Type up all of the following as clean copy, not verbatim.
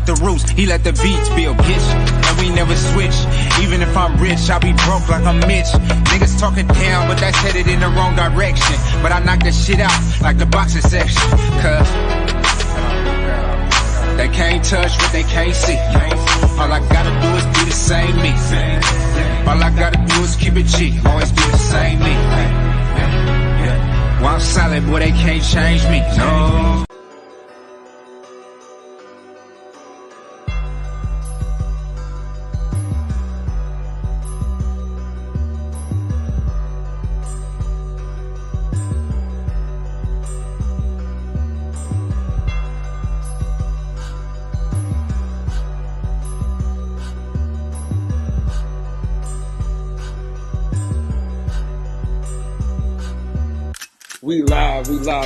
the roots, he let the beats build, bitch. And we never switch. Even if I'm rich, I'll be broke like I'm Mitch. Niggas talking down, but that's headed in the wrong direction. But I knock that shit out like the boxing section. Cause they can't touch what they can't see. All I gotta do is be the same me. All I gotta do is keep it G. Always be the same me. While I'm solid, boy, they can't change me. No.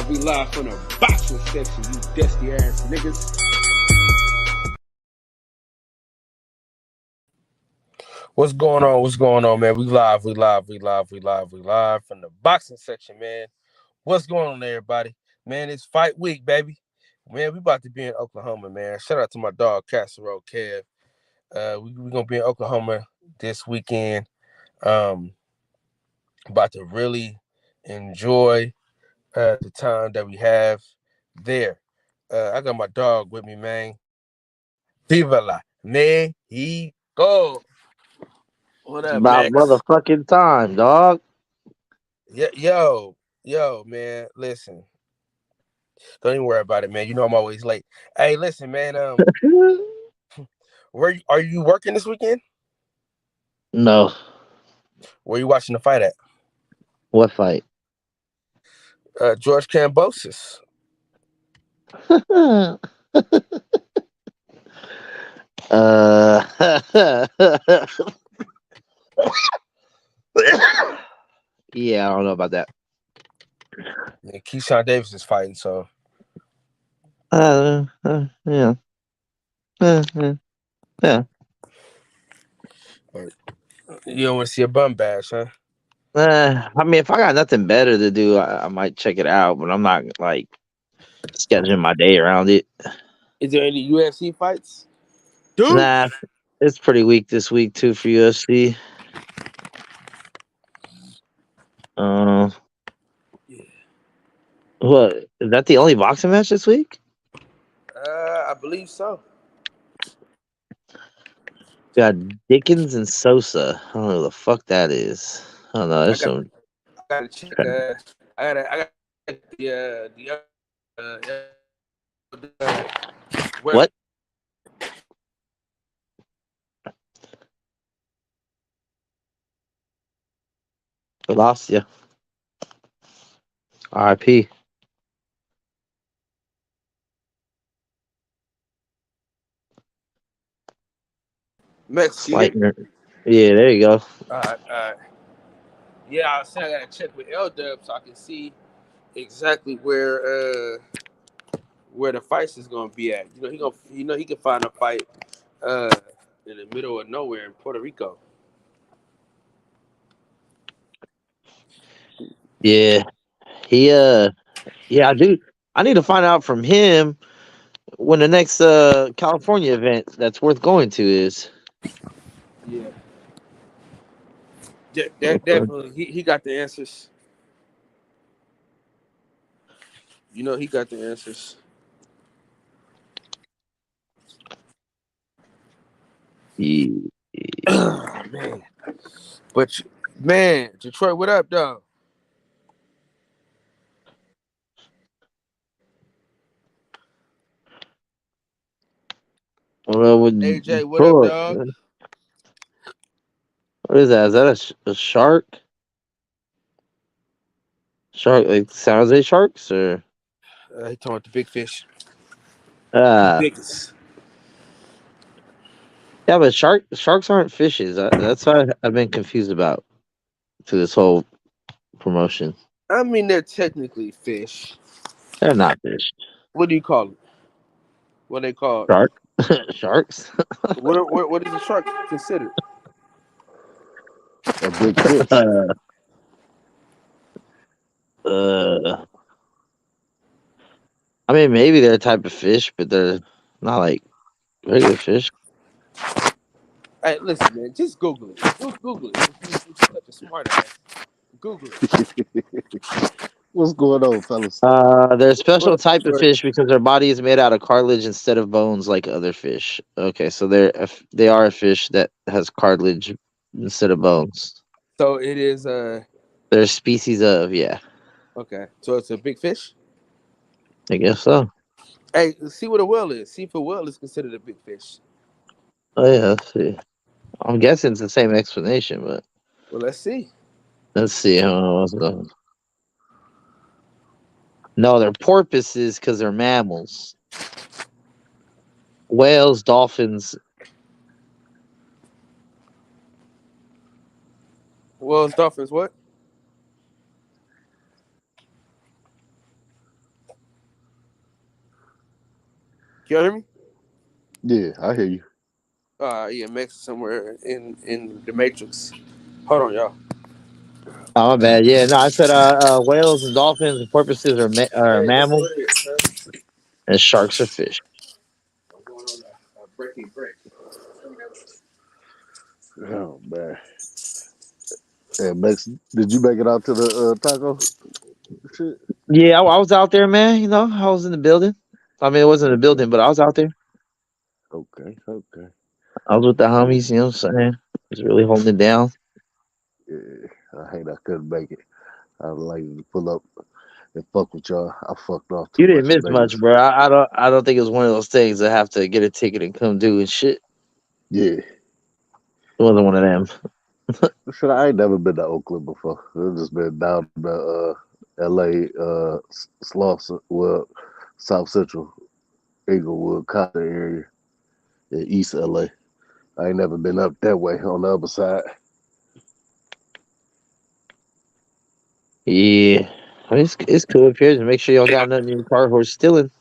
We live from the boxing section, you dusty ass niggas. What's going on, man? We live from the boxing section, man. What's going on, everybody? Man, it's fight week, baby. Man, we about to be in Oklahoma, man. Shout out to my dog, Casserole Kev. We're going to be in Oklahoma this weekend. About to really enjoy the time that we have there. I got my dog with me, man. Viva la Mexico. What up, About Max? motherfucking time, dog. Yo, man. Listen, don't even worry about it, man. You know I'm always late. Hey, listen, man. Where are you working this weekend? No. Where you watching the fight at? What fight? George Kambosos. Yeah, I don't know about that. Yeah, Keyshawn Davis is fighting, so. Yeah. Yeah. You don't want to see a bum bash, huh? I mean, if I got nothing better to do, I might check it out, but I'm not like scheduling my day around it. Is there any UFC fights? Dude. Nah, it's pretty weak this week too for UFC. What is that the only boxing match this week? I believe so. Got Dickens and Sosa. I don't know who the fuck that is. I don't know. I gotta check. I gotta what? I lost you. RIP. Max, Yeah, there you go. All right. Yeah, I said I gotta check with L-Dub so I can see exactly where the fights is gonna be at. He can find a fight in the middle of nowhere in Puerto Rico. Yeah. I do. I need to find out from him when the next California event that's worth going to is. Yeah. Definitely. He got the answers. He got the answers. Yeah. Man. But man, Detroit, what up, dog? AJ, what up, dog? What is that? Is that a shark? Shark, like San Jose Sharks, or? He talking about the big fish. The biggest. Yeah, but sharks aren't fishes. That's what I've been confused about through this whole promotion. I mean, they're technically fish. They're not fish. What do you call it? What they call shark? Sharks. What is a shark considered? A big fish. I mean, maybe they're a type of fish, but they're not like Regular fish. Hey, listen, man. Just Google it. Just Google it. You're such a smart ass. Google it. What's going on, fellas? They're a special What? type of fish because their body is made out of cartilage instead of bones, like other fish. Okay, so they are a fish that has cartilage instead of bones. So it is. They're a species of, yeah, Okay. So it's a big fish. I guess so. Hey, see what a whale is. See if a whale is considered a big fish. Oh yeah, let's see. I'm guessing it's the same explanation, but Well, let's see. let's see. I don't know what's going. No, they're porpoises because they're mammals. Whales, dolphins. Whales, dolphins, what? Can you hear me? Yeah, I hear you. Yeah, Max is somewhere in the Matrix. Hold on, y'all. Oh, my bad. Yeah, no, I said whales and dolphins and porpoises are Hey, what's mammals, what it is, sir? and sharks are fish. I'm going on a breaking break. Oh man. Hey, Max, did you make it out to the taco shit? Yeah, I was out there, man. You know, I was in the building. I mean, it wasn't a building, but I was out there. Okay. I was with the homies. You know what I'm saying? Was really holding it down. Yeah, I hate I couldn't make it. I'd like to pull up and fuck with y'all. I fucked off too You didn't much in miss much, Vegas. bro. I don't think it was one of those things that have to get a ticket and come do and shit. Yeah. It wasn't one of them. Shit, I ain't never been to Oakland before. I've just been down to LA, South Central, Inglewood, Compton area, in East LA. I ain't never been up that way on the other side. Yeah, I mean, it's cool up here. Just make sure y'all got nothing in your car for stealing.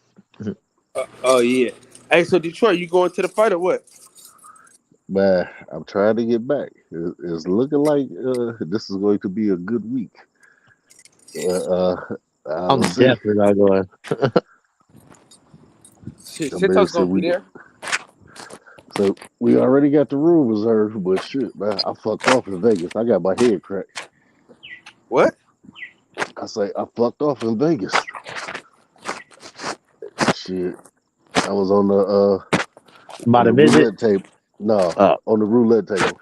Oh yeah. Hey, so Detroit, you going to the fight or what? Man, I'm trying to get back. It's looking like this is going to be a good week. I I'm will see. definitely not going. Shit, I mean, Sito's so gonna be there. we already got the room reserved, but shit, man, I fucked off in Vegas. I got my head cracked. What? I say I fucked off in Vegas. Shit, I was About on a the midget. roulette table. No, Oh, on the roulette table.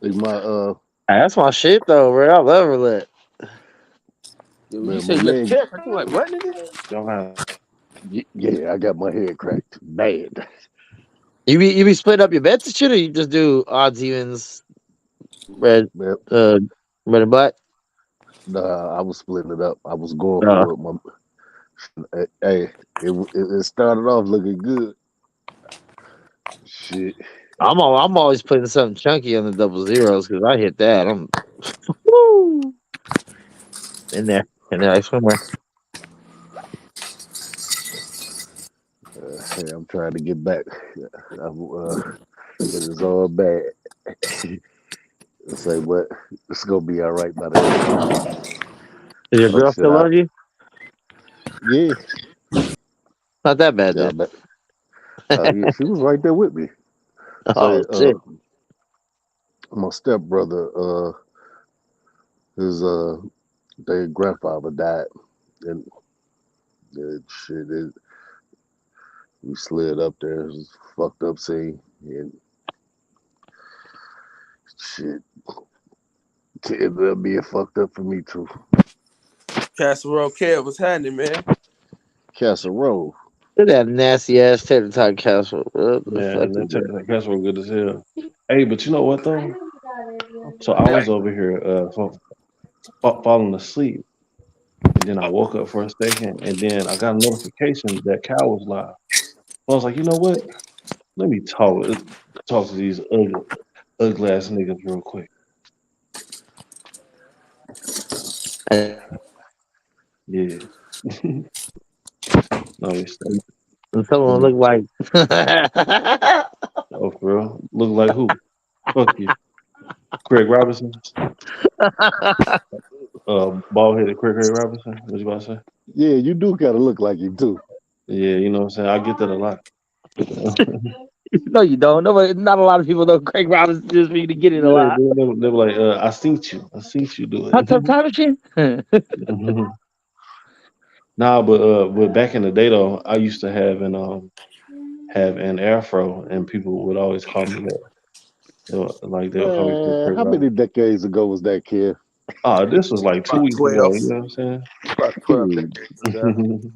In my that's my shit though, bro. I love roulette. Dude, you man, said my you got man. the chair. I'm like, what, nigga? Y'all have Yeah, I got my head cracked bad. You be splitting up your bets and shit, or you just do odds, evens, red, Man, uh, red and black? nah, I was splitting it up. I was going Uh, for it. Hey, it started off looking good. Shit. I'm always putting something chunky on the double zeros because I hit that. I'm woo, in there, I somewhere. Hey, I'm trying to get back. It is all bad. Say what? It's gonna be all right by the end of the week. Is your Fuck girl shit still out. love you? Yeah, Not that bad yeah, then. but yeah, she was right there with me. Say, Oh shit. my stepbrother, his their grandfather died, and shit, we slid up there. It was a fucked up scene, and shit, it ended up being fucked up for me too. Casserole Kev, what's happening, man? Castle Road. Look at that nasty ass tater tot casserole. What the fuck man, is that that? casserole good as hell. Hey, but you know what though? So I was over here falling asleep, and then I woke up for a second, and then I got a notification that Cal was live. I was like, you know what? Let me talk to these ugly ass niggas real quick. And Yeah. No, it's someone let look like oh, for real. Look like who? Fuck you. Craig Robinson? Bald headed Craig Robinson? What you about to say? Yeah, you do kind of look like him too. Yeah, you know what I'm saying? I get that a lot. No, you don't. Nobody, not a lot of people know Craig Robinson just for you to get it a Yeah, lot. they were like, I seen you. I seen you do Hot tub it. time machine. Nah, but back in the day though, I used to have an afro, and people would always call me that. Like they'll call me Man, Craig how many Robinson. decades ago was that, kid? This was like 2 weeks ago. You know what I'm About 12 Shoot. decades ago. saying?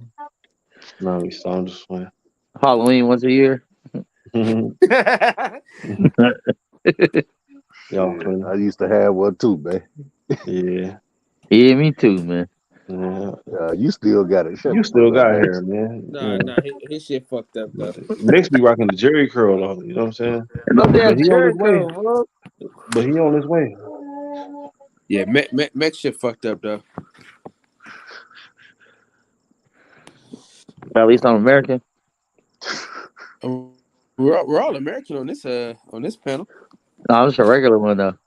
No, we saw. I'm just playing. Halloween once a year. Y'all Shit, funny. I used to have one too, man. Yeah, Yeah, me too, man. yeah. You still got it. Shut You the fuck still up, got Max. hair, man. Nah, his shit fucked up though. Max be rocking the Jerry curl though. You know what I'm saying? No But damn he on his way. Jericho, bro. But he on his way. Yeah, Mac shit fucked up though. At least I'm American. We're all American on this panel. No, I'm just a regular one though.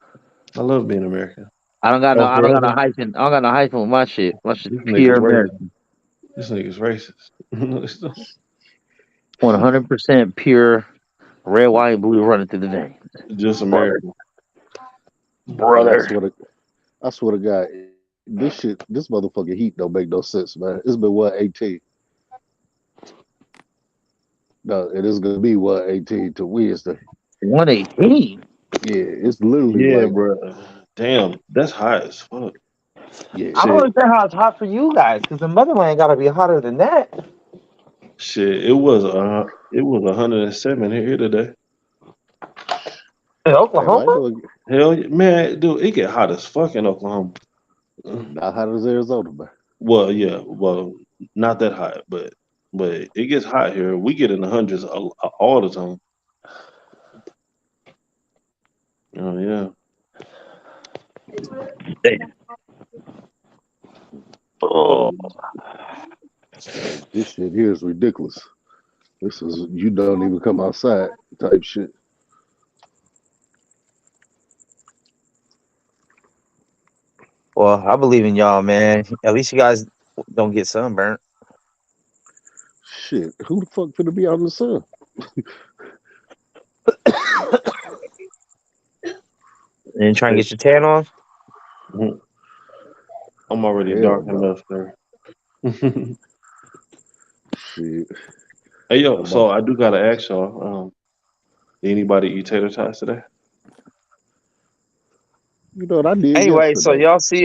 I love being American. I don't got no. Oh, I for don't got no real? hyphen. I don't got no hyphen with my shit. My shit's This pure nigga's racist. American. This nigga's racist. 100% pure red, white, and blue running through the veins. Just Brother. American. Hey, Brother. I swear to God, this motherfucking heat don't make no sense, man. It's been what 18. No, it is gonna be what 18 to Wednesday. 118. Yeah, it's literally Yeah, like bro. Damn, that's hot as fuck. yeah. I don't Shit, understand how it's hot for you guys, because the motherland got to be hotter than that. shit. It was 107 here today. In Damn, I Oklahoma? know it, Hell, yeah, man, dude, it get hot as fuck in Oklahoma. not hot as Arizona, man. Well, yeah, well, not that hot, but it gets hot here. We get in the hundreds all the time. Oh yeah. Damn. Oh. This shit here is ridiculous. This is you don't even come outside type shit. Well, I believe in y'all, man. At least you guys don't get sunburnt. Shit, who the fuck finna be out in the sun? And try and get your tan on. I'm already Hell dark no. enough there. Shit. Hey yo, I'm so up. I do gotta ask y'all. Did anybody eat tater tots today? You know what I did Anyway, so yesterday? y'all see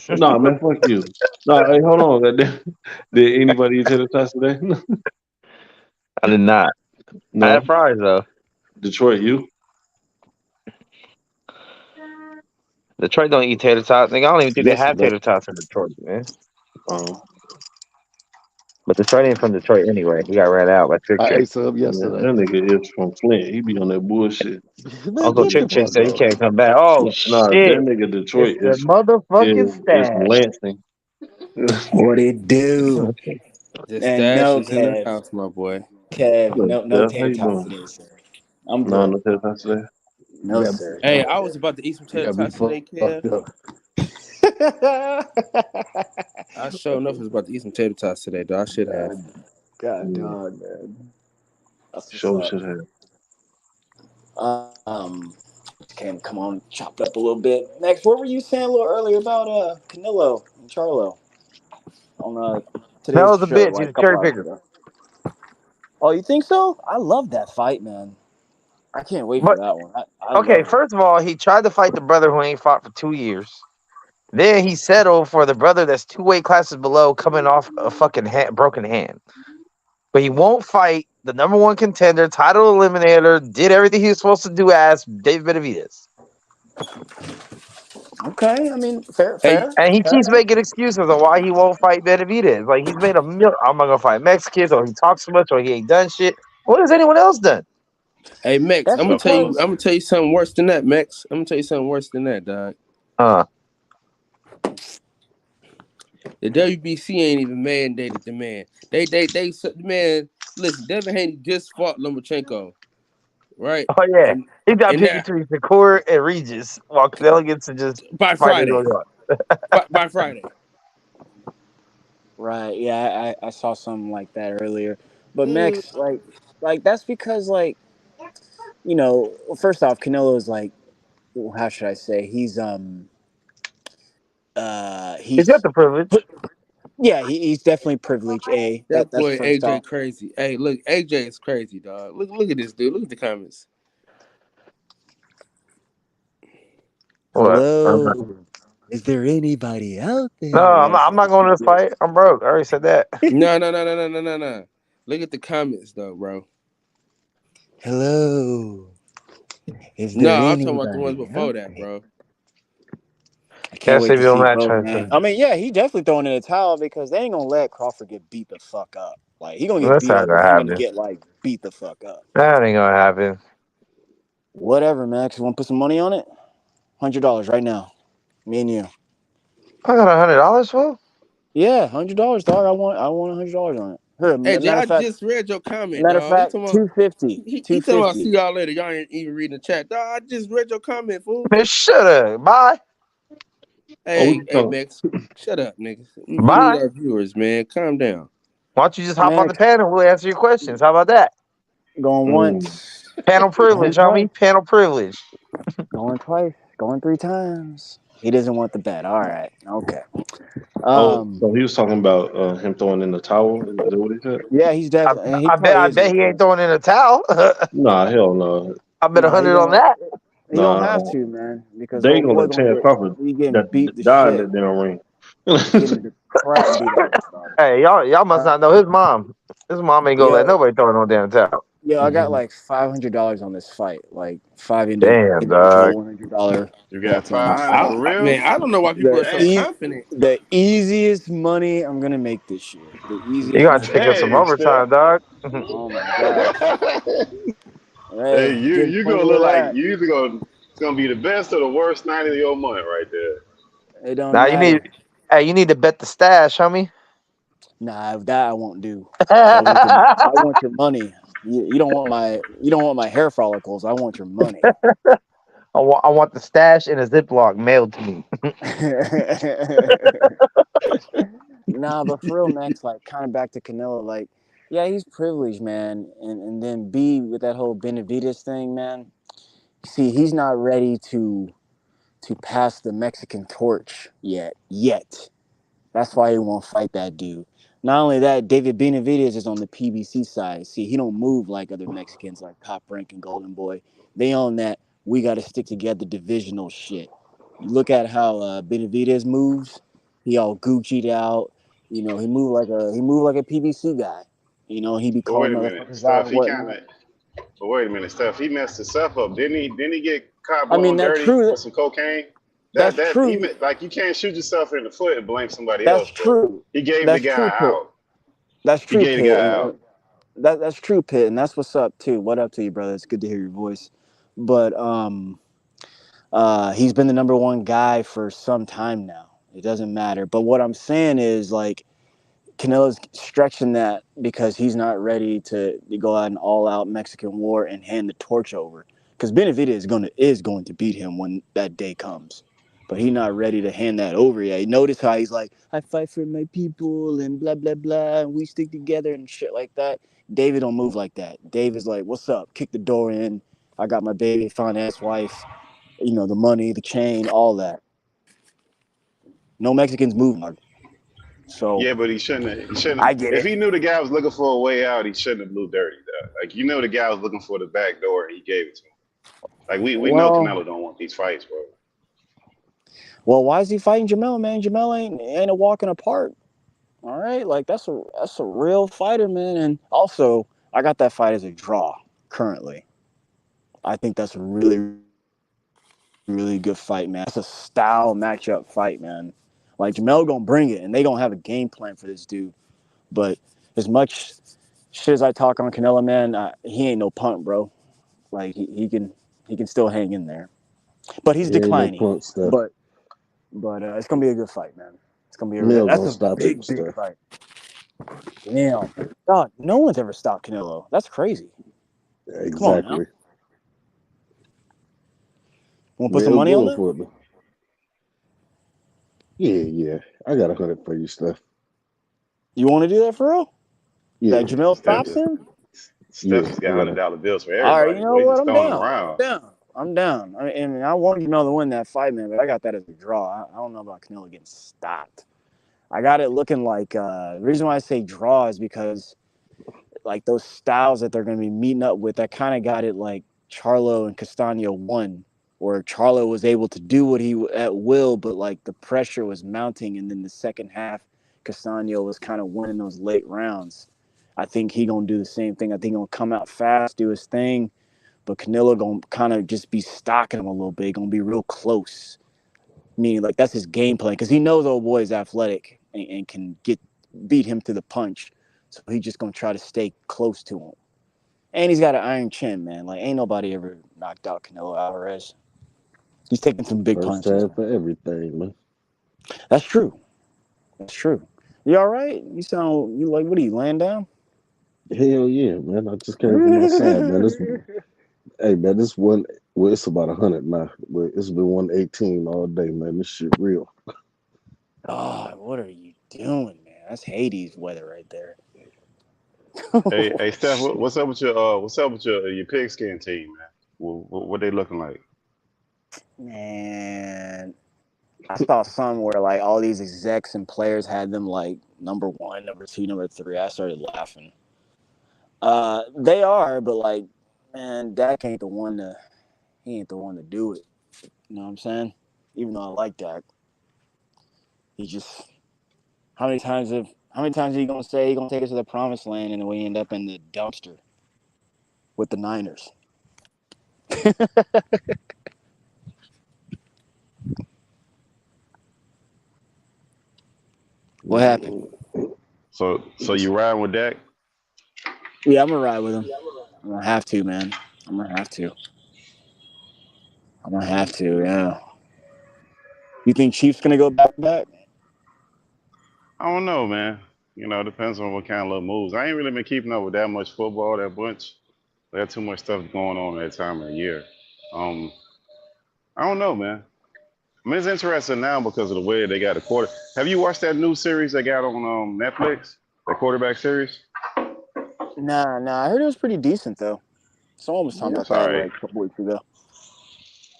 No, man, fuck you. No, hey, hold on. Did anybody eat tater tots today? I did not. I No. had fries though. Detroit, you? Detroit don't eat tater tots. Nigga, I don't even think they Yes, have it does. tater tots in Detroit, man. Oh, But Detroit ain't from Detroit anyway. He got ran out by Trick I Trick. ate some man, yesterday. that nigga is from Flint. He be on that bullshit. Man, Uncle get the Trick Trick fuck said he up. can't come back. Oh Nah, that shit! nigga It's Detroit the is motherfucking stash. Lansing. What it do? The And stash no, is in the Kev. house, my boy. Kev, Look, no Steph, how tater you tots doing? today, sir. I'm No, good. no tater tots today. No, sir. Hey, No, I was sir. about to eat some You tater got me tots today, Kev. fucked up. I sure enough was about to eat some tater tots today, though. I should have. God, Yeah, dog, man. That's what's sure up. should have. Can come on, chopped up a little bit. Next, what were you saying a little earlier about Canelo and Charlo on today's Melo's a show, bitch. like He's a a couple cherry hours picker. ago? Oh, you think so? I love that fight, man. I can't wait for But that one. I okay, love it. first of all, he tried to fight the brother who ain't fought for 2 years. Then he settled for the brother that's 2 weight classes below, coming off a fucking broken hand. But he won't fight the number one contender, title eliminator, did everything he was supposed to do as David Benavidez. Okay, I mean, fair. Hey, And he Fair keeps enough. making excuses on why he won't fight Benavidez. Like he's made I'm not gonna fight Mexicans, or he talks too much, or he ain't done shit. What has anyone else done? hey, Max, That's I'm gonna tell you. because I'm gonna tell you something worse than that, Max. I'm gonna tell you something worse than that, dog. The WBC ain't even mandated the man. Man. Listen, Devin Haney just fought Lomachenko, right? Oh yeah, And he got and picked now between Shakur and Regis, while Canelo gets to just by fight in Friday, New York. by Friday. right, yeah, I saw something like that earlier. But Mm, Max, like, like that's because like first off, Canelo is like, how should I say? He's got He's the privilege. yeah, he's definitely privileged. That That's boy first AJ off. crazy. Hey, look, AJ is crazy, dog. Look at this dude. Look at the comments. What? Hello, is there anybody out No, there? I'm Yeah, not, I'm not going to this fight. I'm broke. I already said that. No. Look at the comments though, bro. hello, is No, there I'm talking about the ones anybody before out that, there? bro. I can't Can't wait save to your own see match, both, trying man. to. I mean, yeah, he definitely throwing in a towel because they ain't gonna let Crawford get beat the fuck up. Like he gonna get That's beat not up, but gonna he ain't gonna happen. get like beat the fuck up. That ain't gonna happen. Whatever, Max. You want to put some money on it? $100 right now. Me and you. I got $100 for. Yeah, $100, dog. I want $100 on it. Here, AJ, I just read your comment, matter of dog. He fact, talking about 250. he talking about see 250. y'all later. Y'all ain't even reading the chat. Dog, I just read your comment, fool. Man, shut up. Bye. Oh, we Hey, can hey, talk. Max, shut up, niggas. We need Bye. our viewers, man. Calm down. Why don't you just hop on the Max, panel? We'll answer your questions. How about that? going Mm. once, Panel going privilege, twice, homie. Panel privilege. going twice, going three times. He doesn't want the bet. All right. Okay. Oh, Um. so he was talking about him throwing in the towel. Is that what he said? Yeah, he's I, definitely. And he I bet. probably I is gonna bet he throw ain't it. throwing in a towel. Nah, hell no. I bet No, he 100 on don't. that. He don't Nah, have to, man, because they ain't old gonna boy let gonna Terrence get. Crawford He getting that beat to die in shit. that damn ring. He getting the crap beat out of him, dog. Hey, y'all must not know his mom. His mom ain't gonna let Yo, nobody throw no damn towel. yo, I got like $500 on this fight, like five Damn, individual dog. $100 You got bets on this 500 fight. for real? Man, I don't know why people The are so Damn. confident. the easiest money I'm gonna make this year. The You easiest gotta money. take up some Dang, Steph. overtime, dog. Oh my gosh. Hey, Hey, you getting you gonna plenty of look like that. you either gonna it's gonna be the best or the worst night of your month right there. It don't Now you need. matter. Hey, you need to bet the stash, homie. Nah, that I won't do. I want your money. You don't want my hair follicles. I want your money. I want the stash in a Ziploc mailed to me. Nah, but for real, Max, like kind of back to Canelo, like, yeah, he's privileged, man. And then B with that whole Benavides thing, man. See, he's not ready to pass the Mexican torch yet. Yet. That's why he won't fight that dude. Not only that, David Benavidez is on the PBC side. See, he don't move like other Mexicans like Top Rank and Golden Boy. They on that we got to stick together divisional shit. You look at how Benavidez moves. He all Gucci'd out. He moved like a PBC guy. He be But calling wait a minute, motherfuckers out Steph. and He kind whatnot. of. But wait a minute, Steph. He messed himself up, didn't he? Didn't he get caught I mean, blowing that's dirty true. with some cocaine? That's That he true. like you can't shoot yourself in the foot and blame somebody That's else, bro. true. He gave the That's guy true, Pitt. out. That's He true, gave the Pitt. guy And out. that's true, Pitt, and that's what's up too. What up to you, brother? It's good to hear your voice. But he's been the number one guy for some time now. It doesn't matter. But what I'm saying is like Canelo's stretching that because he's not ready to go out an all-out Mexican war and hand the torch over. Because Benavidez is going to beat him when that day comes. But he's not ready to hand that over yet. You notice how he's like, I fight for my people and blah, blah, blah, and we stick together and shit like that. David don't move like that. David's like, what's up? Kick the door in. I got my baby, fine ass wife, the money, the chain, all that. No Mexicans move, Mark. So Yeah, but he shouldn't. He shouldn't. I get If it. he knew the guy was looking for a way out, he shouldn't have moved dirty. Though. Like the guy was looking for the back door, and he gave it to him. Like we know Well, Canelo don't want these fights, bro. well, why is he fighting Jamel, man? Jamel ain't a walking apart. All right, like that's a real fighter, man. And also, I got that fight as a draw currently. I think that's a really, really good fight, man. That's a style matchup fight, man. Like Jamel gonna bring it, and they gonna have a game plan for this dude. But as much shit as I talk on Canelo, man, he ain't no punk, bro. Like he can still hang in there, but he's Yeah. He ain't no declining. punk stuff. But it's gonna be a good fight, man. It's gonna be Mel that's gonna a stop him and big stuff. fight. Damn, God, no one's ever stopped Canelo. That's crazy. Come on now. Exactly. Want to put some Mel money on going it? for it, man. Yeah. I got 100 for you, stuff. You want to do that for real? That Yeah. Jamel Steph stops just him? Yeah, Steph just I got gotta. $100 bills for All right, you everybody. know Boy, he's what? just I'm throwing them down. around. I'm down. I mean, I wanted Canelo to win that fight, man, but I got that as a draw. I don't know about Canelo getting stopped. I got it looking like the reason why I say draw is because like those styles that they're going to be meeting up with, I kind of got it like Charlo and Castano won, where Charlo was able to do what he at will, but like the pressure was mounting, and then the second half, Castano was kind of winning those late rounds. I think he gonna do the same thing. I think he gonna come out fast, do his thing, but Canelo gonna kind of just be stalking him a little bit. Gonna be real close. Meaning like that's his game plan because he knows old boy is athletic and can beat him to the punch. So he's just gonna try to stay close to him. And he's got an iron chin, man. Like ain't nobody ever knocked out Canelo Alvarez. He's taking some big First punches. time for everything, man. That's true. That's true. You all right? You sound you like what are you laying down? Hell yeah, man. I just came from outside, man. Hey man, this one well, it's about 100 now, but it's been 118 all day, man. This shit real. God, what are you doing, man? That's Hades weather right there. Hey, Steph, Shit. what's up with your pigskin team, man? What they looking like? Man, I saw some where like all these execs and players had them like number 1, number 2, number 3. I started laughing. They are, but like, man, Dak ain't the one to he ain't the one to do it. You know what I'm saying? Even though I like Dak, he just how many times are you gonna say he gonna take us to the promised land and then we end up in the dumpster with the Niners? What happened? So you riding with Dak? Yeah, I'm gonna ride with him. I'm gonna have to, man. I'm gonna have to. Yeah. You think Chiefs gonna go back to back? I don't know, man. You know, it depends on what kind of little moves. I ain't really been keeping up with that much football, that bunch. There's too much stuff going on at that time of the year. Um, I don't know, man. I mean, it's interesting now because of the way they got a quarter. Have you watched that new series they got on Netflix? That quarterback series? Nah. I heard it was pretty decent though. Someone was talking Yeah, about it's all that right. like a couple weeks ago.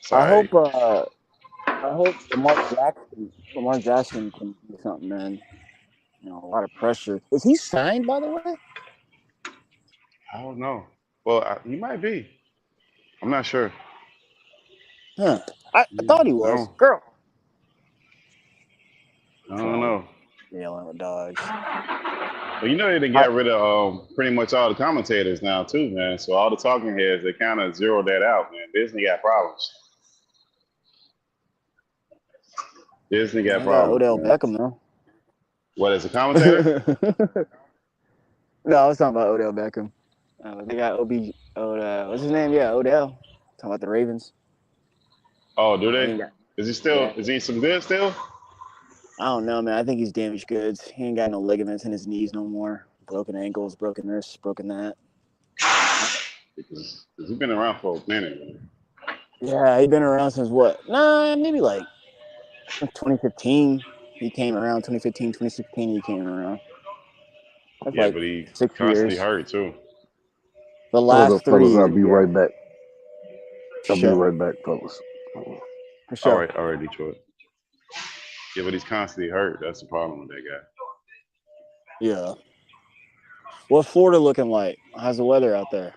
It's all right. I hope Lamar Jackson can do something, man. You know, a lot of pressure. Is he signed, by the way? I don't know. Well, he might be. I'm not sure. Huh. I thought he was. Girl. I don't know. Yelling with dogs. Well, you know they got rid of pretty much all the commentators now too, man. So all the talking heads, they kind of zeroed that out, man. Disney got problems. Disney got I got problems, Odell man. Beckham though. What, as a commentator? No, I was talking about Odell Beckham. They got what's his name? Yeah, Odell. Talking about the Ravens. Oh, do they? Got, Is he some good still? I don't know, man. I think he's damaged goods. He ain't got no ligaments in his knees no more. Broken ankles, broken this, broken that. Because he's been around for a minute, man. Yeah, he been around since what? Nah, maybe like 2015. He came around 2015, 2016. He came around. That's Yeah, like but he 6 constantly years. hurt too. The Hold last up, 3 fellas. I'll years, be yeah. right back. For I'll be sure. right back, fellas. For sure. All right, Detroit. Yeah, but he's constantly hurt. That's the problem with that guy. Yeah. What's Florida looking like? How's the weather out there?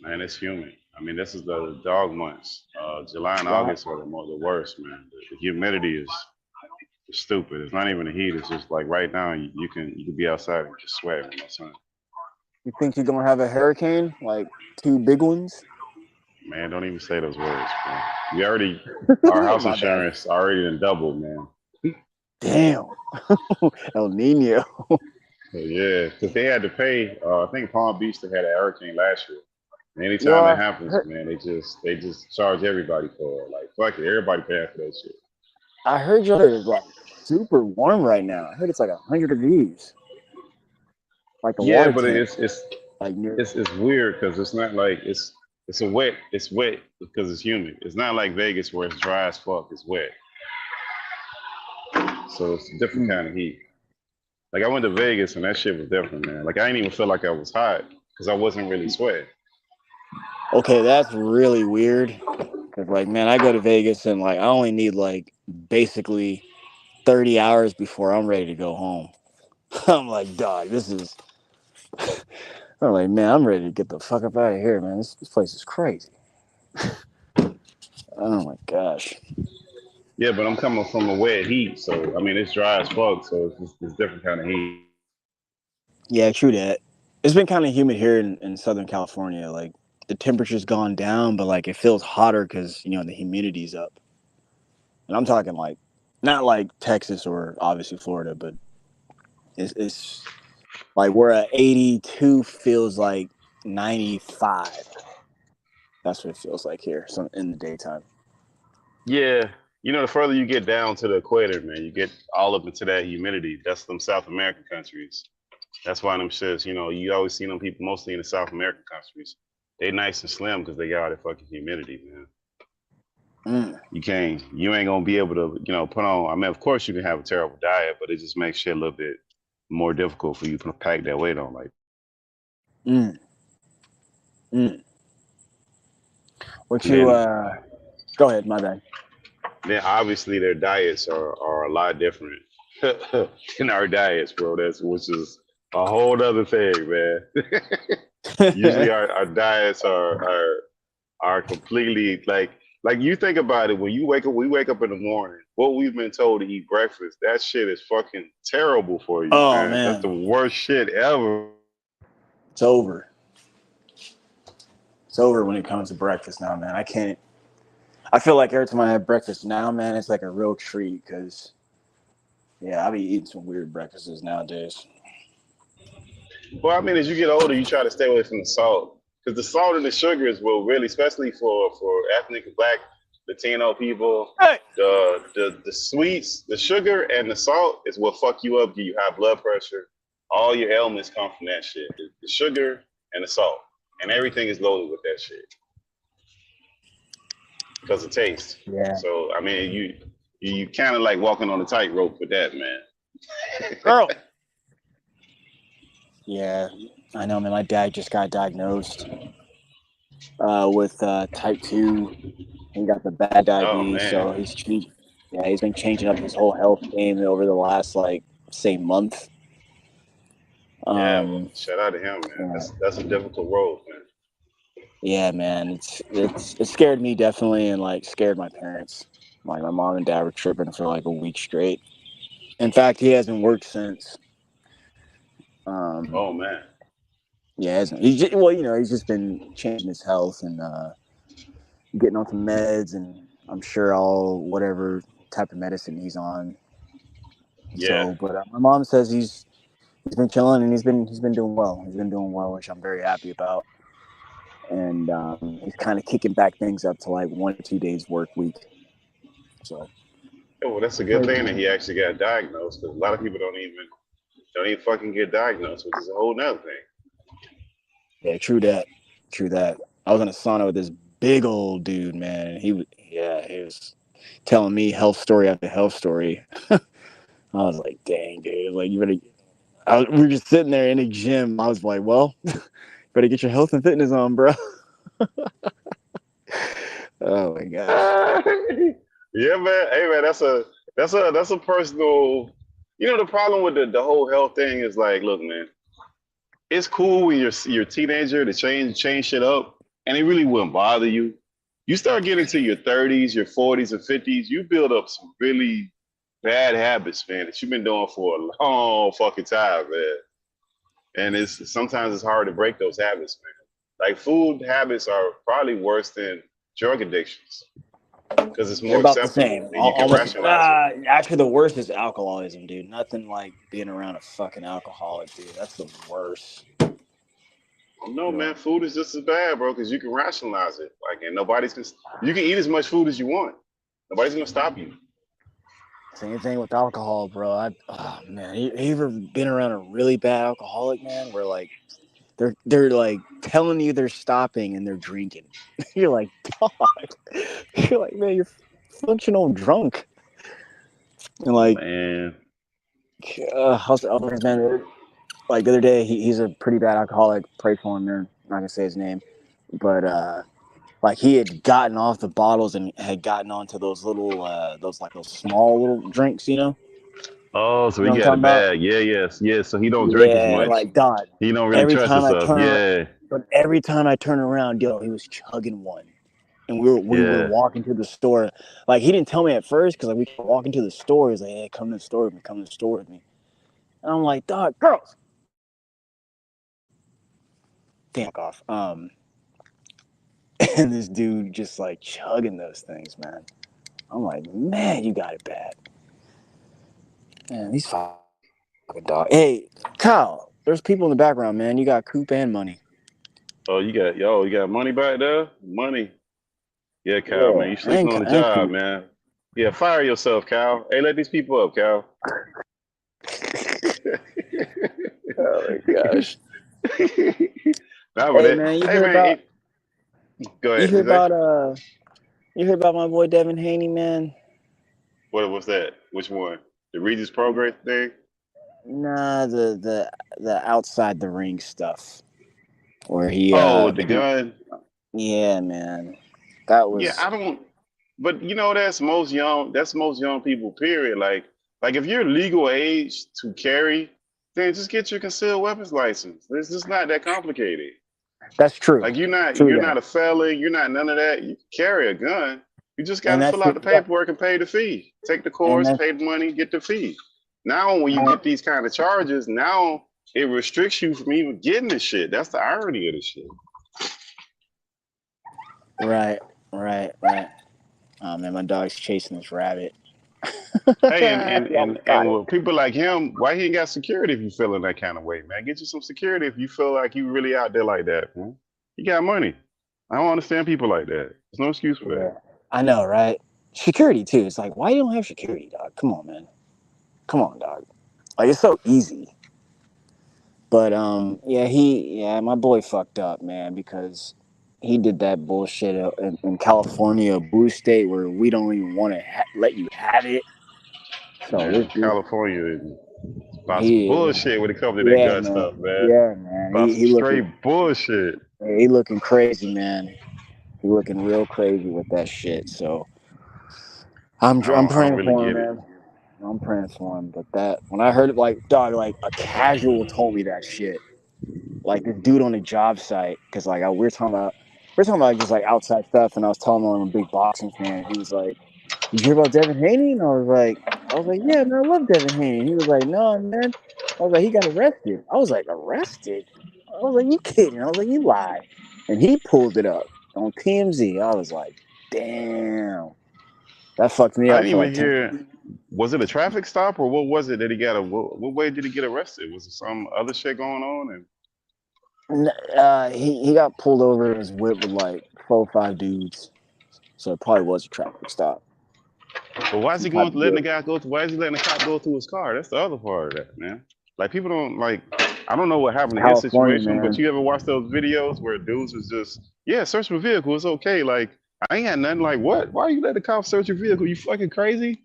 Man, it's humid. I mean, this is the dog months. July and Wow. August are the worst, man. The humidity is stupid. It's not even the heat. It's just like right now, you can be outside and just sweat with my son. You think you're gonna have a hurricane? Like 2 big ones? Man, don't even say those words, man. Our house My bad. insurance already done doubled, man. Damn. El Nino. Yeah, because they had to pay. I think Palm Beach they had a hurricane last year. And anytime that happens, man, they just charge everybody for it. Like fuck it, everybody paying for that shit. I heard y'all is like super warm right now. I heard it's like 100 degrees. Like the Yeah, water but tank. it's weird because it's not like it's wet because it's humid. It's not like Vegas where it's dry as fuck. It's wet, so it's a different kind of heat. Like I went to Vegas and that shit was different, man. Like I didn't even feel like I was hot. because I wasn't really sweating. Okay, that's really weird. Cause like, man, I go to Vegas and like I only need like basically 30 hours before I'm ready to go home. I'm like, dog, this is. I'm like, man, I'm ready to get the fuck up out of here, man. This place is crazy. Oh my gosh. Yeah, but I'm coming from a wet heat, so I mean it's dry as fuck, so it's different kind of heat. Yeah, true that. It's been kind of humid here in Southern California. Like the temperature's gone down, but like it feels hotter because the humidity's up. And I'm talking like not like Texas or obviously Florida, but it's like where a 82 feels like 95. That's what it feels like here, so in the daytime. Yeah, the further you get down to the equator, man, you get all up into that humidity. That's them South American countries. That's why them shits, you always see them people mostly in the South American countries. They nice and slim because they got all that fucking humidity, man. You ain't gonna be able to, put on. I mean, of course you can have a terrible diet, but it just makes shit a little bit more difficult for you to pack that weight on. Like, What you? Go ahead, my bad. Then obviously their diets are a lot different than our diets, bro. Which is a whole other thing, man. Usually our diets are completely like you think about it. When we wake up in the morning, what we've been told to eat breakfast, that shit is fucking terrible for you. Oh, man. That's the worst shit ever. It's over. It's over when it comes to breakfast now, man. I feel like every time I have breakfast now, man, it's like a real treat because, I be eating some weird breakfasts nowadays. Well, I mean, as you get older, you try to stay away from the salt because the salt and the sugars will really, especially for ethnic Black, Latino people, the sweets, the sugar and the salt is what fuck you up, give you high blood pressure. All your ailments come from that shit. The sugar and the salt, and everything is loaded with that shit. Because of taste. Yeah. So I mean, you kind of like walking on a tightrope with that, man. Girl. Yeah, I know, man. My dad just got diagnosed with type 2. He got the bad diabetes, so he's been changing up his whole health game over the last month. Well, shout out to him, man. Yeah. That's a difficult road, man. Yeah, man, it scared me definitely, and scared my parents. Like my mom and dad were tripping for a week straight. In fact, he hasn't worked since. Oh man. Yeah, he's just been changing his health and getting on some meds, and I'm sure all whatever type of medicine he's on. Yeah. So, but my mom says he's been chilling and he's been doing well. He's been doing well, which I'm very happy about. And he's kind of kicking back things up to 1 or 2 days work week. So. Yeah, well, that's a good thing that he actually got diagnosed, because a lot of people don't even fucking get diagnosed, which is a whole nother thing. Yeah, true that. I was in a sauna with this big old dude, man. He was telling me health story after health story. I was like, dang, dude, you better. We were just sitting there in a gym. I was like, well, better get your health and fitness on, bro. Oh my gosh. Yeah, man. Hey, man, that's a personal. The problem with the whole health thing is look, man. It's cool when you're a teenager to change shit up, and it really wouldn't bother you. You start getting to your 30s, your 40s, and 50s, you build up some really bad habits, man, that you've been doing for a long fucking time, man. And sometimes it's hard to break those habits, man. Food habits are probably worse than drug addictions because it's more about acceptable. The same. And you can rationalize it. Actually, the worst is alcoholism, dude. Nothing like being around a fucking alcoholic, dude. That's the worst. No, man, food is just as bad, bro, because you can rationalize it. And you can eat as much food as you want. Nobody's gonna stop you. Same thing with alcohol, bro. Man, you ever been around a really bad alcoholic, man, where they're telling you they're stopping and they're drinking. You're like, dog. You're like, man, you're functional drunk. And man, how's the other man? like the other day, he's a pretty bad alcoholic. Pray for him, man. I'm not gonna say his name, but like he had gotten off the bottles and had gotten onto those little those small little drinks, you know. Oh, so You he know what I'm got it talking about? bad. Yeah, yes, yes. So he don't drink as Yeah, much. like dog. He don't really Every trust time I himself. turn around, Yeah, but every time I turn around, yo, he was chugging one, and we were yeah. walking to the store. Like he didn't tell me at first because like we kept walking to the store. He's like, "Hey, come to the store with me. Come to the store with me." And I'm like, "Dog, girls, damn off." And this dude just like chugging those things, man. I'm like, man, you got it bad. Man, these fucking dog. Hey, Kyle, there's people in the background, man. You got Coop and Money. Oh, you got money back there? Money. Yeah, Cal, man. Yeah, You sleeping on the and job, Coop. man. Yeah, fire yourself, Cal. Hey, let these people up, Cal. Oh my gosh. Nah, but Hey that, man, hey man, go you ahead. hear Is that about my boy Devin Haney, man? what was that? Which one? The Regis Progress thing? Nah, the outside the ring stuff. Where Oh, the gun. yeah, man. That Yeah, was I don't. But you know, that's most young. That's most young people. Period. Like if you're legal age to carry, then just get your concealed weapons license. It's just not that complicated. that's true. Like True you're that. not a felon. You're not none of that. You can carry a gun. You just got And to that's fill out the paperwork and pay the fee. Take the and course, that's pay the money, get the fee. Now, when you get these kind of charges, now it restricts you from even getting the shit. That's the irony of the shit. right. Oh man, my dog's chasing this rabbit. Hey, He almost got it. with people like him, why he ain't got security if you feeling that kind of way, man? Get you some security if you feel like you really out there like that, man. You got money. I don't understand people like that. There's no excuse for Yeah. that. I know, right? Security too. It's like, why you don't have security, dog? Come on, man. Come on, dog. Like it's so easy. But yeah, my boy fucked up, man, because he did that bullshit in California, blue state, where we don't even want to let you have it. So Man, California is about some he, bullshit when it comes to that yeah, gun man, stuff, man. yeah, man, About some straight bullshit. he looking crazy, man. He looking real crazy with that shit. So I'm I don't praying really for him, get it. man. I'm praying for him. But that when I heard it, like dog, like a casual told me that shit. Like this dude on a job site, because like we're talking about just like outside stuff, and I was telling him I'm a big boxing fan. He was like, "Did you hear about Devin Haney?" And I was like, "Yeah, man, I love Devin Haney." And he was like, "No, man." I was like, "He got arrested." I was like, "Arrested?" I was like, "You kidding?" I was like, "You lie." And he pulled it up on TMZ. I was like, "Damn." That fucked me I up didn't for even like 10. hear. Was it a traffic stop or what was it that he got? What way did he get arrested? Was it some other shit going on? And He got pulled over in his whip with like 4 or 5 dudes. So it probably was a traffic stop. but why is Some he type going to of letting the deal. guy go? Why is he letting the cop go through his car? That's the other part of that, man. Like people don't like. I don't know what happened in his California, situation, but man. you ever watch those videos where dudes was just search my vehicle, it's okay. Like I ain't had nothing. Like what? Why you let the cop search your vehicle? You fucking crazy?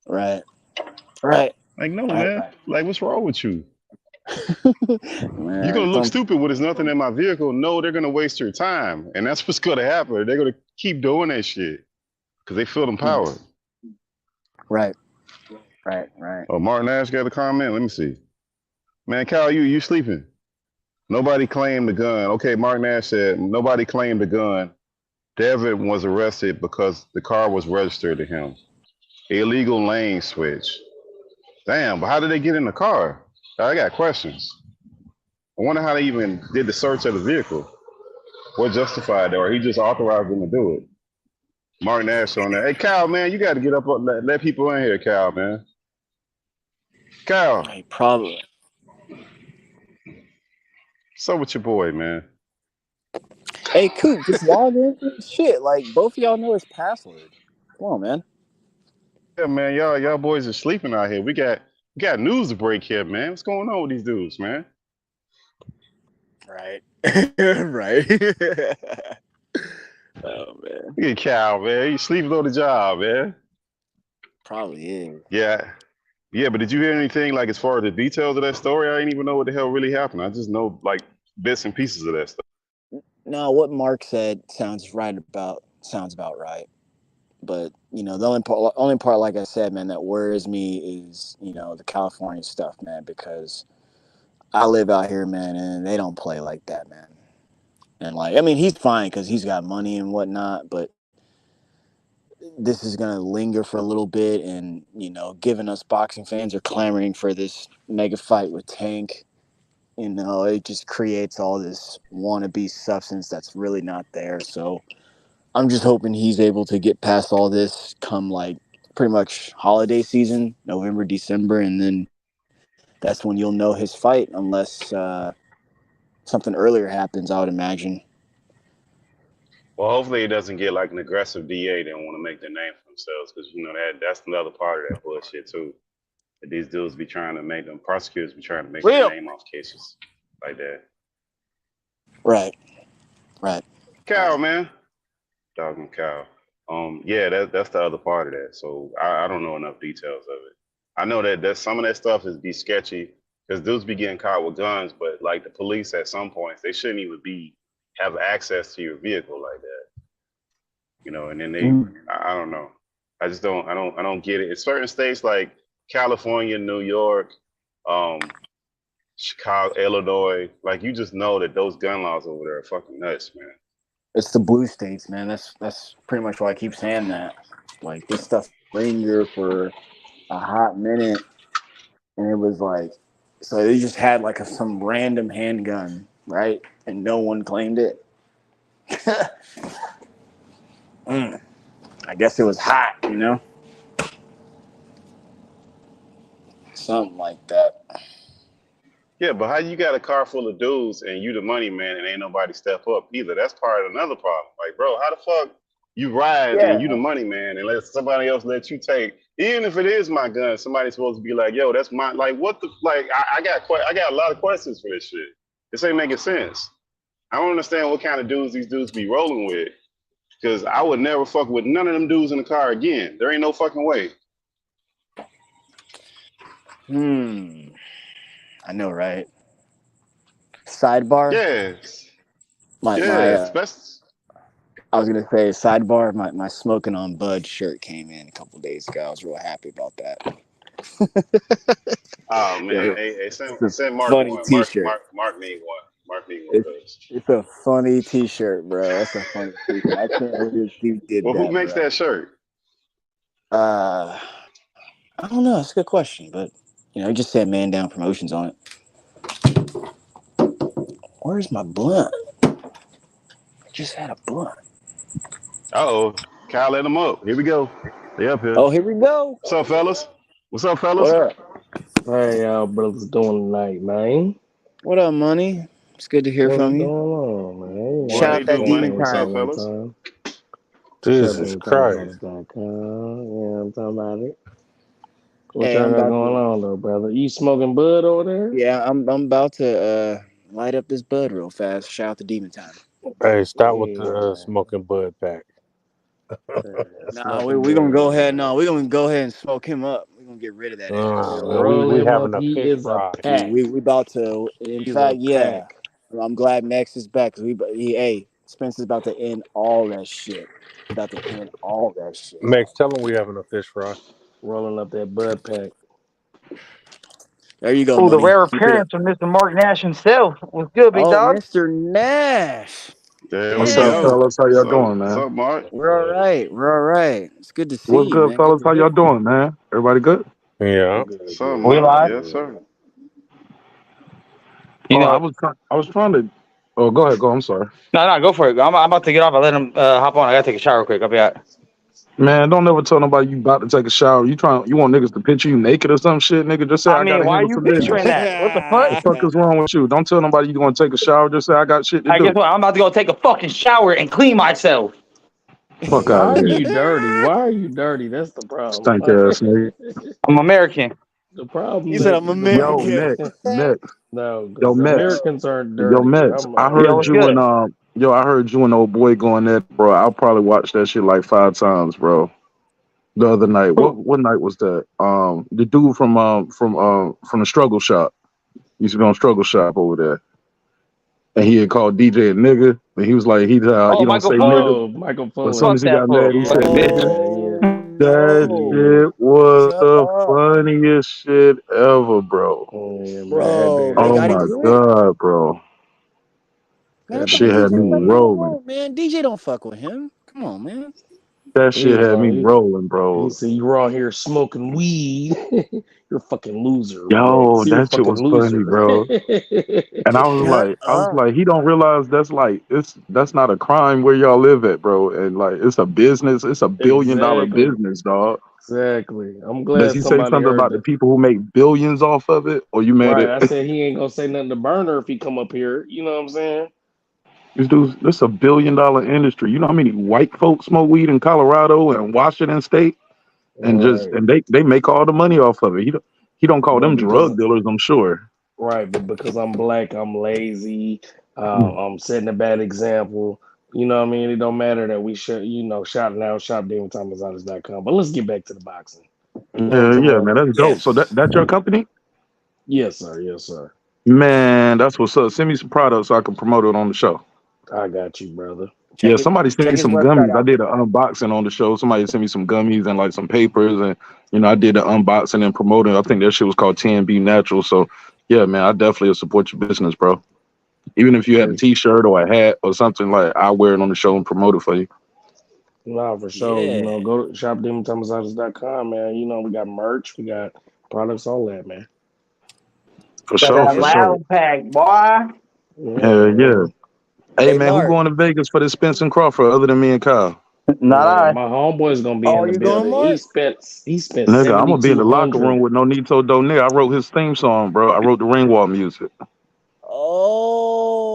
Right. Right. Like no, Right. man. Like what's wrong with you? You're Man, gonna look stupid when there's nothing in my vehicle. No, they're gonna waste your time, and that's what's gonna happen. They're gonna keep doing that shit because they feel empowered. right. Oh, Martin Ash got a comment. Let me see. Man, Kyle, you sleeping? Nobody claimed the gun. Okay, Martin Ash said nobody claimed the gun. Devin was arrested because the car was registered to him. Illegal lane switch. Damn, but how did they get in the car? I got questions. I wonder how they even did the search of the vehicle. What justified that, or he just authorized them to do it? Martin Ash on there. Hey, Kyle, man, you got to get up, let people in here, Kyle, man. Kyle, Hey, probably. what's up with your boy, man? Hey, Coop, just log in for this shit. Like, both of y'all know his password. Come on, man. Yeah, man, y'all boys are sleeping out here. We got news to break here, man. What's going on with these dudes, man? Right. Right. Oh, man. Look at Kyle, man. You sleeping on the job, man. Probably is. Yeah. Yeah, but did you hear anything like as far as the details of that story? I didn't even know what the hell really happened. I just know like bits and pieces of that stuff. No, what Mark said sounds about right. But the only part, like I said, man, that worries me is the California stuff, man, because I live out here, man, and they don't play like that, man. And like, I mean, he's fine because he's got money and whatnot, but this is gonna linger for a little bit, and given us boxing fans are clamoring for this mega fight with Tank. It just creates all this wannabe substance that's really not there. So I'm just hoping he's able to get past all this come like pretty much holiday season, November, December, and then that's when you'll know his fight, unless something earlier happens, I would imagine. Well, hopefully it doesn't get like an aggressive DA that want to make their name for themselves, because that's another part of that bullshit too. That these dudes be trying to make them prosecutors be trying to make their name off cases like that. Right. Cow, man. Dogging cow. Yeah, that's the other part of that. So I don't know enough details of it. I know that some of that stuff is be sketchy because dudes be getting caught with guns, but like the police at some points, they shouldn't even have access to your vehicle like that. And then I don't know. I just don't get it. In certain states like California, New York, Chicago, Illinois, like you just know that those gun laws over there are fucking nuts, man. It's the blue states, man. That's pretty much why I keep saying that. Like, this stuff lingered for a hot minute, and it was like, so they just had like some random handgun, right? And no one claimed it. I guess it was hot, something like that. Yeah, but how you got a car full of dudes and you the money man and ain't nobody step up either? That's part of another problem. Like, bro, how the fuck you ride and you the money man and let somebody else let you take? Even if it is my gun, somebody's supposed to be like, yo, that's mine. Like, what the like? I got a lot of questions for this shit. This ain't making sense. I don't understand what kind of dudes these dudes be rolling with. Because I would never fuck with none of them dudes in the car again. There ain't no fucking way. I know, right? Sidebar? Yes. I was gonna say sidebar. My smoking on Bud shirt came in a couple days ago. I was real happy about that. Oh man, hey, send Mark funny one. T-shirt. Mark need one. Mark need one. It's a funny T-shirt, bro. That's a funny T-shirt. I can't believe you did well, that. Who makes that shirt? I don't know. It's a good question, but it just said Man Down Promotions on it. Where's my blunt? I just had a blunt. Uh-oh. Kyle let him up. Here we go. They up here. Oh, here we go. What's up, fellas? What up? Hey, y'all brothers doing tonight, man? What up, Money? It's good to hear from you. What's going on, man? Shout out that Demon What's up, Time. fellas? Jesus Christ. Yeah, I'm talking about it. What y'all got going on, though, brother? You smoking bud over there? Yeah, I'm about to light up this bud real fast. Shout out to Demon Time. Hey, stop with the smoking bud pack. No, we're gonna go ahead. No, we're gonna go ahead and smoke him up. We're gonna get rid of that. We having a fish fry. We about to. In fact, yeah. I'm glad Max is back because Spencer's about to end all that shit. Max, tell him we having a fish fry. Rolling up that bud pack. There you go. Oh, the rare appearance of Mr. Mark Nash himself. What's good, big dog? Mr. Nash. What's up, fellas? How y'all doing, man? What's up, Mark? We're all right. It's good to see you. What's good, fellas? How y'all doing, man? Everybody good? Yeah. We live? Yes, sir. I was trying to. Oh, go ahead. I'm sorry. No, go for it. I'm about to get off. I let him hop on. I gotta take a shower real quick. I'll be out. Man, don't ever tell nobody you about to take a shower. You want niggas to picture you naked or some shit, nigga. Just say I gotta why are handle you some picturing business. that? What the fuck? The fuck is wrong with you? Don't tell nobody you gonna take a shower. Just say I got shit to do. Guess what? I'm about to go take a fucking shower and clean myself. Fuck out of here. Why are you dirty? That's the problem. Stank ass nigga. I'm American. The problem. You said I'm American. Yo, Nick. No, Yo, Max. Americans aren't dirty. Yo, Max. I heard you and old boy going there, bro. I'll probably watch that shit like 5 times, bro. the other night. What night was that? The dude from the Struggle Shop used to be on Struggle Shop over there, and he had called DJ a nigga, and he was like, he Oh, don't say Michael Fuller. nigga, Oh, Michael but as Fuller. soon Fuck as he that got mad, fool. he said nigga. Yeah, That Oh, shit was shut the up, funniest shit ever, bro. yeah, man. That bro. They dude, Oh got my into it. god, bro. Man, I that That thought shit dude had DJ me left that funny. rolling. alone, man. DJ don't fuck with him. Come on, man. That He shit was had me like, rolling, he bro. said, "You were on here smoking weed. You're a fucking loser, Yo, Lex. You're a that shit fucking was funny, loser." bro. And Shut I was up. like, he don't realize that's not a crime where y'all live at, bro. And like, it's a business. It's a $1 billion Exactly. business, dog. Exactly. I'm Does glad he say somebody something heard about the that. people who make billions off of it, or you mad Right. at I said he ain't gonna say nothing to Burner if he come up here. You know what I'm saying? these dudes? This is a $1 billion industry. You know how many white folks smoke weed in Colorado and Washington State, Right. and they make all the money off of it. He don't call But them because drug dealers, I'm sure. but because I'm black, I'm lazy. I'm setting a bad example. You know what I mean? It don't matter that we should, shouting out shopdavidthomasaurus.com. But let's get back to the boxing. You know what I'm Yeah, talking yeah, about? man, that's dope. So Yes. that's your company? Yes, sir. Yes, sir. Man, that's what's up. Send me some products so I can promote it on the show. I got you, brother. Yeah, Check it. somebody sent Check me his some website gummies. I out. did an unboxing on the show. Somebody sent me some gummies and like some papers, and I did the unboxing and promoting. I think that shit was called 10B Natural. So yeah, man, I definitely will support your business, bro. Even if you had a Hey, T-shirt or a hat or something, like I wear it on the show and promote it for you. nah, for sure. Yeah. Go to shopdavidthomasaurus.com, man. We got merch, we got products, all that, man. For Got sure, that for Yeah. sure. loud pack, boy. Yeah, Hell yeah. man. Hey Hey, man, who Mark. going to Vegas for this Spence and Crawford other than me and Kyle? Not Man, I. my homeboy's gonna be in Oh, the you going, building. He Mark? spent Nigga, I'm gonna be in the locker room 7,200. with Nonito Donaire. I wrote his theme song, bro. I wrote the Ringwall music.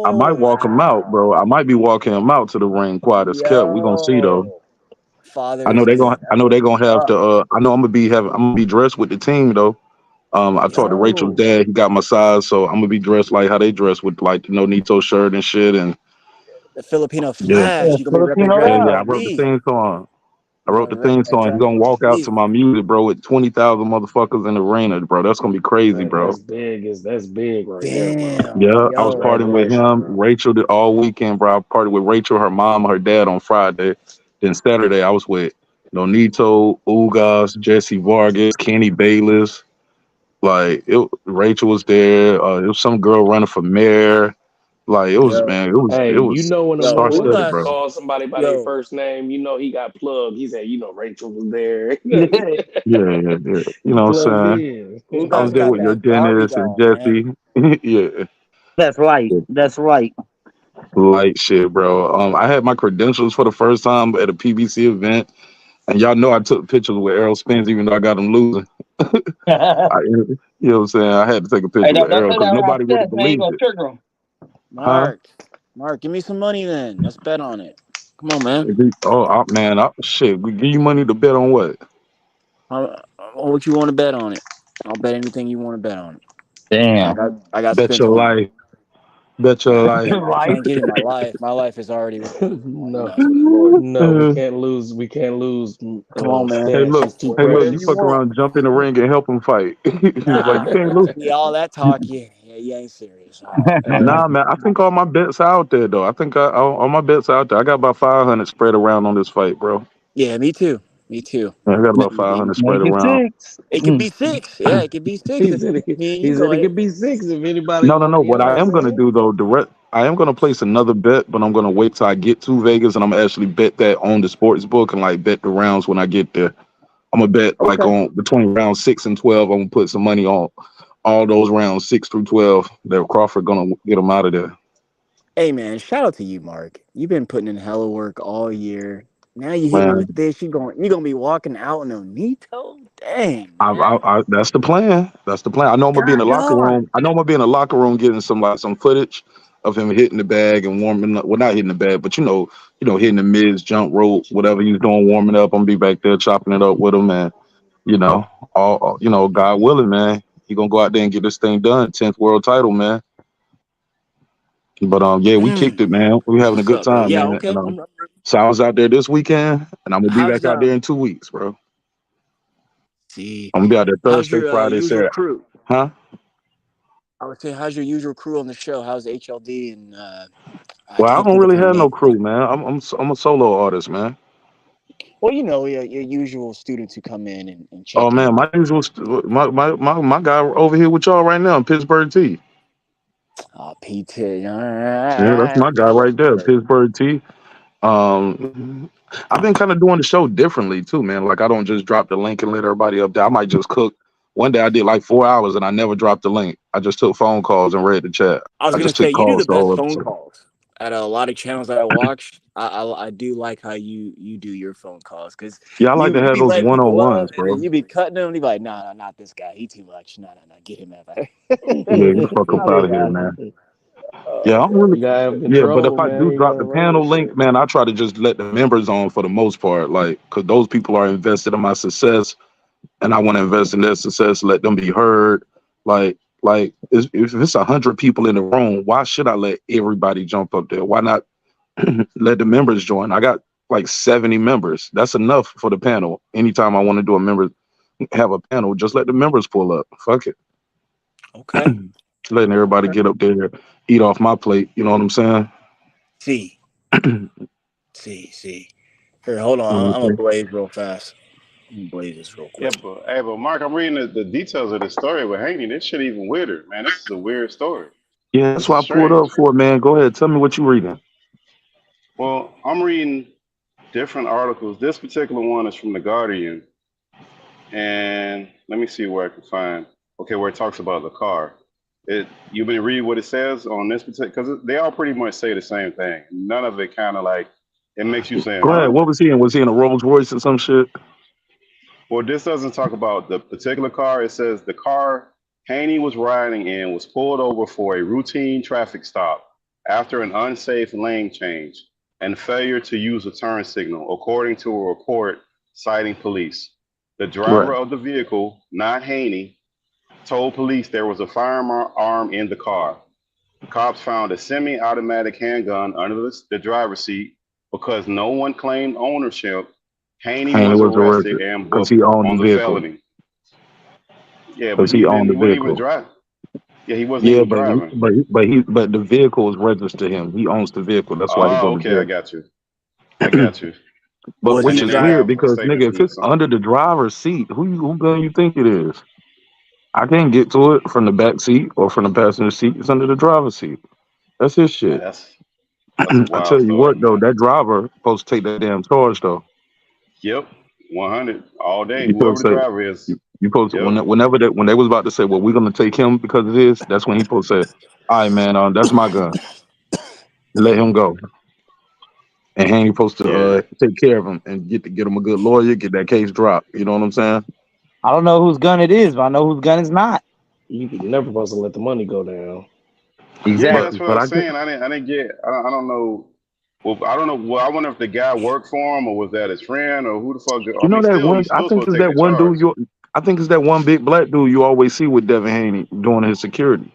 I Oh, might walk him out, bro. wow. I might be walking him out to the ring quiet as kept. We gonna see though. Yo. Father's Day. I That's know they what's gonna have up. to I know I'm gonna be dressed with the team though. I talked to Rachel's Yo. dad, he got my size, so I'm gonna be dressed like how they dress with like the Nonito shirt and shit and The Filipino yeah. flash. Yeah, You gonna be repping Filipino Yeah, Dragon yeah. I love. Ball wrote the Z. theme song. I You wrote gonna the be repping theme that song. He's Dragon gonna Ball walk out to Z. my music, bro, with 20,000 motherfuckers in the arena, bro. That's gonna be crazy, Man, bro. that's big right there, bro. Damn. Yeah, I was Yo. partying with Congratulations, him. bro. Rachel did all weekend, bro. I partied with Rachel, her mom, her dad on Friday. Then Saturday, I was with Nonito, Ugas, Jesse Vargas, Kenny Bayless. Rachel was there. It was some girl running for mayor. Like it was, man. Yo. Hey, It was when a Yo. star studded, motherfucker Ugas. bro. calls somebody by their Yo. first name, he got plugged. He said, Rachel was there. Yeah. Yeah, yeah, yeah. You He know what plugged I'm saying? in. I Ugas was there got with your that Barbie Dennis and doll, man. Jesse. Yeah. That's right. That's right. Light shit, bro. I had my credentials for the first time at a PBC event, and y'all know I took pictures with Errol Spence, even though I got him losing. You know what I'm saying? I had to take a Hey, picture with don't Errol say because that around nobody really Steph, man. You believed gonna it, trigger him. huh? Mark, give me some money then. Let's bet on it. Come on, man. Man, shit. We give you money to bet on what? What you want to bet on it? I'll bet anything you want to bet on it. Damn. I got Bet Spence your winning. life. Bet your life. You Life. can't give me my life. My life is already with the Lord. You No, know, it's with the Lord. no, we can't lose. We can't lose. Come on, man. Hey, Spence. look. He's too Hey, look. Whatever You you precious. fuck want. around, jump in the ring, and help him fight. He's like, you Nah, can't lose. see all that talk. You ain't serious. All right. Nah, man. I think all my bets are out there, though. I think all my bets are out there. I got about 500 spread around on this fight, bro. Yeah, me too. Me too. I got about Me- 500 spread Make it around. six. It could be six. Yeah, it could be six. He If said me and he you said go it at it. could be six if anybody No, no, want. no. You What know I what am I'm gonna saying? do though, I am gonna place another bet, but I'm gonna wait till I get to Vegas and I'm gonna actually bet that on the sports book and like bet the rounds when I get there. I'm gonna bet like Okay. on between round 6 and 12. I'm gonna put some money on all those rounds 6 through 12. That Crawford gonna get them out of there. Hey, man, shout out to you, Mark. You've been putting in hella work all year. Now you hit me Man, with this. You gonna be walking out in a Nito? Dang, man. that's the plan. That's the plan. I know I'm gonna be in the God locker darn. room. I know I'm gonna be in the locker room getting some footage of him hitting the bag and warming up. Well, not hitting the bag, but hitting the mids, jump rope, whatever he's doing, warming up. I'm gonna be back there chopping it up with him, and you know, God willing, man, he gonna go out there and get this thing done. 10th world title, man. But yeah, we kicked it, man. We That's having a what's good up, man. time, Yeah, man. okay. And so I was out there this weekend, and I'm gonna be How's back out there in 2 weeks, bro. See, I'm gonna be out there how's Thursday, your Friday, usual Saturday. crew? Huh? I would say, how's your usual crew on the show? How's HLD and I Well, I can't don't think of really her have no name. crew, man. I'm a solo artist, man. Well, your usual students who come in and Oh check in. man, my usual my guy over here with y'all right now, Pittsburgh T. Oh, PT. All Yeah, that's right. my guy right there, Pittsburgh T. I've been kind of doing the show differently too, man. Like I don't just drop the link and let everybody up there. I might just cook. One day I did like 4 hours and I never dropped the link. I just took phone calls and read the chat. I was I gonna just say took you do calls the the best whole phone episode. calls out of a lot of channels that I watch. I do like how you do your phone calls because Yeah, I like you to have be those letting people up one-on-ones, and then bro. you be cutting them. And you be like, nah, not this guy. He too much. Nah, get him out of here. Yeah, get the fuck up I out be of here, laughing. man. Yeah, I'm really You gotta have yeah, but if control, I man. do You drop gotta the run that panel link, shit. man, I try to just let the members on for the most part, like, cause those people are invested in my success, and I want to invest in their success, let them be heard. Like if it's 100 people in the room, why should I let everybody jump up there? Why not let the members join? I got like 70 members. That's enough for the panel. Anytime I want to do a member have a panel, just let the members pull up. Fuck it. Okay. Letting everybody get up there, eat off my plate. You know what I'm saying? See. Here, hold on. I'm gonna blaze real fast. I'm gonna blaze this real Yeah, quick. but Mark, I'm reading the details of the story with Haney. This shit even weirder, man. This is a weird story. Yeah, that's This why is I pulled strange. up for it, man. Go ahead, tell me what you reading. Well, I'm reading different articles. This particular one is from The Guardian. And let me see where I can find. Okay, where it talks about the car. You been read what it says on this particular, because they all pretty much say the same thing. None of it kind of like it makes you say, Go ahead. huh? What was he in? Was he in a Rolls Royce or some shit? Well, this doesn't talk about the particular car. It says the car Haney was riding in was pulled over for a routine traffic stop after an unsafe lane change and failure to use a turn signal, according to a report citing police. The driver Right. of the vehicle, not Haney, told police there was a firearm in the car. Cops found a semi-automatic handgun under the driver's seat because no one claimed ownership. Haney Haney was was arrested arrested and because booked he owned on the the vehicle. felony. Yeah, but Because he owned the he wasn't even vehicle. driving. Yeah, he wasn't Yeah, even but driving. but the vehicle is registered to him. He owns the vehicle. That's why he Oh, go to okay, I jail. got you. I got you. But Was And which he then is they driving? weird have a because statement nigga, if from the it's son. under the driver's seat, who gun you think it is? I can't get to it from the back seat or from the passenger seat. It's under the driver's seat. That's his Man, shit. that's a I wild tell you story, what though, man. that driver supposed to take that damn charge though. Yep, 100 all day. You Whoever supposed the to say driver is. you supposed to, Yep. when they was about to say, well, we're gonna take him because of this. That's when he supposed to say, all right, man, that's my gun. Let him go. And Haney supposed to Yeah. take care of him and get him a good lawyer, get that case dropped. You know what I'm saying? I don't know whose gun it is, but I know whose gun it's not. You never supposed to let the money go down. Yeah, Exactly. that's what I But I was get saying. I didn't get. I don't know. Well, I don't know. Well, I wonder if the guy worked for him or was that his friend or who the fuck. I you know mean, that still, one. he's I still think supposed it's to take that the one charge. dude. I think it's that one big black dude you always see with Devin Haney doing his security.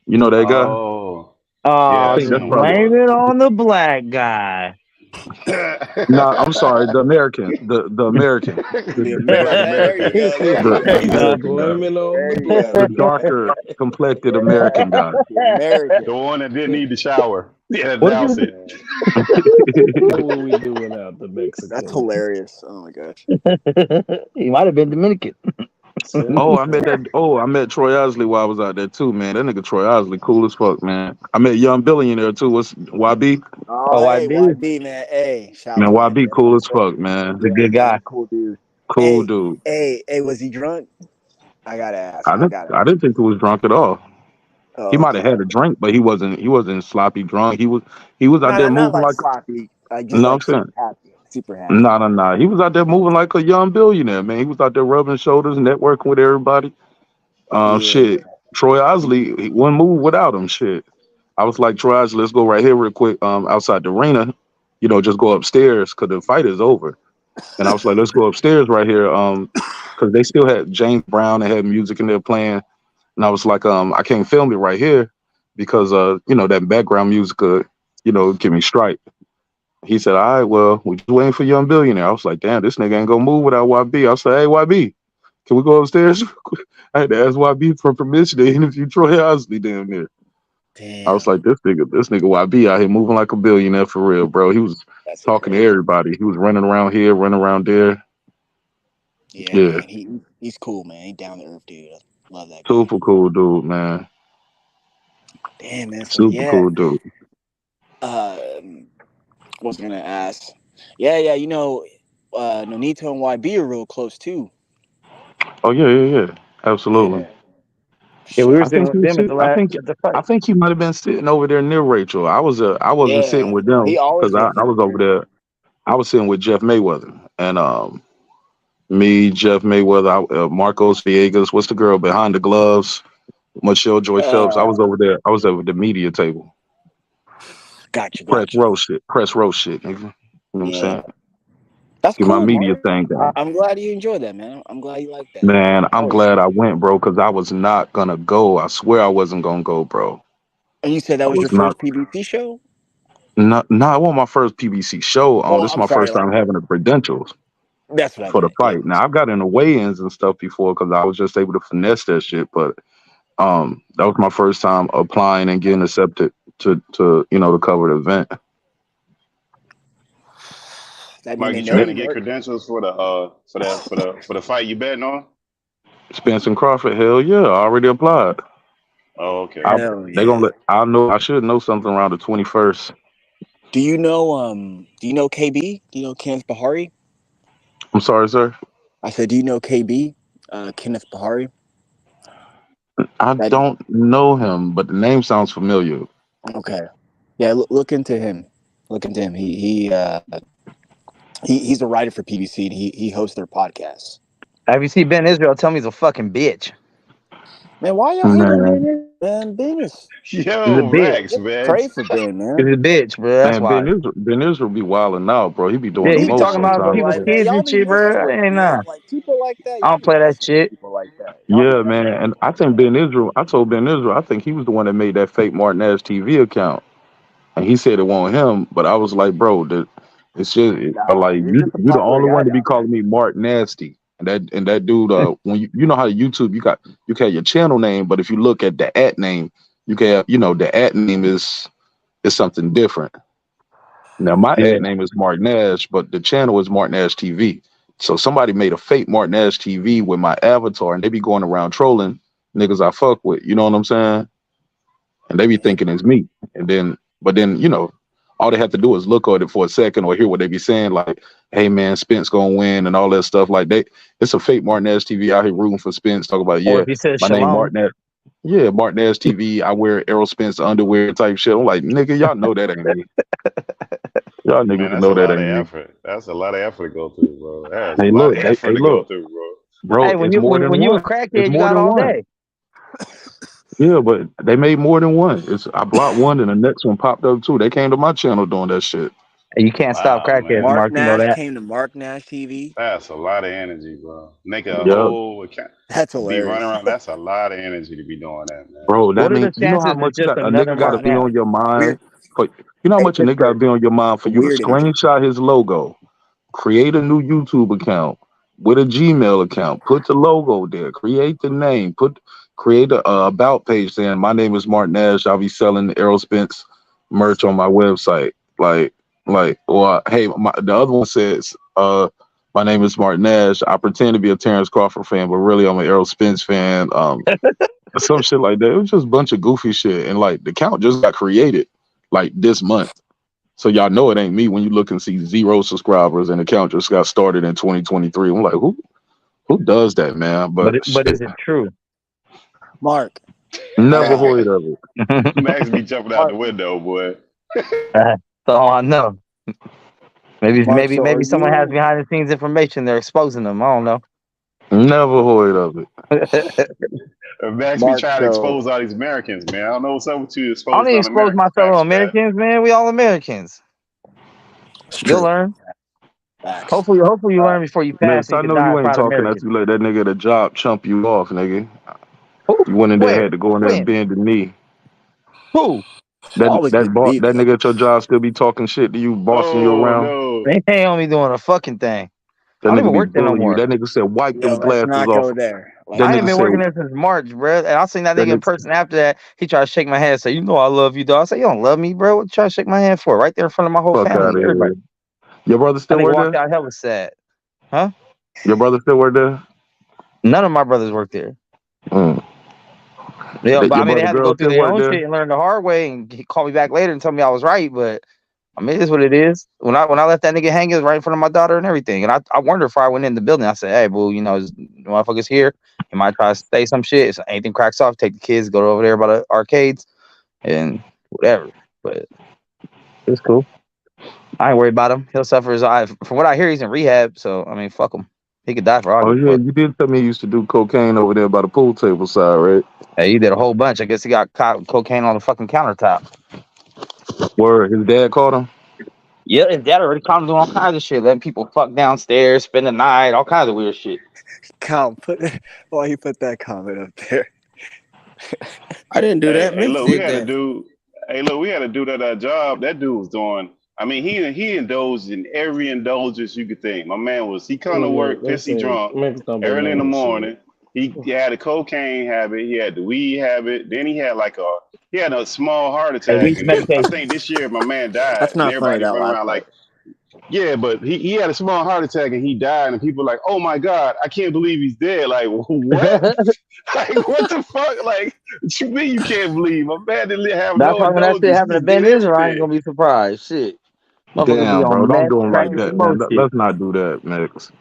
You know that guy? Oh, yeah, I I Oh, think seen that's just him probably. blame before. it on the black guy. No, I'm sorry, the American, the American, The the black American. There you American, go. There you the go. Just American guy, blame it on the There you the go. black darker guy. complected American guy. The American. The one that didn't need the shower. Yeah, What is douse it? it. What would we do without the That's Mexican? hilarious. Oh my gosh. He might have been Dominican. I met Troy Osley while I was out there too, man. That nigga Troy Osley, cool as fuck, man. I met Young Billionaire too. What's YB? Oh, Oh, I hey, do. YB, man. Hey, shout Man, out to him, YB man. cool as fuck, man. He's a Yeah, good man. guy. Cool dude. Cool Hey, dude. was he drunk? I gotta ask. I didn't think he was drunk at all. He Oh, might have okay. had a drink, but he wasn't sloppy drunk. He was out there Not moving like like sloppy. Like just no, I'm like saying. super happy. Super happy. Nah. He was out there moving like a young billionaire, man. He was out there rubbing shoulders, networking with everybody. Yeah. Shit. Troy Osley, he wouldn't move without him. Shit. I was like, Troy Osley, let's go right here real quick. Outside the arena, just go upstairs because the fight is over. And I was like, let's go upstairs right here. Because they still had James Brown, they had music in there playing. And I was like, I can't film it right here because that background music could, give me strike. He said, all right, well, we're just waiting for Young Billionaire. I was like, damn, this nigga ain't gonna move without YB. I said, hey, YB, Can we go upstairs? I had to ask YB for permission to interview Troy Osley down there. I was Damn, like, this nigga YB out here moving like a billionaire for real, bro. He was that's talking to crazy. everybody. He was running around here, running around there. Yeah, Yeah, man, he's cool, man. He down to earth, dude. I love that guy. super cool dude, man. Damn, man. So Super cool dude. what was I gonna ask? Yeah, you know, Nonito and YB are real close too. Oh yeah. Absolutely. Yeah, Yeah, we were I shout sitting think out. with he was them at the sitting. I last think at the fight. I think he might have been sitting over there near Rachel. I wasn't sitting Yeah, with he them always because been I was sitting over there. there. I was sitting with Jeff Mayweather and me, Jeff Mayweather, Marcos Villegas. What's the girl behind the gloves? Michelle Joy Phelps. I was over there. I was over the media table. Gotcha. Press row shit, nigga. You know what I'm Yeah, saying? that's Get my cool, media Mark. thing done. I'm glad you enjoyed that, man. I'm glad you like that. Man, I'm Always. glad I went, bro, because I was not gonna go. I swear I wasn't gonna go, bro. And you said that I was was your not. first PBC show? No, it wasn't my first PBC show. Oh, This is I'm my sorry. first time having the credentials That's what I for the meant. Yeah. fight. Now I've got in the weigh-ins and stuff before because I was just able to finesse that shit. But that was my first time applying and getting accepted to to cover the event. That mean Mike, they you know trying you, to get Mark? credentials for the fight you betting on? Spence and Crawford, hell yeah, I already applied. Oh, okay. Hell They gonna yeah. let. I know. I should know something around the 21st. Do you know KB? Do you know Kenneth Bahari? I'm sorry, sir. I said, do you know KB? Kenneth Bahari? I That don't know him, but the name sounds familiar. okay. Yeah, look into him. Look into him. He's a writer for PBC and he hosts their podcast. Have you seen Ben Israel? Tell me he's a fucking bitch. Man, why y'all hate on Man, Ben? Man, Ben is He's a Yo, bitch. Max, man. pray for Ben, He's man. a bitch, bro. That's why. Ben Israel be wilding out, bro. He be doing Yeah, the he be most talking about sometimes, People people's like bro. that, kids y'all and be shit, messing bro. with Ain't man. nah. Like people like that, I y'all don't be play that messing with shit. people like that. Y'all be Yeah, messing man. with And I people think like that. Ben Israel. I told Ben Israel. I think he was the one that made that fake Martin Nash TV account, and he said it wasn't him. But I was like, bro, it's just Nah, like you're you. just a You the popular only guy one to be down there. calling me Mark Nasty. And that dude, when you know how to YouTube, you can have your channel name, but if you look at the at name, you can have, the at name is something different. Now my Yeah. ad name is Mark Nash, but the channel is Mark Nash TV. So somebody made a fake Mark Nash TV with my avatar, and they be going around trolling niggas I fuck with. You know what I'm saying? And they be Yeah. thinking it's me. But then all they have to do is look at it for a second or hear what they be saying, like, "Hey man, Spence gonna win" and all that stuff. Like it's a fake Mark Nash TV out here rooting for Spence. Talk about, Or yeah, if he says my name Mark shalom. Nash. Yeah, Mark Nash TV. I wear Errol Spence underwear type shit. I'm like, nigga, y'all know that ain't me. Y'all Man, niggas that's a know that lot of ain't me. effort. That's a lot of effort to go through, bro. That's a Hey, lot of look. effort to go through, bro. Bro. Hey, when It's you more than when you a one. It's crackhead, you more got than all one. day. Yeah, but they made more than one. I blocked one, and the next one popped up too. They came to my channel doing that shit. And you can't stop Wow, crackheads, man. Mark Mark. You know Nash that. came to Mark Nash TV. That's a lot of energy, bro. Make a Yeah, whole account, That's be running hilarious. around. That's a lot of energy to be doing that, man. bro. That What are mean the how chances much it's just a another nigga got to Mark be Nash? on your mind. Weird. For how Hey, much a nigga got to Pittsburgh. be on your mind for you to Weird energy. screenshot his logo, create a new YouTube account with a Gmail account, put the logo there, create the name, create a about page saying my name is Mark Nash. I'll be selling Errol Spence merch on my website. Or hey, the other one says, my name is Mark Nash. I pretend to be a Terrence Crawford fan, but really I'm an Errol Spence fan. Some shit like that. It was just a bunch of goofy shit, and like the account just got created like this month. So y'all know it ain't me when you look and see 0 subscribers and the account just got started in 2023. I'm like, who does that, man? But But is shit, it true? Mark. never heard of it. Max be jumping out the Mark. window, boy. So I know. Mark, so are Maybe someone has you behind the scenes information. They're exposing them. I don't know. Never heard of it. Max be Mark, trying to so expose all these Americans, man. I don't know what's up with you I don't exposing need to all expose my American fellow facts, man. Americans, man. We all Americans. it's You'll true. learn. Facts. Hopefully you learn before you pass Miss, so you I can know die you a ain't proud talking after American. you let that nigga at the job chump you off, nigga. Who? You went in there, Where? had to go in there and When? bend the knee. Who? Always That getting beat, that man. nigga at your job still be talking shit to you, bossing you Oh around. no. They ain't on me doing a fucking thing. I That don't nigga even be work there no bullying you. more. That nigga said wipe Yo, them let's glasses not off. go there. That I Like, ain't nigga been said working there since March, bro. And I seen that that nigga in nigga. person after that. He tried to shake my hand, say, "You know I love you, dog." I said, "You don't love me, bro. What you trying to shake my hand for?" Right there in front of my whole Fuck family out of and everybody. here. Your brother That still nigga work walked there? out hella sad. Huh? Your brother still work there? None of my brothers work there. Mm. Yeah, but I Your mean, they brother had to go girl through still their work own there? shit and learn the hard way. And he called me back later and told me I was right. But I mean, it is what it is. When I left that nigga hanging right in front of my daughter and everything, and I wondered if I went in the building. I said, "Hey, boo, this motherfucker's here. He might try to say some shit. If anything cracks off, take the kids, go over there by the arcades, and whatever." But it's cool. I ain't worried about him. He'll suffer his eye. From what I hear, he's in rehab. So I mean, fuck him. He could die for all I Oh give a yeah, fuck. you did tell me you used to do cocaine over there by the pool table side, right? Hey, he did a whole bunch. I guess he got caught with cocaine on the fucking countertop. Where his dad caught him? Yeah, his dad already caught him doing all kinds of shit, letting people fuck downstairs, spend the night, all kinds of weird shit. Cal, why you put that comment up there? I didn't do that. Hey, Memphis look, we did had to that. do. Hey, look, we had to do that job. That dude was doing. I mean, he indulged in every indulgence you could think. My man he come to Look, work they pissy say drunk Memphis don't be early in the knowing shit. morning. He had a cocaine habit. He had the weed habit. Then he had a small heart Hey, attack. weed's And I medication. think this year my man died. That's And not funny, everybody that running last around part. like, yeah, but he had a small heart attack and he died. And people were like, oh my God, I can't believe he's dead. Like, what? Like, what the fuck? Like, what you mean you can't believe? My man didn't have That's no why when that shit indulgence. He happened to just did Ben Israel, I ain't everything. gonna be surprised. Shit. Motherfucker be Damn, bro, on don't meth, do him crack, like and some that, more man. shit. Let's not do that, Max.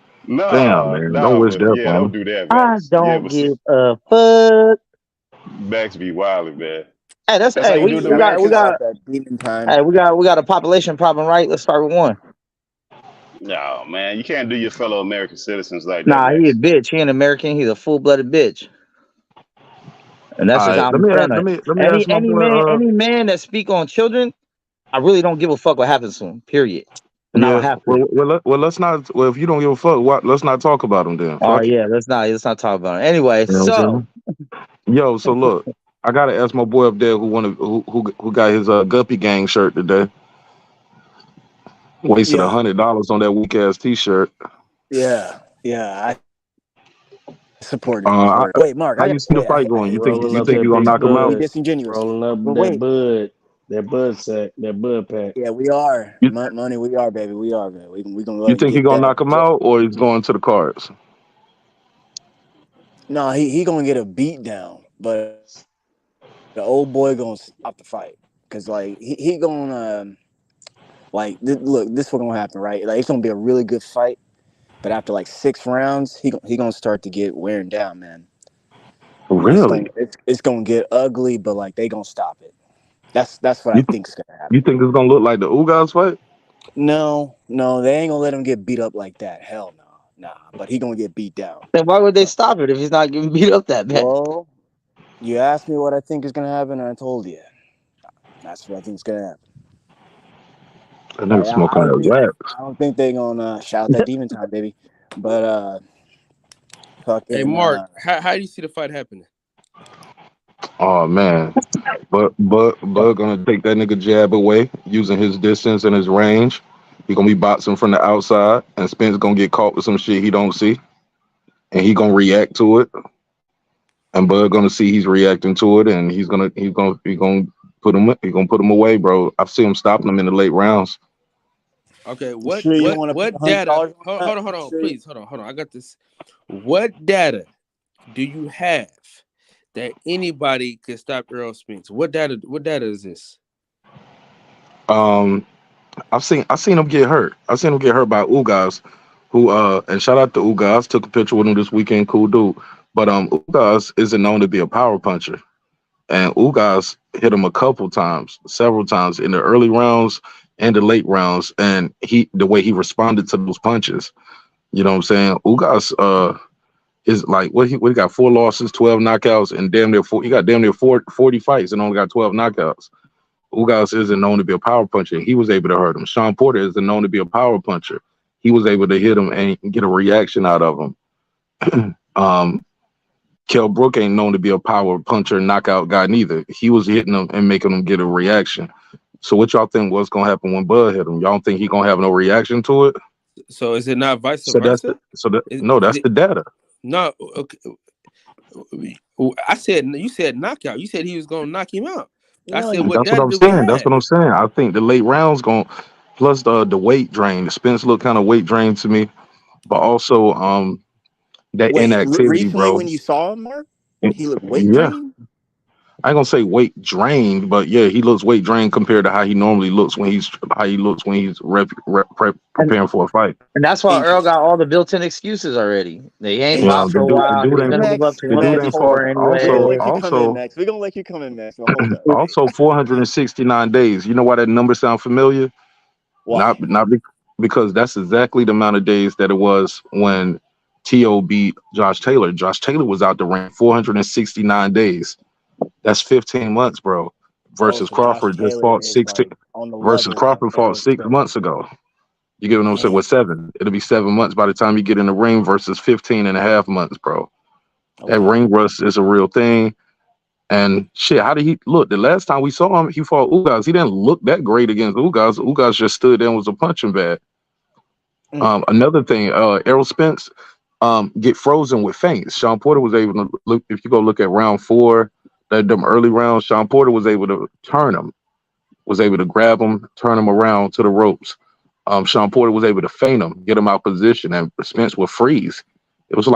Damn, No, man, don't no, wish but death yeah, on don't him. do that, I Max. Yeah, don't but see, give a fuck. Max be wilding, man. Hey, That's how you do We the we got we Maxes. got got that demon time. hey we got a population problem, right? Let's start with one. No, man, you can't do your fellow American citizens like that, Nah, he a Max. bitch. He an American. He's a full blooded bitch, and that's All just right, how I'm feeling. let me ask my boy. Any man that speak on children, I really don't give a fuck what happens to him. Period. And I don't Yeah, have to. let's not. Well, if you don't give a fuck, let's not talk about him then. All right, Fuck it. yeah, let's not talk about it. Anyway, You know what so I'm saying? Yo, so look, I gotta ask my boy up there who got his Guppy Gang shirt today. Wasted Yeah, $100 on that weak ass T-shirt. yeah. I support it. Uh, Wait, Mark, how I you got see the wait. fight going? Rolling You up think that you gonna big knock him We out? bud, disingenuous. rolling up But wait, that bud sack, that bud pack. yeah, we are. You, Money, we are, baby. We are, man. We gonna go you ahead and think he get gonna that. knock him out, or he's going to the cards? No, he gonna get a beat down, but the old boy gonna stop the fight. Cause like he gonna look, this what's gonna happen, right? Like it's gonna be a really good fight, but after like 6 rounds, he gonna start to get wearing down, man. And Really? it's gonna get ugly, but like they gonna stop it. That's what I You think's gonna you happen. think it's gonna look like the Ugas fight? No, they ain't gonna let him get beat up like that. Hell no, nah. But he gonna get beat down. then why would they So, stop it if he's not getting beat up that bad? well, you asked me what I think is gonna happen, and I told you. That's what I think is gonna happen. That nigga Like, smoking that wax. I don't think they're gonna shout that demon time, baby. But Hey, fucking Mark, how do you see the fight happening? Oh man, but gonna take that nigga jab away using his distance and his range. He gonna be boxing from the outside, and Spence gonna get caught with some shit he don't see, and he gonna react to it. And Bud gonna see he's reacting to it, and he's gonna put him away, bro. I've seen him stopping him in the late rounds. Okay, you sure you don't want to put what data? $100 on that? Hold on, Sure please, hold on. I got this. What data do you have that anybody can stop Errol Spence? What data is this? I've seen him get hurt. I've seen him get hurt by Ugas, who and shout out to Ugas. Took a picture with him this weekend. Cool dude. But Ugas isn't known to be a power puncher. And Ugas hit him several times in the early rounds and the late rounds. And the way he responded to those punches, you know what I'm saying? Ugas is like he got 4 losses, 12 knockouts, and he got damn near 40 fights and only got 12 knockouts. Ugas isn't known to be a power puncher. He was able to hurt him. Sean Porter isn't known to be a power puncher. He was able to hit him and get a reaction out of him. Kell Brook ain't known to be a power puncher, knockout guy neither. He was hitting him and making him get a reaction. So what y'all think was gonna happen when Bud hit him? Y'all don't think he gonna have no reaction to it? So is it not vice So that's versa? Is, no, is that's it the data. no? Okay. I said you said knockout. You said he was gonna knock him out. I No, said you. what That's what data I'm do we saying. That's have? what I'm saying. I think the late rounds going plus the weight drain. The Spence look kind of weight drain to me, but also that Wait, inactivity, recently bro. when you saw him, Mark, And- he looked weight yeah, drained. I ain't gonna say weight drained, but yeah, he looks weight drained compared to how he normally looks when he's And preparing for a fight. and that's why Earl got Interesting. all the built-in excuses already. He ain't fought for The a dude, the while. dude He's ain't gonna move up Max, to the dude ain't Max, fought. 154 we're gonna anyway. let you come in, Max. We're gonna let you come in, Max. But hold up. Also 469 days. You know why that number sound familiar? Why? Because that's exactly the amount of days that it was when T.O. beat Josh Taylor. Josh Taylor was out the ring 469 days. That's 15 months, bro. Oh, Versus so Josh Crawford just Taylor fought is 16. like on the Versus level of Crawford fought Errol 6 Spence. months ago. You get what I'm saying? Damn. With 7. It'll be 7 months by the time you get in the ring versus 15 and a half months, bro. That Okay. ring rust is a real thing. And shit, how did he look? The last time we saw him, he fought Ugas. He didn't look that great against Ugas. Ugas just stood there and was a punching bag. Another thing, Errol Spence get frozen with feints. Sean Porter was able to look. If you go look at round 4, them early rounds, Sean Porter was able to turn him, was able to grab him, turn him around to the ropes. Sean Porter was able to feint him, get him out position, and Spence would freeze. It was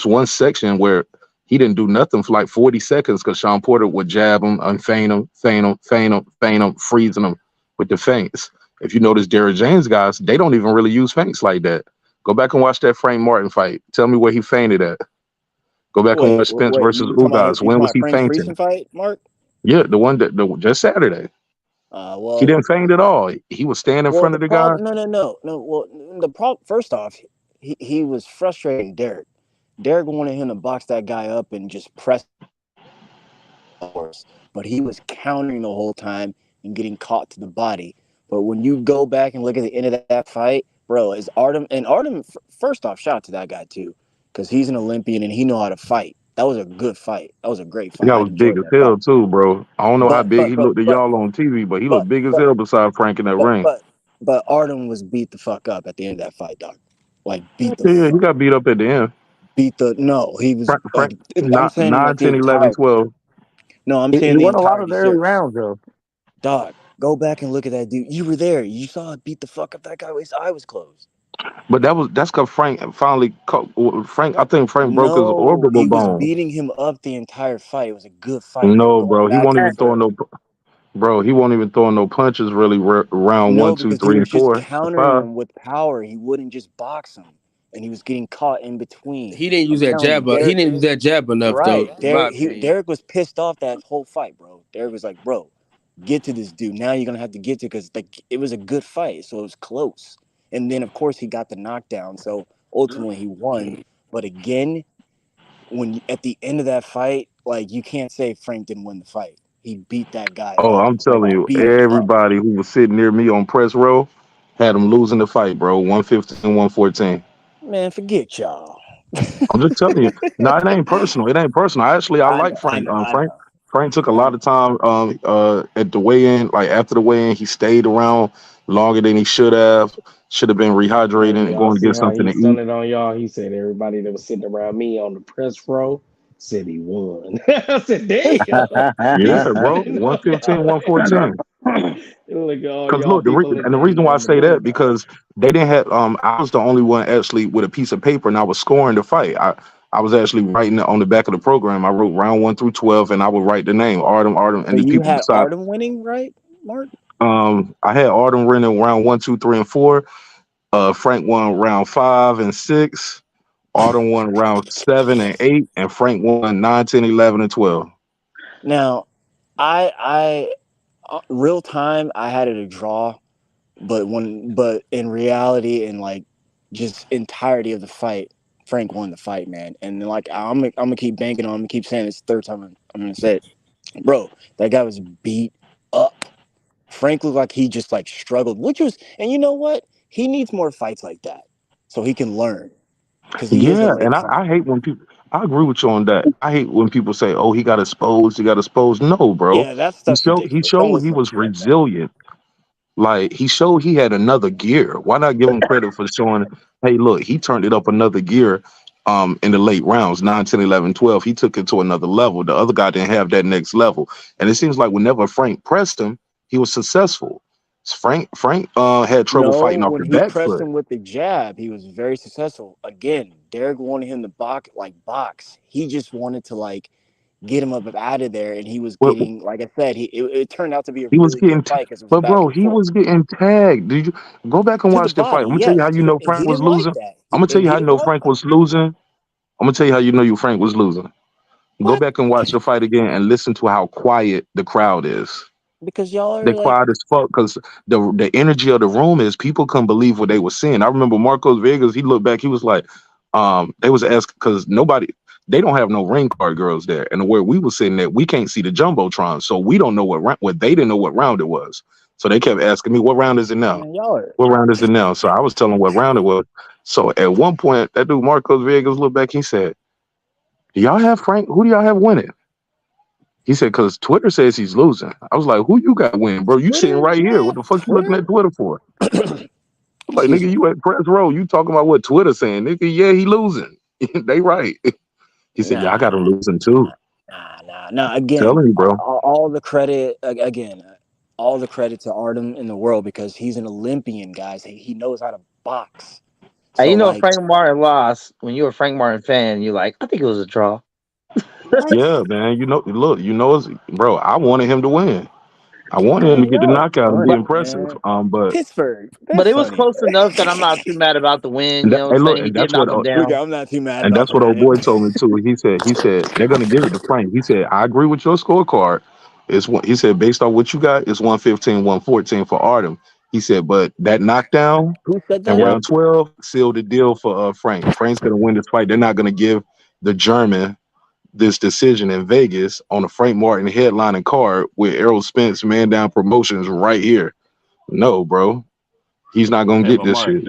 one section where he didn't do nothing for like 40 seconds because Sean Porter would jab him, unfeint him, feint him, feint him, feint him, freezing him with the feints. If you notice Derrick James guys, they don't even really use feints like that. Go back and watch that Frank Martin fight. Tell me where he feinted at. Go back and watch Spence Wait. versus You talking about Ugas. When was he Frank's feinting? recent fight, Mark? Yeah, the one just Saturday. He Well, didn't feint at all. He was standing in front the of the guy. problem. No. Well, the problem. First off, he was frustrating Derek. Derek wanted him to box that guy up and just press, but he was countering the whole time and getting caught to the body. But when you go back and look at the end of that fight, bro, is Artem. First off, shout out to that guy too, because he's an Olympian and he know how to fight. That was a good fight. That was a great The fight. guy I was big enjoyed as that hell fight. too, bro. I don't know how But big but he but looked to but y'all on TV, but he but looked big as but hell beside Frank in that but ring. but Artem was beat the fuck up at the end of that fight, dog. Like beat the Yeah, he fuck. got beat up at the end. No, he was Frank I'm saying 9, like the 10, 11, entire 12. no, I'm He saying the won a lot of entirety the early series. rounds though. Dog, go back and look at that dude. You were there. You saw it beat the fuck up that guy. His eye was closed. But that's because Frank finally I think Frank broke his No, orbital he was bone. beating him up the entire fight. It was a good fight. They were No, going bro. He back won't and even throw forth. he won't even throw no punches really round No, 1, 2, because he 3, was and just 4, and countering 5. him with power. He wouldn't just box him. And he was getting caught in between. He didn't use I'm that telling you, jab. He didn't use that jab enough, though. right. In my opinion. Derek was pissed off that whole fight, bro. Derek was like, bro, get to this dude. Now you're gonna have to get to because it was a good fight, so it was close. And then of course he got the knockdown, so ultimately he won. But again, at the end of that fight, like you can't say Frank didn't win the fight. He beat that guy Oh, up. I'm Like telling you, beat him up. everybody who was sitting near me on press row had him losing the fight, bro. 115, 114. Man, forget y'all. I'm just telling you. No, it ain't personal. It ain't personal. Actually, I like Frank. I Frank know. Frank took a lot of time at the weigh-in. Like after the weigh-in, he stayed around longer than he should have. Should have been rehydrating and Y'all going to see get how something he to eat. stunted on y'all? He said everybody that was sitting around me on the press row said he won. I said, damn. He Yeah, bro. stunted on 115, y'all. 114. Look at all Because y'all look, people in the reason why I on the say that boardroom. because they didn't have I was the only one actually with a piece of paper and I was scoring the fight. I was actually writing it on the back of the program. I wrote round 1 through 12 and I would write the name Artem, and But the you people had beside. Artem winning, right, Mark? I had Artem winning round 1, 2, 3, and 4. Frank won round 5 and 6. Artem won round 7 and 8, and Frank won 9, 10, 11, and 12. Now, I real time I had it a draw, but in reality and like just entirety of the fight, Frank won the fight, man. And like I'm gonna keep banking on him, keep saying this third time I'm gonna say it. Bro, that guy was beat up. Frank looked like he just like struggled, and you know what? He needs more fights like that so he can learn because he is a Yeah, and late I comer. hate when people. I agree with you on that. I hate when people say, "Oh, he got exposed. He got exposed." No, bro. Yeah, that He stuff's showed. He ridiculous. Don't showed he listen to was people like that. resilient. Like he showed he had another gear. Why not give him credit for showing, hey, look, he turned it up another gear in the late rounds, 9, 10, 11, 12. He took it to another level. The other guy didn't have that next level. And it seems like whenever Frank pressed him, he was successful. Frank had trouble No, fighting off when the he back pressed foot. him with the jab, he was very successful. Again, Derek wanted him to box. He just wanted to like get him up out of there, and he was What getting, like I said, it turned out to be a he was really good getting, fight because it was but back bro, and he forth was getting tagged. Did you go back and to the watch the fight? body. I'm gonna tell you Yes, how you know and Frank he was didn't like losing. that. I'm gonna tell And you he how I didn't know like Frank that. was losing. I'm gonna tell you how you know you Frank was losing. Go What? back and watch the fight again and listen to how quiet the crowd is. Because y'all They are like, quiet as fuck because the energy of the room is people couldn't believe what they were seeing. I remember Marcos Vegas. He looked back. He was like, they was asking because they don't have no ring card girls there, and where we were sitting at, we can't see the jumbotron, so we don't know what they didn't know what round it was. So they kept asking me, "What round is it now? man, y'all are. What round is it now?" So I was telling them what round it was. So at one point, that dude Marcos Vegas looked back. He said, "Do y'all have Frank? Who do y'all have winning?" He said, "Cause Twitter says he's losing." I was like, "Who you got winning, bro? You sitting Twitter, right here. What man, the fuck you looking Twitter. at Twitter for?" I'm like, Excuse "Nigga, me. you at press row. You talking about what Twitter saying? Nigga, yeah, he losing. They right." He said, "Yeah, I got him Nah, losing too." nah. Again, Telling you, bro. all the credit. Again, all the credit to Artem in the world because he's an Olympian, guys. He knows how to box. Hey, So you know, if like, Frank Martin lost, when you're a Frank Martin fan, you're like, I think it was a draw. what? Yeah, man. You know, look, it's bro. I wanted him to win. I wanted him to Man, get the y'all are knockout and be But funny, impressive. man. But Pittsburgh, they're but it was funny. close enough that I'm not too mad about the win. You know what I'm hey, look, saying? He and did that's what knock him Look, down. I'm not too mad and about that's the what old win. boy told me too. He said they're gonna give it to Frank. He said I agree with your scorecard. He said based on what you got, it's 115, 114 for Artem. He said, but that knockdown Who said in that? Yep. round 12 sealed the deal for Frank. Frank's gonna win this fight. They're not gonna give the German this decision in Vegas on a Frank Martin headlining card with Errol Spence Man Down Promotions right here. No, bro, he's not gonna Hey, get but this Mark, shit.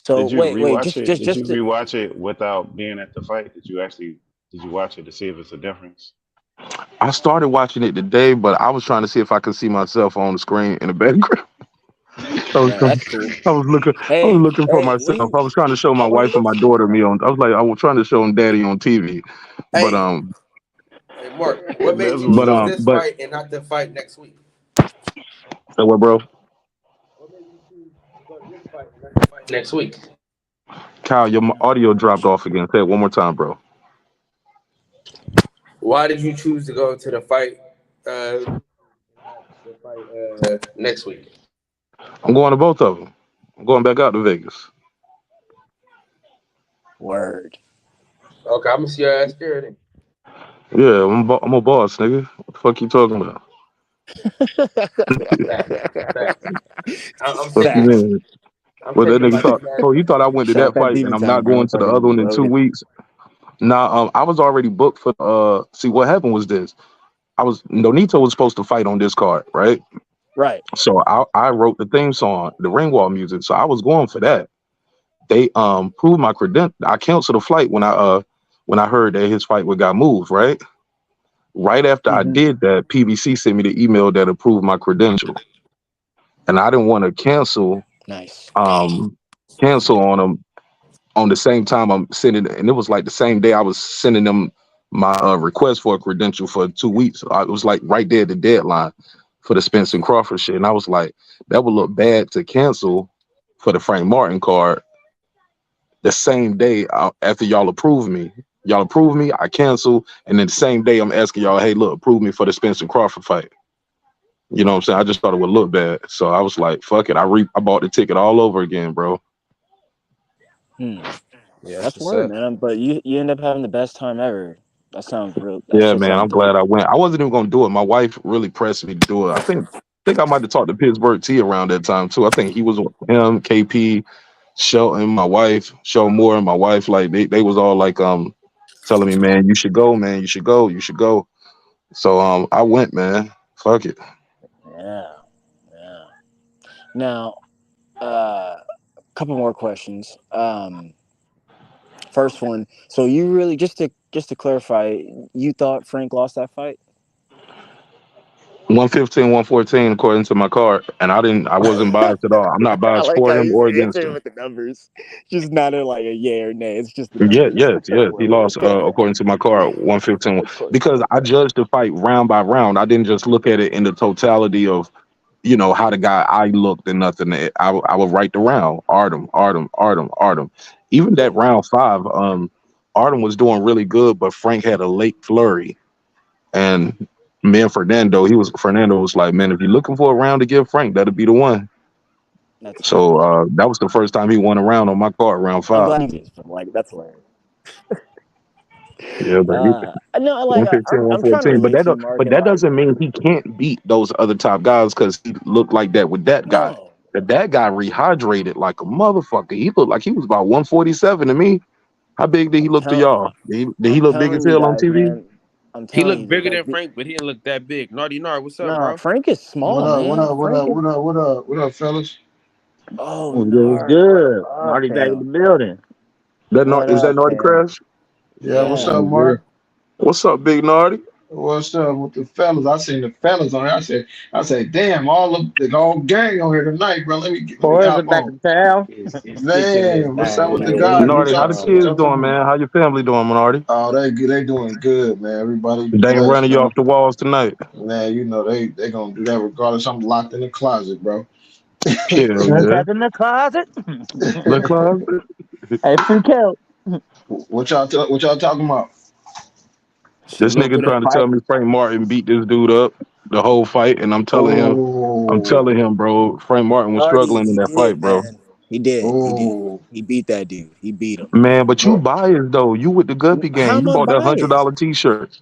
So did you wait, rewatch it? Did you just to, rewatch it without being at the fight? Did you watch it to see if it's a difference? I started watching it today, but I was trying to see if I could see myself on the screen in the background. I was yeah, trying, that's cool. I was looking I was Hey, looking for what do myself. you? I was trying to show my I want to wife and look my for you. daughter me on. I was trying to show them daddy on TV. But Hey, hey, Mark, what made That's you what's choose up. this fight and not the fight next week? so what, bro? What made you choose to go to this fight and not the fight next week? Kyle, your audio dropped off again. Say it one more time, bro. Why did you choose to go to the fight and not the fight next week? I'm going to both of them. I'm going back out to Vegas. Word. Okay, I'm gonna see your ass there then. Yeah, I'm a boss, nigga. What the fuck you talking about? Facts, facts. I'm What you taking, Facts. mean? I'm Well, that taking nigga my thought. big ass. Oh, you thought I went to Shout out that that fight and demon I'm time, not bro. going to the Fucking other one in 2 loaded. weeks. Nah, I was already booked for. See what happened was this. Nonito was supposed to fight on this card, right? Right. So I wrote the theme song, the ring wall music. So I was going for that. They proved my credential. I canceled the flight when I heard that his fight would got moved, right? Right after I Mm-hmm. did that, PBC sent me the email that approved my credential. And I didn't want to Nice. cancel on them on the same time I'm sending, and it was like the same day I was sending them my request for a credential for 2 weeks. It was like right there at the deadline for the Spence and Crawford shit, and I was like, that would look bad to cancel for the Frank Martin card the same day after y'all approve me. Y'all approve me, I cancel, and then the same day I'm asking y'all, hey, look, approve me for the Spence and Crawford fight. You know what I'm saying? I just thought it would look bad, so I was like, fuck it. I bought the ticket all over again, bro. Hmm. Yeah, that's That's what's word, up. man. But you end up having the best time ever. That sounds real. That Yeah, shit man, sounds I'm dope. glad I went. I wasn't even gonna do it. My wife really pressed me to do it. I think I might have talked to Pittsburgh T around that time too. I think he was with him, KP, Shelton, my wife, Sheldon Moore, and my wife. Like they was all like telling me, man, you should go, man, you should go, you should go. So I went, man. Fuck it. Yeah. Yeah. Now, a couple more questions. First one. So you really just to clarify, you thought Frank lost that fight? 115, 114, according to my card, and I wasn't biased at all. I'm not I biased like for how him you or answer against it him. with the numbers, just not in like a yay or nay. It's just the Yeah, numbers. yes, he lost according to my card, 115. Of course. Because I judged the fight round by round. I didn't just look at it in the totality of, how the guy I looked and nothing. I would write the round. Artem. Even that round 5, Artem was doing really good, but Frank had a late flurry. And me and Fernando was like, man, if you're looking for a round to give Frank, that'll be the one. That's So that was the first time he won a round on my card, round I'm 5. glad you did. Like that's hilarious. Yeah, but No, like 115, I'm trying to 114. But relate that to you, don't, Mark, but and that like doesn't mean he can't beat those other top guys because he looked like that with that guy. no. That guy rehydrated like a motherfucker. He looked like he was about 147 to me. How big did he look to y'all? Did he I'm look big as telling you hell on guys, TV? man. I'm He telling looked you, bigger like than Frank, but he didn't look that big. Naughty Nard, what's up, nah, bro? Frank is small, man. Frank is What up, fellas? oh What's Nard, what good? up, Marty back in the Cam? building. What Is that up, Naughty Cam? Crash? Yeah, what's Yeah. up, Mark? What's up, Big Naughty? What's up with the fellas? I seen the fellas on here. I said, damn, all of the whole gang on here tonight, bro. Let me Boys are hop back on. in town. He's kicking his Man, what's up thing, with the man. guys? What Naughty, how y'all the what kids y'all doing, talking about? man? How your family doing, Naughty? Oh, they doing good, man. Everybody They ain't blessed, running you man. off the walls tonight. Man, you know they gonna do that regardless. I'm locked in the closet, bro. Hell Look yeah. up in the closet. Look, Club. Hey, free count. What y'all talking about? Shit, a This little nigga bit of trying to tell Fight. me Frank Martin beat this dude up the whole fight, and I'm telling Oh, him, bro, Frank Martin was Nardi, struggling in he that fight, did, bro. man. He did. oh. He beat that dude. He beat him. Man, but you Oh. biased though. You with the Guppy How gang. am You I bought that biased? $100 t-shirt.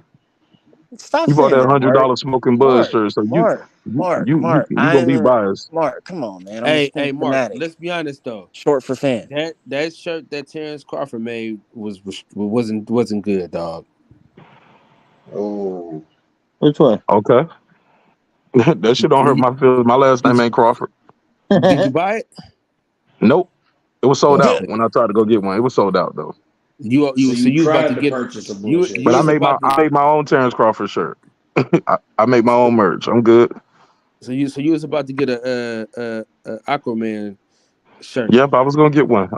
Stop You bought saying that that, Mark. $100 smoking buzz shirt. So Mark. you gonna be biased. Mark. Come on, man. I'm a Hey, Spence Mark, fanatic. let's be honest though. Short for fan. That shirt that Terrence Crawford made wasn't good, dog. Oh. Which one? Okay. That shit don't hurt my feelings. My last name ain't Crawford. Did you buy it? Nope. It was sold Okay. out when I tried to go get one. It was sold out though. You was about to get purchase a you bullshit But I was shirt. about to made my own Terrence Crawford shirt. I make my own merch. I'm good. so you was about to get a Aquaman shirt. Yep, I was gonna get one.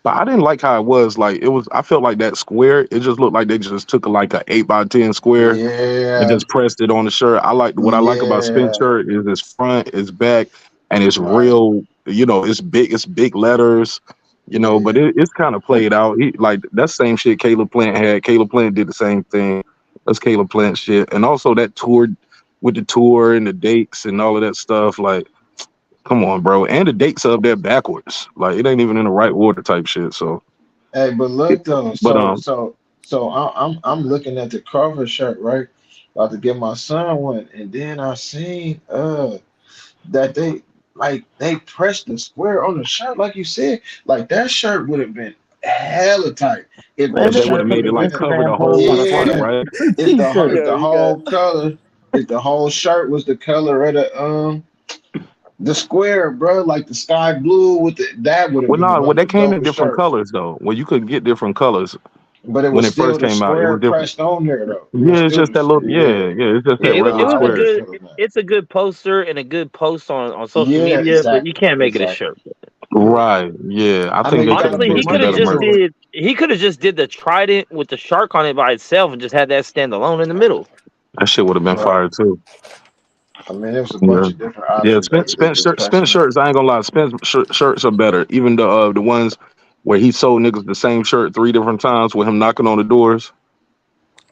But I didn't like how it was. Like it was I felt like that square, it just looked like they just took like a 8x10 square and Yeah, just pressed it on the shirt. What I like about Spence yeah. shirt is its front, its back, and it's Right. real, it's big letters, but Yeah. it's kind of played out. Like that same shit Caleb Plant had. Caleb Plant did the same thing. That's Caleb Plant shit. And also that tour with the tour and the dates and all of that stuff, like come on, bro. And the dates up there backwards. Like it ain't even in the right order type shit. So Hey, but look though, but I'm looking at the Crawford shirt, right? About to get my son one, and then I seen that they pressed the square on the shirt, like you said. Like that shirt would have been hella tight if the Man, they would nigga have shirt made would it have like been cover the Instagram whole post on the front, yeah. front. right? If the T-shirt. Yo, you got whole color, if the whole shirt was the color of the square, bro, like the sky blue with that would have Well, been no, one of they the came in dopest different shirts. colors though. Well, you could get different colors But it when was it still first the came out. It square was different. pressed on there though. It was Yeah, it's still just the that little. yeah. Yeah, it's just Yeah, that Yeah, it regular nah, was I a square. good. appreciate it, man. It's a good poster and a good post on social Yeah, media, but you exactly. can't make it a Exactly. shirt. Yeah. Right. Yeah, I I think mean, you they could gotta have Honestly, put did he some could have money better just into merch. it. did the trident with the shark on it by itself and just had that standalone in the middle. That shit would have been Right. fire too. I mean, there was a bunch Yeah. of different Yeah, options they could just press Spence on. shirts. I ain't gonna lie. Shirts are better. Even the ones where he sold niggas the same shirt 3 different times with him knocking on the doors.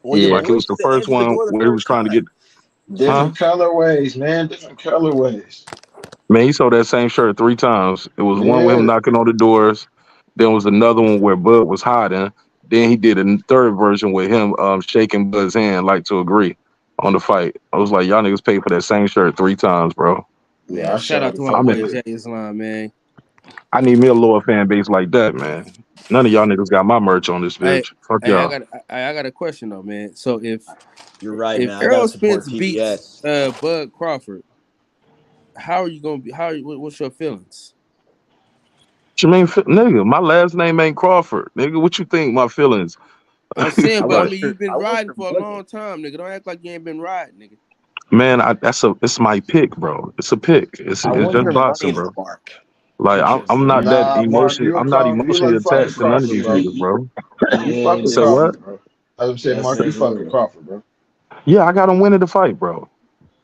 well, your Yeah. Like it boy was should the have first answered the one door the where he was first trying to get, time. huh? Different colorways, man. Different colorways. Man, he sold that same shirt 3 times. It was one with him Yeah. knocking on the doors. Then was another one where Bud was hiding. Then he did a third version with him shaking Bud's hand like to agree on the fight. I was like, y'all niggas paid for that same shirt 3 times, bro. Yeah, Man, I shout out showed to the my fuck I'm boy in, with Jay it. Islam, man. I need me a lower fan base like that, man. None of y'all niggas got my merch on this Hey, bitch. Fuck hey, y'all. I got a question though, man. So You're right, if man. I gotta Errol support Spence beats PBS. Bud Crawford, how are you gonna be? What's your feelings? What you mean, nigga? My last name ain't Crawford, nigga. What you think my feelings? I'm saying, but I Like, mean, you've been riding for a long time, nigga. Don't act like you ain't been riding, nigga. Man, it's my pick, bro. It's a pick. It's I want just your money boxing, bro. though, Mark. Like Because I'm not that Nah, Mark, emotion. I'm not you emotionally like fucking attached to none of Crawford, these bro. niggas, bro. You fuck You with said Yes, what? Crawford, bro. I would say, yes, Mark, you yes, fuck yeah. with Crawford, bro. Yeah, I got him winning the fight, bro.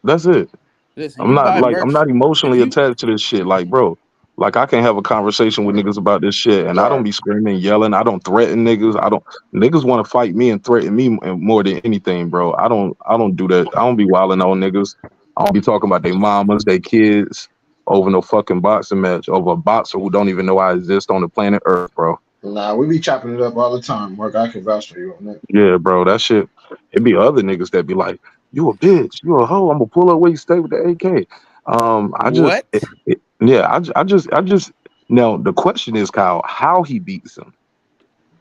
That's it. Listen, I'm you not buy like I'm merch. not If emotionally you attached to this shit. Like, bro, like I can have a conversation with niggas about this shit, and I don't Right. be screaming, yelling. I don't threaten niggas. I don't. Niggas want to fight me and threaten me more than anything, bro. I don't do that. I don't be wilding on niggas. I don't be talking about their mamas, their kids over no fucking boxing match over a boxer who don't even know I exist on the planet Earth, bro. Nah, we be chopping it up all the time, Mark. I can vouch for you on that. Yeah, bro, that shit. It be other niggas that be like, "You a bitch, you a hoe. I'm gonna pull up where you stay with the AK." what? Yeah, I just. Now the question is, Kyle, how he beats him.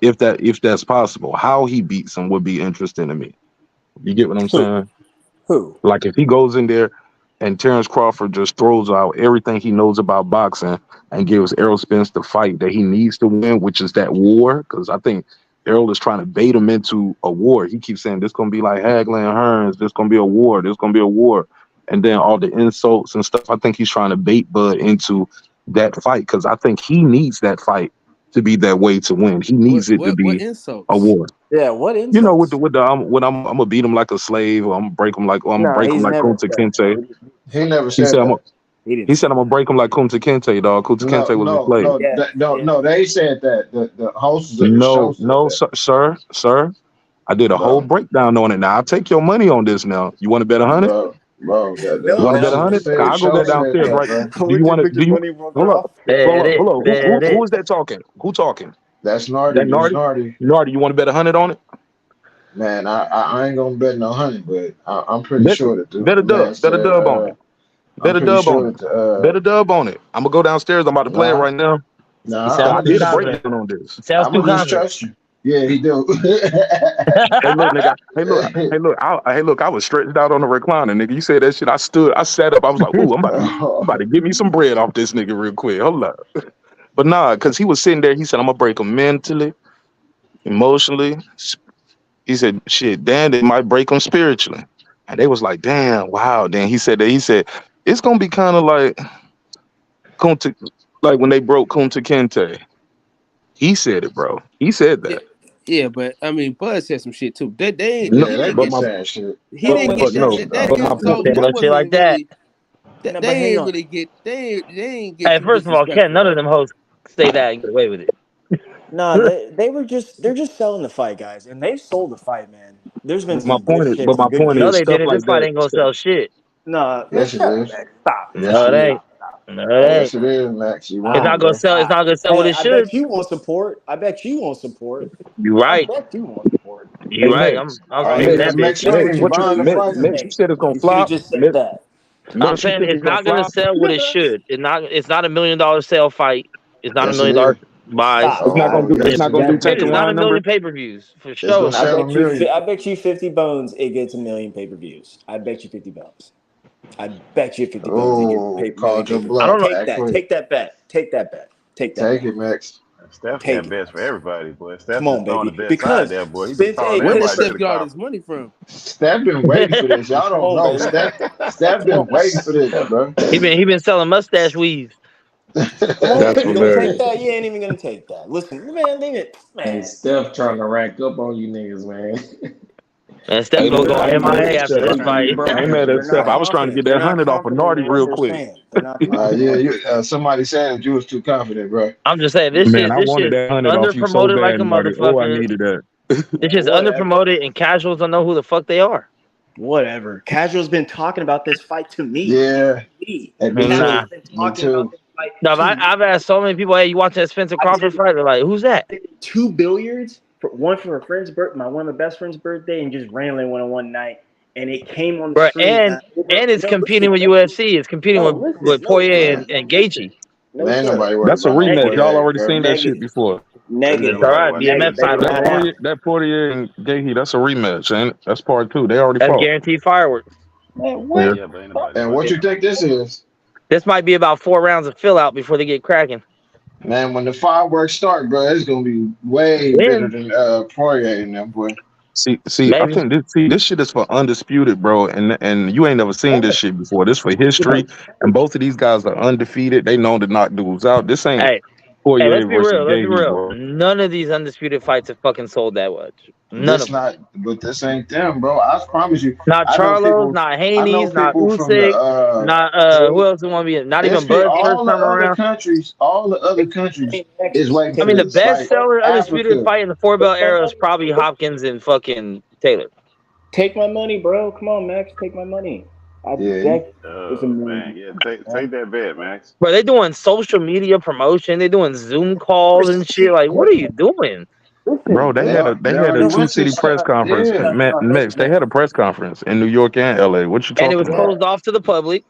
If that's possible, how he beats him would be interesting to me. You get what I'm Who? saying? Who? Like if he goes in there and Terrence Crawford just throws out everything he knows about boxing and gives Errol Spence the fight that he needs to win, which is that war, because I think Errol is trying to bait him into a war. He keeps saying this gonna be like Hagler and Hearns, this gonna be a war, this gonna be a war, and then all the insults and stuff. I think he's trying to bait Bud into that fight because I think he needs that fight to be that way to win. He needs it to What be a insults? war. Yeah, what You know, with insults? I'm gonna beat him like a slave, or I'm gonna break him like, or I'm gonna No, break him he's like never Kunta said that. Kinte. He never He said said I'm that. He didn't he say said I'm that. gonna break him like Kunta Kinte, dog. Kunta No, Kinte was a no, slave. no, Yeah, yeah. no. They said that. The hosts of the show said No, that, sir. I did a whole bro. breakdown on it. Now I'll take your money on this. Now you want to bet 100? Bro. The You No, want to bet hosts hell of no. the 100? said I'll go show back said downstairs that, right. bro. Do you Would you want to? put Do your you money on hold up? Crawford? Bet it. Hold up. Bet Who it. is that talking? Who talking? That's Nardi. That It's Nardi? Nardi. Nardi, you want to bet 100 on it? Man, I ain't gonna bet no honey, but I'm pretty Bet sure that bet a the man dub. Bet a said dub on it. I'm Bet a pretty dub on sure it. that the Bet a dub on it. I'm gonna go downstairs. I'm about to play it nah right now. He nah Cause sounds I I'm too did a just confident. breakdown on this. He sounds too I'ma just confident. trust you. Yeah, he do. Hey, look, nigga. Hey, look. I was stretched out on the recliner, nigga. You said that shit. I sat up. I was like, ooh, I'm about to give me some bread off this nigga real quick. Hold up. But nah, cause he was sitting there. He said, I'm gonna break him mentally, emotionally. He said, shit, Dan, it might break him spiritually. And they was like, damn, wow. Then he said it's gonna be kind of like Kunta, like when they broke Kunta Kinte. He said it, bro. He said Yeah, that. yeah, but I mean, Bud said some shit too. They ain't, No, Yeah, he they didn't but be get my saying shit. he But didn't when get but shit no, is that but done, my You insult. say point. That no shit like wasn't that. really no, they but hang ain't on. really get they ain't get Hey, too first of all, Ken, disrespectful. none of them hosts say that and get away with it. Nah, they're just selling the fight, guys, and they've sold the fight, man. There's been My some good point is, shit, but some my good point No, is they games. stuff didn't. This like fight that. ain't gonna sell shit. Nah, man, Yes, it shut up, is. man. Stop, Yes, No, it it stop, is. ain't. stop, stop. No, it Yes, ain't. it is, Max. You It's wrong, not Stop, gonna bro. sell. It's stop. not gonna sell what Hey, it I should. bet you won't support. I bet you won't support. You I right. bet you won't support. You Hey, right. Mex. I'm Oh Hey, yeah, speaking Mex. because that bitch. Max Holloway Mex, ain't what you buying the Mex, fight. Mex, you said it's gonna You should have flop. just said that. I'm Mex, you saying think it's it's gonna not gonna flop? sell what it should. It's not $1 million sale fight. It's not Yes, $1 it million is. buys. Stop. It's not gonna Oh, do. It's yes, not it gonna do is. Shit, it's second not a round million numbers. pay-per-views for It's gonna sure. I sell a bet you. million. I bet you 50 bones. It gets 1 million pay-per-views. I bet you 50 bones. I bet you 50 bones. It gets Oh, million called your pay-per-views. I bluff. don't know. Take Act that. quick. Take that bet. Take that bet. Take that Take bet. it, Max. Steph Take got it. bets for everybody, boy. Steph Come on, just throwing the baby. bets out Because there, boy. He just Spence, calling hey, Where because does everybody to Steph the get all this conference. money from? Steph been waiting for this. Y'all come don't on, know. baby. Steph Come been on. waiting for this, bro. He been selling mustache weaves. Come That's on. You gonna take hilarious. that? You ain't even gonna take that. Listen, man, leave it. Hey, Man. Steph trying to rack up on you niggas, man. And Steph Hey, gonna look, go I ain't mad MIA at after Steph. this They're not, fight. I bro. ain't mad at They're Steph. not I was trying to get confident. They're that not 100 off of confident in Nardi what real they're quick. saying. They're not confident in Yeah, what you. they're saying. Somebody said that you was too confident, bro. I'm just saying Man, I this wanted shit's that 100 off under you so promoted like bad, a Nardi. Oh, I motherfucker. needed that. This Man, shit's under whatever. promoted and casuals don't know who the fuck they are. Whatever. Casual's been talking about this fight to me. Yeah, Me. and me Nah. too. Casual's been Me talking about too. this fight No, to me. I've asked so many people, hey, you watching that Spencer I Crawford did fight? They're like, who's that? 2 billiards, one for a friend's birthday, one of my best friend's birthday, and just randomly went on one night. And it came on the Bro, stream. and it's No, competing listen, with UFC. It's competing no, with listen, no, Poirier sir. and No, listen. Gaethje. No, There ain't sir. nobody worried That's a about no rematch. Negative. Y'all Poirier, already bro. seen that shit Negative. before. Ain't It's Negative. all nobody right. worried about BMF that. fight will not happen. That Portier and Gahey, that's a rematch, ain't it? That's part 2. They already That's fought. guaranteed fireworks. Man, Yeah. what? Yeah, but ain't nobody And worried what you about think this is? This might be about 4 rounds of fill out before they get cracking. Man, when the fireworks start, bro, it's gonna be way better Then than Poirier and them, boy. See, I Maybe. think this shit is for undisputed, bro, and you ain't never seen this shit before. This for history, and both of these guys are undefeated. They known to knock dudes out. This ain't Hey, let's Poirier be versus real. Let's be Gagey, real. bro. None of these undisputed fights have fucking sold that much. None of This them. not, but this ain't them, bro. I promise you. Not I know Charlos, people. not I know Haney's, not people from the Usyk, not who else would want to be in? Not it's even Bud first all the time other around. countries. All the other countries is waiting I for mean, the this. best Like seller undisputed Africa. fight in the 4-belt era is probably Hopkins and fucking Taylor. Take my money, bro. Come on, Max. Take my money. Yeah. Man, yeah, take that bet, Max. But they doing social media promotion. They doing Zoom calls and shit. Like, what are you doing? Bro, they had a already went to 2-city press conference. yeah. Max, they had a press conference in New York and LA. What you And it talking was about? closed off to the public.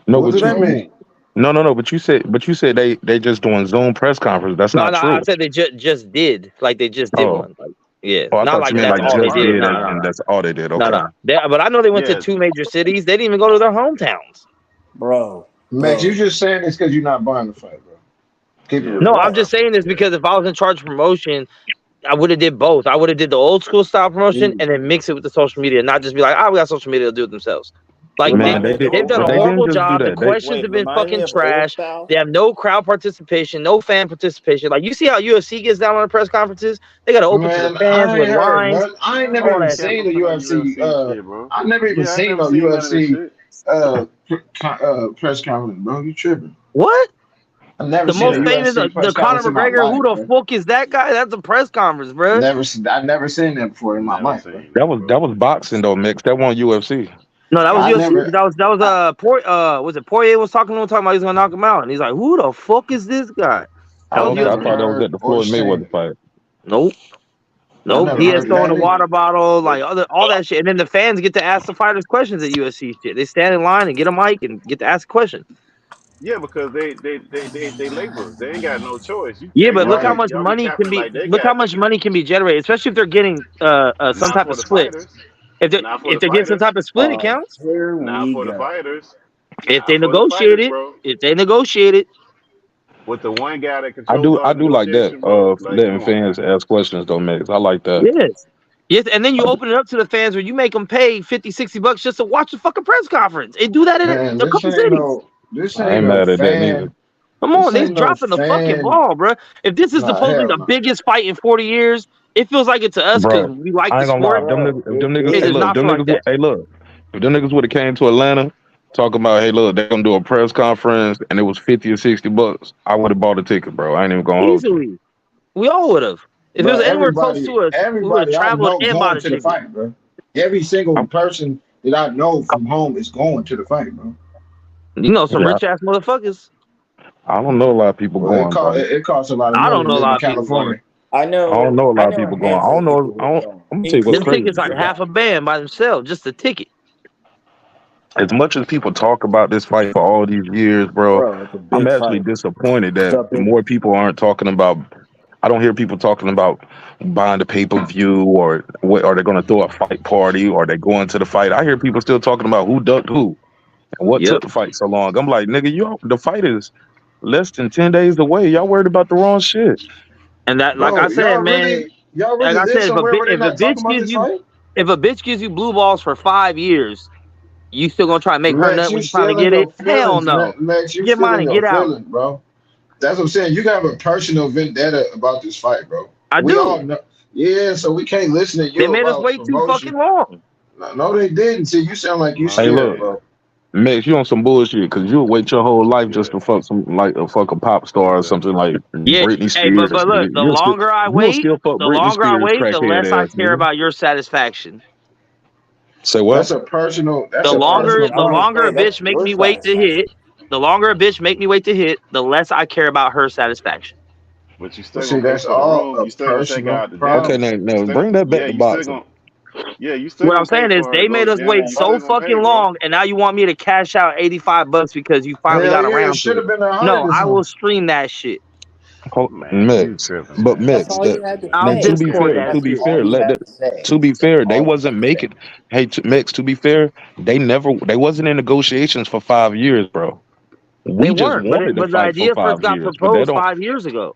No, What but do that mean? no. But you said they just doing Zoom press conference. That's No, not no, true. I said they just did. Like they just did Oh, one. Like, yeah, I not thought like you meant that's like all they just did. did No, and that's all they did. no, Okay. no. But I know they went to Yeah. 2 major cities. They didn't even go to their hometowns. Bro. Max, you just saying this because you're not buying the fight, bro. Keep it Yeah, real. No, I'm just saying this because if I was in charge of promotion, I would have did both. I would have did the old school style promotion and then mix it with the social media, not just be like, we got social media to do it themselves. Like Man, they did, they've done but a they horrible didn't just do job. The that. questions have been remind me fucking of trash. old style? They have no crowd participation, no fan participation. Like you see how UFC gets down on the press conferences? They got to open to the Man, fans I with ain't heard lines. nothing. I ain't all never even that seen shit. the UFC. shit, bro. I never even Yeah, I seen never no seen none of that UFC shit. press conference, bro. You tripping? What? I never The seen most a famous, UFC the press Conor conference in my McGregor. Who life, the bro. fuck is that guy? That's a press conference, bro. I never seen that before in my Never life, bro. seen That was boxing though, Mix. That wasn't UFC. No, that was I UFC. never. That was was it Poirier was talking to him, talking about he's gonna knock him out, and he's like, "Who the fuck is this guy?" That I was Okay, I never UFC. thought that was at heard the or Floyd Mayweather seen. fight. Nope. I Nope. never He has heard of throwing that a either. water bottle, like all that shit, and then the fans get to ask the fighters questions at UFC shit. They stand in line and get a mic and get to ask a question. Yeah, because they labor. They ain't got no choice. Yeah, but look how Right. much Y'all be money can capping be. like they Look how got much money can be generated, especially if they're getting some not type for of the split. fighters. If they Not for the if they get some fighters. type of split, it counts. Here Not we for the go. fighters. If they Not for the negotiate fighters, it, bro. if they negotiate it. With the one guy that I controls all the do like that. negotiation, bro. Like, Letting come on, fans man. ask questions though, Mix. I like that. Yes. Yes, and then you open it up to the fans where you make them pay $50-$60 just to watch the fucking press conference. And do that in Man, a couple cities. this I ain't ain't no mad at that neither. fan. Come This on, they're ain't no dropping the fucking fan. ball, bro. If this is Nah, supposedly hell the no. biggest fight in 40 years, it feels like it to us because Bro, we like I the ain't gonna lie. sport. If them niggas, It hey does look, not feel like that. hey look, if them niggas would have came to Atlanta talking about, hey look, they're gonna do a press conference and it was $50 or $60, I would have bought a ticket, bro. I ain't even gonna hold you. Easily. We all would have. If it Bro, was anywhere close to us, we would have everybody I traveled know and bought going a to the ticket. fight, bro. Every single person that I know from home is going to the fight, bro. You know some Yeah, rich ass motherfuckers. I don't know a lot of people Well, going, bro. it costs a lot of I money don't to know a live in lot of people California. going. I I don't know a lot of people a going. I handful don't of know. people who are going. I'm gonna tell you what's Them crazy. tickets like half a band by themselves, just a ticket. As much as people talk about this fight for all these years, bro, Bro, it's a I'm big actually fight. disappointed It's that a big more people aren't talking about. I don't hear people talking about buying the pay-per-view or what are they going to throw a fight party or they going to the fight. I hear people still talking about who ducked who and what took Yep. the fight so long. I'm like, nigga, the fight is less than 10 days away. Y'all worried about the wrong shit. And that, like I Bro, said, man, y'all like really I live said, somewhere where they if a not talking bitch about gives this you fight? blue balls for 5 years, you still gonna try to make her Max, nut you when you finally still in get your it? Hell feelings, no. Max. You Get still mine in and your get out. feelings, bro. That's what I'm saying. You got a personal vendetta about this fight, bro. I We do. all know. Yeah, so we can't listen to They you made us about wait too promotion. fucking long. No, they didn't. See, you sound like you No, Hey, they scared, look, bro. didn't. Max, you on some bullshit because you'll wait your whole life Yeah, just to fuck a pop star or something like Yeah. Britney Hey, Spears. but Nigga. look, the longer I You'll wait, still fuck the Britney longer I Spears, wait, the crackhead less I ass care nigga. about your satisfaction. Say what? That's a personal. That's The a longer personal the problem. longer a bitch make me wait to hit, the less I care about her satisfaction. but you But still see, gonna pay that's for the all room. a You still gonna take her personal out to Okay, problem. dinner. now bring that back to boxing. You still What I'm gonna pay saying is for her to they go made to us dinner. wait You so still gonna pay, fucking bro. long, and now you want me to cash out $85 because you finally Hell got yeah, it around should to have it. been 100 No, or I will something. stream that shit. Man, you Mix, tripping, but man. That's mix all that. you had to I'll Now, say. Discord that to be shit. fair, to be fair, they wasn't making. Hey, Mix. To be fair, they wasn't in negotiations for 5 years, bro. They We just weren't, but wanted to the fight for idea first 5 got years, but they proposed don't. 5 years ago.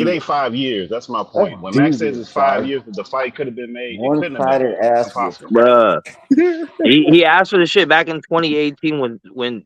it ain't 5 years. That's my That's point. When Max says devious, it's 5 dog. years that the fight could have been made, it couldn't have been One-sided made. It's ass whooping. impossible. Bruh. He asked for the shit back in 2018 when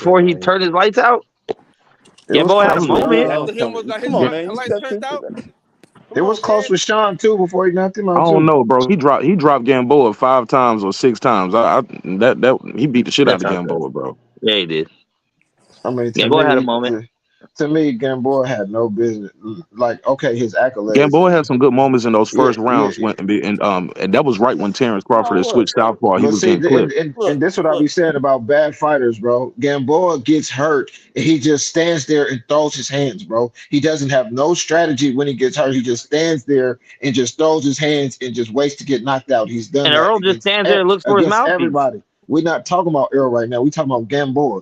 before he turned his lights out. There Yeah, was boy had a pressure. He knew moment. that After was he almost coming. got his Come on, man. He lights stepped turned into out. that. It was close with Sean too before he knocked him I out don't too. know, bro. He dropped Gamboa 5 times or 6 times. That he beat the shit out That's of out there. Gamboa, bro. Yeah, he did. I mean, to Gamboa had a me, moment. to me, Gamboa had no business. Like, okay, his accolades. Gamboa had some good moments in those Yeah, first rounds yeah. and that was right when Terrence Crawford had look, switched southpaw. He But was see, getting clipped. and this what I be saying about bad fighters, bro. Gamboa gets hurt and he just stands there and throws his hands, bro. He doesn't have no strategy when he gets hurt. He just stands there and just throws his hands and just waits to get knocked out. He's done And that Earl just against stands there and looks for his mouthpiece. everybody. We're not talking about Earl right now. We're talking about Gamboa.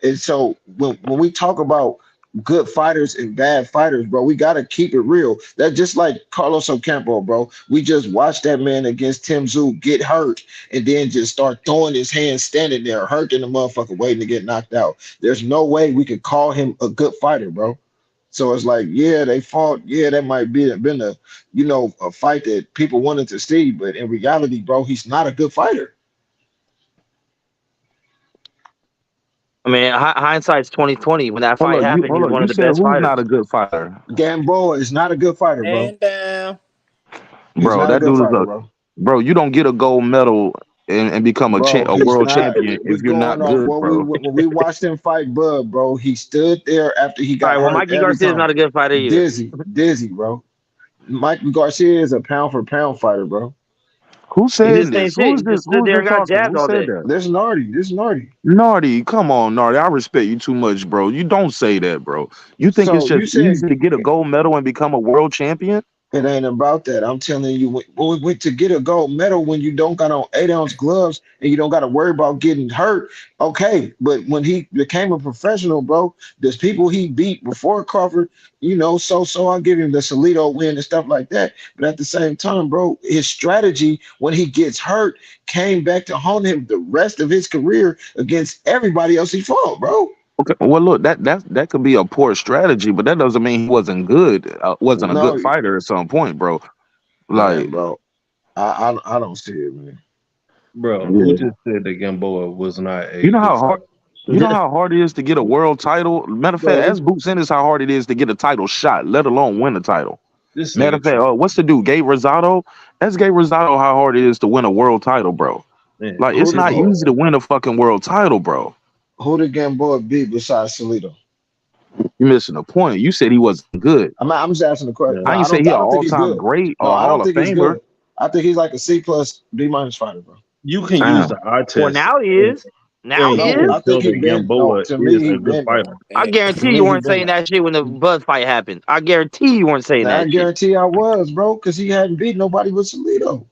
And so when we talk about good fighters and bad fighters, bro, we got to keep it real. That's just like Carlos Ocampo, bro. We just watched that man against Tim Tszyu get hurt and then just start throwing his hands standing there, hurting the motherfucker, waiting to get knocked out. There's no way we could call him a good fighter, bro. So it's like, yeah, they fought. Yeah, that might been a, a fight that people wanted to see, but in reality, bro, he's not a good fighter. I mean, hindsight's 2020. When that fight happened, he was one of the said best who's fighters. not a good fighter? Gamboa is not a good fighter, bro. And down. Bro, that dude is bro. You don't get a gold medal and become a world champion if you're not good, bro. When we watched him fight Bud, bro, he stood there after he got hurt. Well, Mikey Garcia is not a good fighter either. Dizzy, bro. Mikey Garcia is a pound for pound fighter, bro. Who said this? Who is this? Who's this talking? Who said that? This Nardi. Nardi, come on, Nardi. I respect you too much, bro. You don't say that, bro. You think it's just easy to get a gold medal and become a world champion? It ain't about that. I'm telling you, when we went to get a gold medal, when you don't got on 8-ounce gloves and you don't got to worry about getting hurt, okay. But when he became a professional, bro, there's people he beat before Crawford, so I'll give him the Salido win and stuff like that. But at the same time, bro, his strategy when he gets hurt came back to haunt him the rest of his career against everybody else he fought, bro. Okay, well, look, that could be a poor strategy, but that doesn't mean he wasn't good. Wasn't a good fighter at some point, bro. Like, man, bro, I don't see it, man. Bro, who just said that Gamboa was not a? You know how hard. You know how hard it is to get a world title. Matter of fact, ask Boots Ennis how hard it is to get a title shot, let alone win a title. Matter of fact, what's the dude? Gabe Rosado. Ask Gabe Rosado how hard it is to win a world title, bro. Man, like it's not easy to win a fucking world title, bro. Who did Gamboa beat besides Salido? You're missing the point. You said he wasn't good. I'm just asking the question. I ain't say he's an all-time great or Hall of Famer. I think he's like a C+ B- fighter, bro. You can use the eye test. Well, now he is. Now he is. I think Gamboa is a good fighter. I guarantee you weren't saying that shit when the Buzz fight happened. I guarantee you weren't saying that. I guarantee I was, bro, because he hadn't beat nobody with Salido.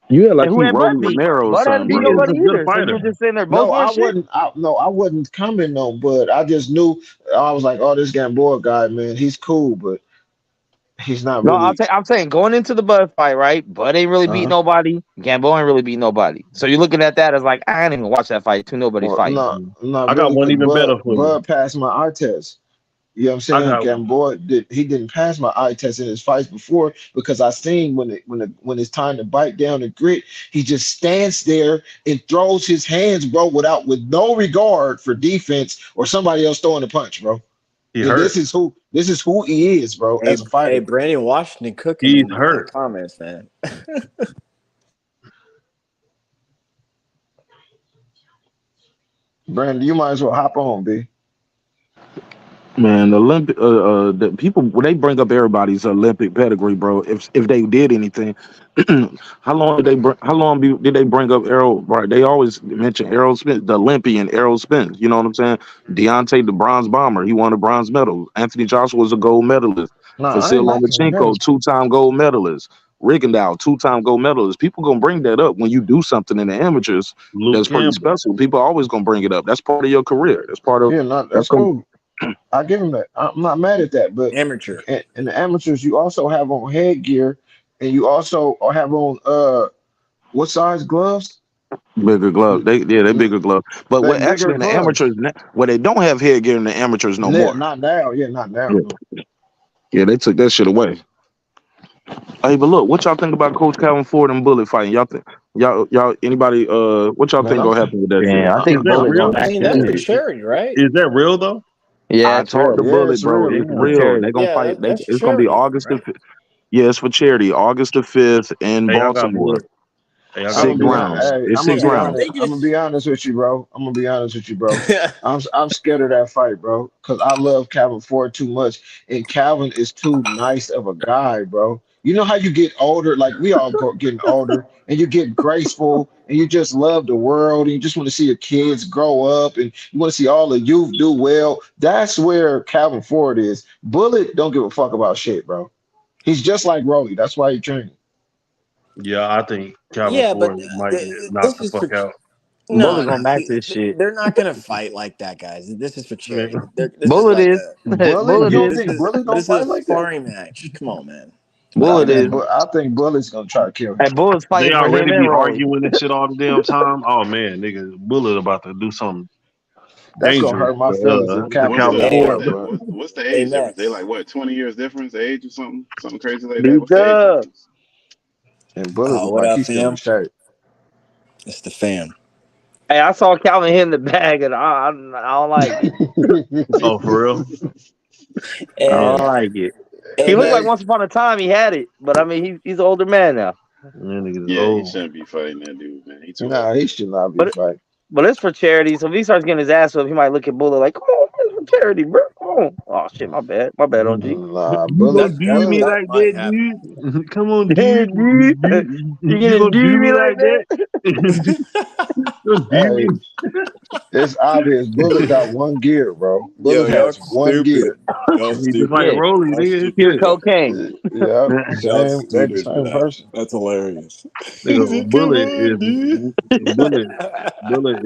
Yeah, like he Rolly Romero. Bud hadn't beat nobody either. So you were just saying they're both I wasn't coming though, but I just knew. I was like, oh, this Gamboa guy, man, he's cool, but he's not really. No, I'm saying going into the Bud fight, right? Bud ain't really beat nobody. Gamboa ain't really beat nobody. So you're looking at that as like, I didn't even watch that fight. Nobody's fighting. No, I got one even better for you. Bud passed my eye test. You know what I'm saying? Gamboa didn't pass my eye test in his fights before because I seen when it's time to bite down and grit, he just stands there and throws his hands, bro, with no regard for defense or somebody else throwing a punch, bro. This is who he is, bro, as a fighter. Hey, Brandon Washington cooking. He's hurt. Comments, man. Brandon, you might as well hop on, B. Man, the people when they bring up everybody's Olympic pedigree, bro. If they did anything, how long did they bring up Errol? Right, they always mention Errol Spence, the Olympian Errol Spence. You know what I'm saying? Deontay, the bronze bomber, he won a bronze medal. Anthony Joshua was a gold medalist. Vasil Lomachenko, 2-time gold medalist. Rigondeaux, 2-time gold medalist. People gonna bring that up when you do something in the amateurs that's pretty special. People are always gonna bring it up. That's part of your career. That's part of that's cool. I give him that. I'm not mad at that, but amateur. In the amateurs, you also have on headgear, and you also have on what size gloves? Bigger gloves. They bigger gloves. But what actually in the amateurs, where they don't have headgear in the amateurs no more. Not now. Yeah, not now. Yeah, they took that shit away. Hey, but look, what y'all think about Coach Calvin Ford and Bullet fighting? Y'all anybody what y'all think gonna happen with that? Yeah, I think Bullet real. I mean, that's for charity, right? Is that real though? Yeah, I told the Bullet, bro. It's real. They're gonna fight. It's gonna be August. Yeah, it's for charity. August the 5th in Hey, y'all got Baltimore. Bullet. Hey, I I'm got gonna 6 be Bullet. rounds. hey, It's I'm gonna 6 be Yeah, rounds. honest. I'm gonna be honest with you, bro. I'm gonna be honest with you, bro. niggas. I'm scared of that fight, bro, because I love Calvin Ford too much, and Calvin is too nice of a guy, bro. You know how you get older, like we all getting older, and you get graceful, and you just love the world, and you just want to see your kids grow up, and you want to see all the youth do well. That's where Calvin Ford is. Bullet don't give a fuck about shit, bro. He's just like Rolly. That's why he training. Yeah, I think Calvin Yeah, but Ford might get knocked this the is for fuck out. no, Bullet no. gonna match this shit. They're not gonna fight like that, guys. This is for charity. Man, This is Bullet like is. a Bullet, Bullet you don't is. think Bullet gonna this is a fight like that? sparring match. Come on, man. Bullet is. I think Bullet's gonna try to kill him. And Bullet's they fighting for him already and be Rolly. arguing and shit all the damn time. Oh man, nigga, Bullet about to do something That's gonna dangerous hurt my feelings if to What's Calvin the Calvin Ford Hey, what's Ford, won, the bro. bro. what's the hey, age difference? They Max. like what, 20 years difference, age or something crazy like that. B What's the age Dub. difference? And Bullet Oh, look what like up, he's still in fam? shape. It's the fam. Hey, I saw Calvin hitting the bag, and I don't like it. Oh, for real? I don't Hey, like it. hey, He looked like Max. once upon a time he had it, but I mean he's an older man now. That nigga is Yeah, he old. shouldn't be fighting that dude, man. He too Nah, old. he should not be But fighting. it's for charity. So if he starts getting his ass up, he might look at Bullet like, "Come on, it's for charity, bro. Come on." Oh shit, my bad, OG. Nah, You gonna Bullet, do me Bullet. That like might that, happen. dude? Come on, Hey, dude. dude, you You gonna gonna do do me me like like that? that? Gonna do Hey, me? it's obvious. Bullet got one gear, bro. Yo, Bullet y'all has one stupid. gear. Y'all He just stupid. like Yeah, Rolly, Y'all nigga. pure stupid. cocaine. Yeah, Y'all same. They the stupid for same that. person. That's hilarious. He Nigga, said, "Come on, Bullet dude."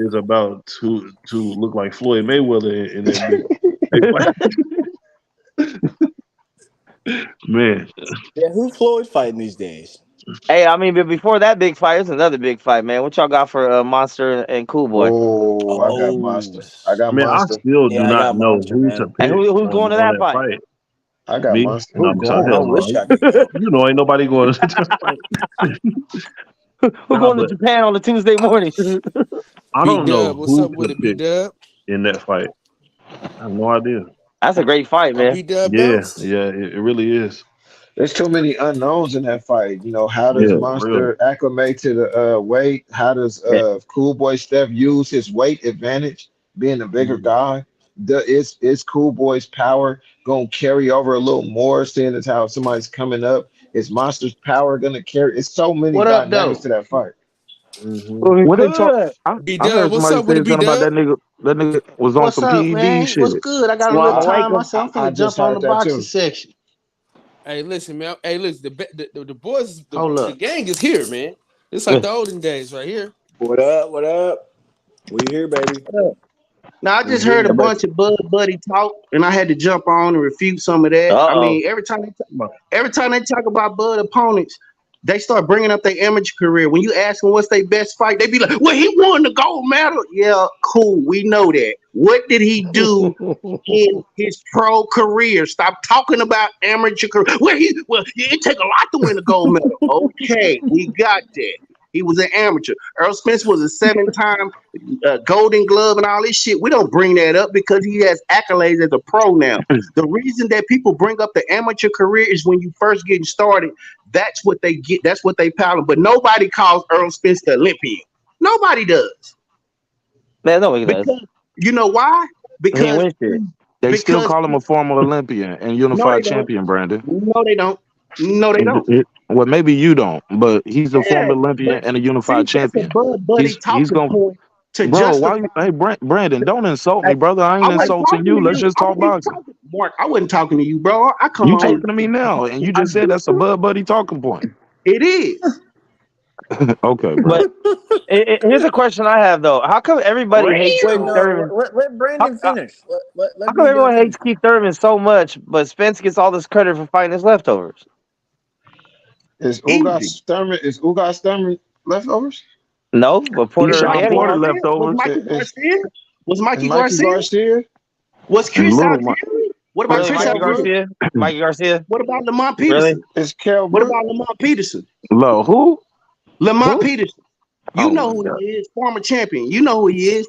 is about to look like Floyd Mayweather in that bitch. Hey, man, Yeah, who's Floyd fighting these days? Hey, I mean, but before that big fight, it's another big fight, man. What y'all got for Monster and Cool Boy? Oh, I got Oh, Monster. I got man, I Monster. still do yeah, I not got know Monster, who to man. And pick who's going to on that that fight? fight. I got Me? Monster. No, Who I'm sorry. I Hell going? wish no. I could go. You know, ain't nobody going to that fight. Who Nah, going to but Japan on a Tuesday morning? I B don't know Dub, what's who up with to it, B pick Dub? in that fight. I have no idea. That's a great fight, Oh, man. B Dub Yeah, bounced? yeah, it really is. There's too many unknowns in that fight. You know, how does Yeah, for real. Monster acclimate to the weight? How does Yeah. Cool Boy Steph use his weight advantage, being a bigger Mhm. guy? Is Cool Boy's power gonna carry over a little more, seeing as how somebody's coming up? Is Monster's power gonna carry? It's so many What up, dynamics though? to that fight. Mhm. Well, What they talk? good. B I heard Dub, what's somebody up with say it, B something about Dub? that nigga. That nigga was on What's some up, PED man? What's shit. good? I got a little Salaam time alaikum. myself. I'm I finna just jump on heard the that boxing too. section. Hey, listen, man. Hey, listen, the boys, Hold the up. gang is here, man. It's like the olden days right here. What up? What up? We here, baby. Now, I We just heard a here. bunch of Buddy talk, and I had to jump on and refute some of that. I Uh-oh. mean, every time they talk about Bud opponents, they start bringing up their amateur career. When you ask them what's their best fight, they be like, "Well, he won the gold medal." Yeah, cool. We know that. What did he do in his pro career? Stop talking about amateur career. Well, it take a lot to win a gold medal. Okay, we got that. He was an amateur. Earl Spence was a 7-time Golden Glove and all this shit. We don't bring that up because he has accolades as a pro now. The reason that people bring up the amateur career is when you first getting started. That's what they get. That's what they paddle. But nobody calls Earl Spence the Olympian. Nobody does. Man, nobody does. Because you know why? He ain't Because win shit. They still because call him a former Olympian and no, unified they don't. champion, Brandon. No, they don't. No, they don't. Well, maybe you don't, but he's a Yeah, former Olympian but and a see, unified that's a champion. Bud Buddy He's talking gonna, point to bro. justify. Why you? Hey, Brandon, don't insult me, Hey, brother. I I ain't wasn't insulting talking to you. Let's you. just I talk wasn't even boxing. talking, Mark. I wasn't talking to you, bro. I come You on. talking to me now, and you just said that's a Bud Buddy talking point. It is. Okay, bro. But here's a question I have though: how come everybody hates Wait, Keith no. Thurman? Let Brandon finish. How Let come B Dub everyone hates finish. Keith Thurman so much, but Spence gets all this credit for fighting his leftovers? Is Easy. Ugas Sturman leftovers? No, but He's Porter and Sean Manny. Porter Was leftovers Mikey Is Garcia? Was is Mikey Mikey Garcia? Garcia? Was and Chris Little Mike. Algieri? What about Really, Is Chris Mikey Kell Brook? Algieri? Garcia? Mikey Garcia? What about Lamont Really? Peterson? Is Kell What Brook? about Lamont Peterson? Low who? Lamont Who? Peterson. You Oh know my who God. he is, former champion. You know who he is.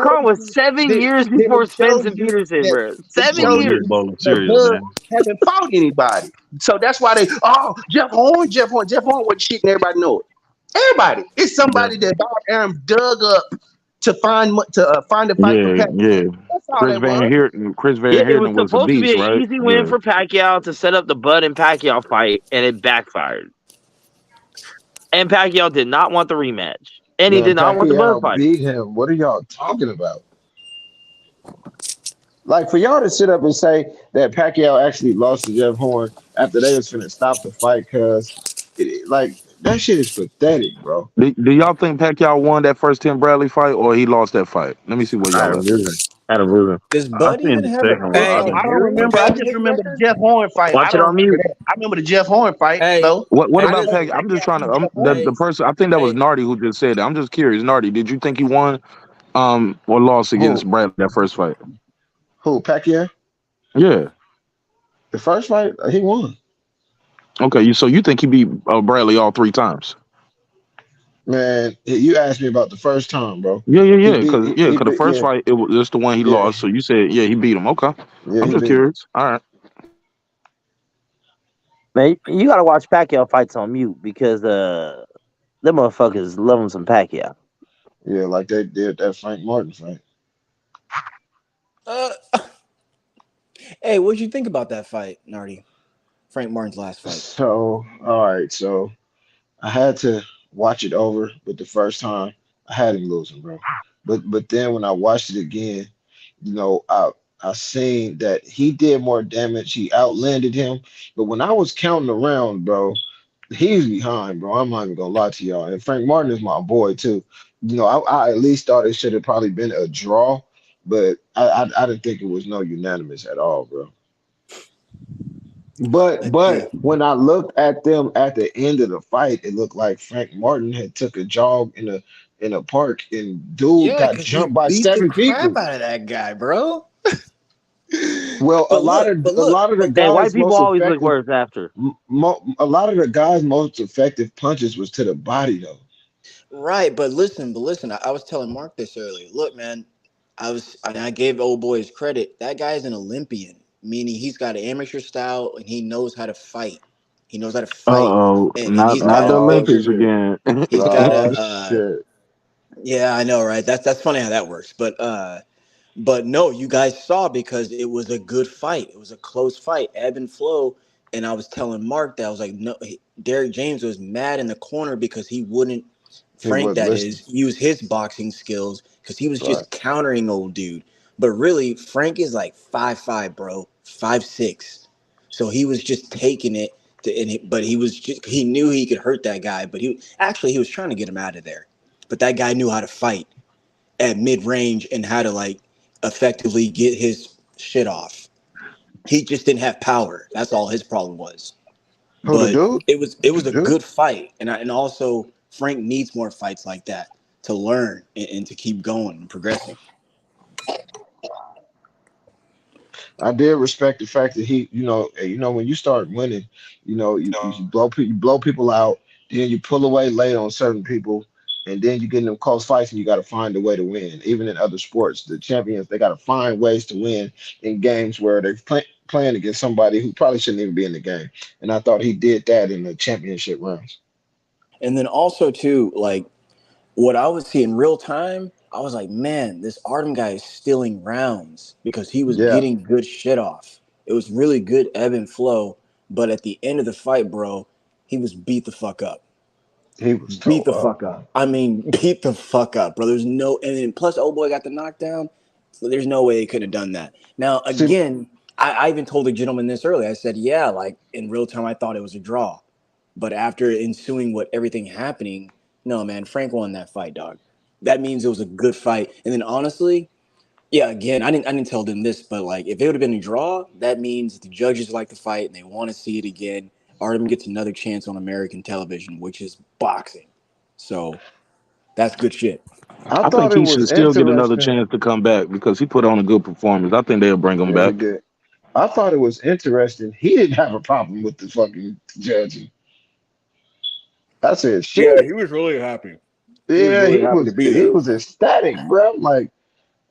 Khan was you 7 that years that before it show Spence and you Peterson, that bro. it 7 show Bro, you years. was you bowling that serious, Bud man. haven't fought anybody. So that's why Jeff Horn was shit and everybody know it. Everybody. It's Yeah. somebody that Bob Arum dug up to find a fight for Yeah, Pacquiao. yeah. That's all that was. Chris Van Yeah, it was Heerden was a supposed to be beast, an right? easy win Yeah. for Pacquiao to set up the Bud and Pacquiao fight, and it backfired. And Pacquiao did not want the rematch, and he Man, did not want the Bud Pacquiao fight. beat him. What are y'all talking about? Like for y'all to sit up and say that Pacquiao actually lost to Jeff Horn after they was finna stop the fight, cause like that shit is pathetic, bro. Do y'all think Pacquiao won that first Tim Bradley fight, or he lost that fight? Let me see where I had y'all him at with losing. that. I had him losing. Does I Bud think even the have a second one. I I don't, Pacquiao I think. don't heavyweight remember. I just championship remember the record? Jeff Horn fight. I Watch it don't on remember mute. that. I remember the Jeff Horn fight Hey, though. What I about just listen. Pacquiao? I'm just trying to. Jeff Horn. The Hey, person I think that was hey, Nardi who just said that. I'm just curious, Nardi, did you think he won or lost against Who Bradley that first fight? who Pacquiao? Yeah. The first fight he won. Okay. So you think he beat Bradley all 3 times? Man, you asked me about the first time, bro. Yeah, yeah, He yeah. beat Because he the beat first fight it was just the one he yeah lost. So you said yeah he beat him. Okay. yeah I'm he just beat him. curious. All right. Man, you gotta watch Pacquiao fights on mute because them motherfuckers love him some Pacquiao. Yeah, like they did that Frank Martin fight. Uh, hey, what'd you think about that fight, Nardi? Frank Martin's last fight. So all right, so I had to watch it over, but the first time I had him losing, bro. But then when I watched it again, you know, I seen that he did more damage. He outlanded him. But when I was counting around, bro, he's behind, bro. I'm not even gonna lie to y'all. And Frank Martin is my boy too. You know, I at least thought it should have probably been a draw, but I didn't think it was no unanimous at all, bro. But Yeah, when I looked at them at the end of the fight, it looked like Frank Martin had took a jog in a park and dude yeah, got because he jumped by beat the 7 crap people. out of that guy, bro. Well, But look, a lot of the but Man, white guys people most always look effective worse after. a lot of the guys most effective punches was to the body though. right, but listen. I was telling Mark this earlier. Look, man, I gave old boy his credit. That guy's an Olympian, meaning he's got an amateur style and he knows how to fight. He knows how to fight, Uh-oh, and not he's got the Oh Olympics a shit. again. he's got Oh a shit. yeah, I know, right? That's funny how that works, but no, you guys saw because it was a good fight. It was a close fight, ebb and flow. And I was telling Mark that I was like, no, Derek James was mad in the corner because he wouldn't, He Frank, wasn't that listening. is, use his boxing skills because he was Right. just countering old dude. But really, Frank is like 5'5", bro, 5'6". So he was just taking it but he was just, he knew he could hurt that guy, but he was trying to get him out of there. But that guy knew how to fight at mid range and how to like effectively get his shit off. He just didn't have power. That's all his problem was. Who the But dude? it The was a dude? good fight, and also Frank needs more fights like that to learn and to keep going and progressing. I did respect the fact that he, when you start winning, you blow people out, then you pull away late on certain people, and then you get in them close fights, and you got to find a way to win. Even in other sports, the champions they got to find ways to win in games where they're playing against somebody who probably shouldn't even be in the game. And I thought he did that in the championship rounds. And then also too, like what I would see in real time, I was like, man, this Artem guy is stealing rounds because he was Yeah, getting good shit off. It was really good ebb and flow, but at the end of the fight, bro, he was beat the fuck up. he was Beat toe the up, fuck bro. up. I mean, beat the fuck up, bro. There's no, and then plus, old boy got the knockdown. So there's no way he could have done that. Now, See, again, I even told the gentleman this earlier. I said, yeah, like in real time, I thought it was a draw. But after ensuing what everything happening, no, man, Frank won that fight, dog. That means it was a good fight. And then honestly, yeah, again, I didn't tell them this, but like if it would have been a draw, that means the judges like the fight and they want to see it again. Artem gets another chance on American television, which is boxing. So that's good shit. I I thought think it he should was still get another interesting. chance to come back because he put on a good performance. I think they'll bring him Yeah, he back. did. I thought it was interesting. He didn't have a problem with the fucking judging. I said, Yeah, shit. he was really happy. He was Yeah, really happy to be he there. was ecstatic, bro. I'm like,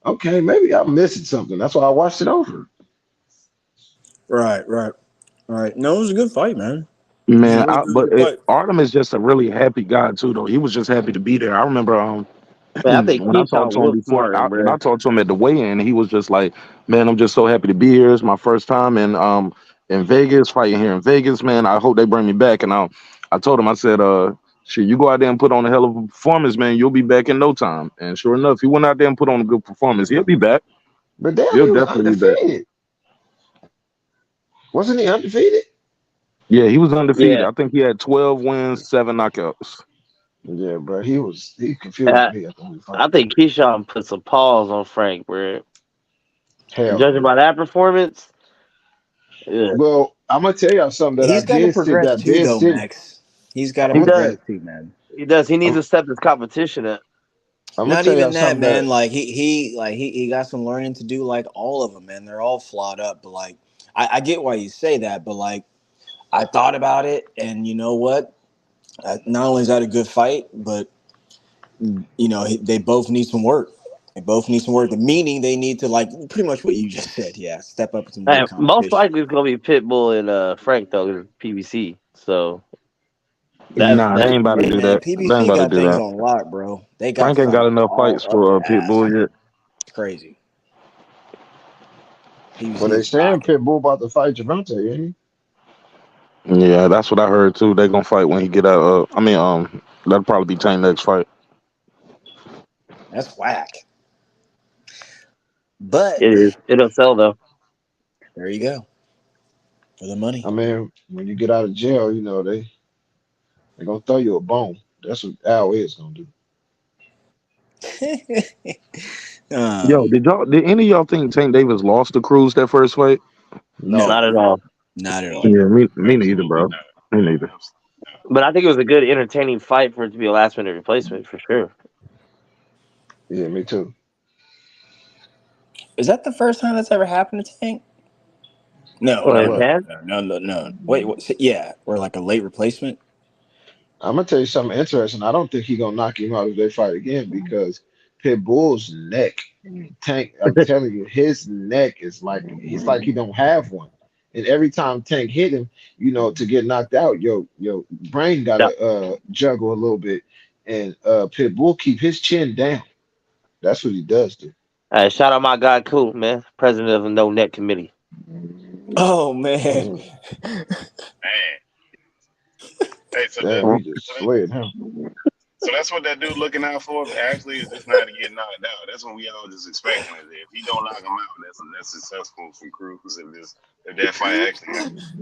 okay, maybe I'm missing something. That's why I watched it over. Right, right, right. No, it was a good fight, man. It was a Man, really good, but good fight. Artem is just a really happy guy too, though. He was just happy to be there. I remember Man, I think when I Keith talked Thought to him whooped before, Martin, when I bro. talked to him at the weigh-in, he was just like, "Man, I'm just so happy to be here. It's my first time in Vegas, fighting here in Vegas, man. I hope they bring me back." And I told him, I said, shit, you go out there and put on a hell of a performance, man. You'll be back in no time." And sure enough, he went out there and put on a good performance. He'll be back. But damn, He'll he was definitely be back. undefeated. Wasn't he undefeated? Yeah, he was undefeated. Yeah. I think he had 12 wins, 7 knockouts. Yeah, bro. He confused Uh, me at the whole fight. I think Keyshawn put some pause on Frank, bro. Hell Judging no. by that performance, yeah. Well, I'm gonna tell y'all something that I He's got to did see progress that too, Ben though, City. Max. He's got to He I'm does. progress too, man. He does. He needs I'm, to step his competition up. I'm gonna Not tell even y'all that, something man. that Like he got some learning to do. Like all of them, man. They're all flawed up. But like, I get why you say that. But like, I thought about it, and you know what? Not only is that a good fight, but you know they both need some work. They both need some work. Meaning they need to like pretty much what you just said. Yeah, step up some Hey, good most competition. likely it's gonna be Pitbull and Frank though, PBC. So Nah, they that's ain't about to Hey do man, that. They ain't PBC about to got do things that. on lock, bro. They got Frank ain't got fights enough all fights up for their ass. Pitbull yet. It's crazy. well PBC they is saying rocking. Pitbull about to fight Javante, ain't Yeah, that's what I heard too. They gonna fight when he get out. That'll probably be Tank's next fight. That's whack. But it is. It'll sell though. there you go for the money. he? I mean, when you get out of jail, you know they're gonna throw you a bone. That's what Al is gonna do. Yo, did any of y'all think Tank Davis lost to Cruz that first fight? No, Not No, at all. not at all. Yeah, me neither, Absolutely bro. not. Me neither. But I think it was a good, entertaining fight for it to be a last minute replacement for sure. yeah, me too. Is that the first time that's ever happened to Tank? No, Well, no, it no, What? can. no, no, no. Wait, what, yeah, we're like a late replacement. I'm gonna tell you something interesting. I don't think he gonna knock him out if they fight again because Pitbull's neck, Tank. I'm telling you, his neck is like it's like he don't have one. And every time Tank hit him, you know, to get knocked out, your brain Yeah. gotta juggle a little bit. And Pitbull keep his chin down. That's what he does do. Shout out my guy, Cool man, president of the No Net Committee. Oh man, Mm, Man. Hey, so damn, we just slid him. that's what that dude looking out for. Actually, is just not to get knocked out. That's what we all just expecting. Is if he don't knock him out, that's successful for Cruz. If that fight actually happens.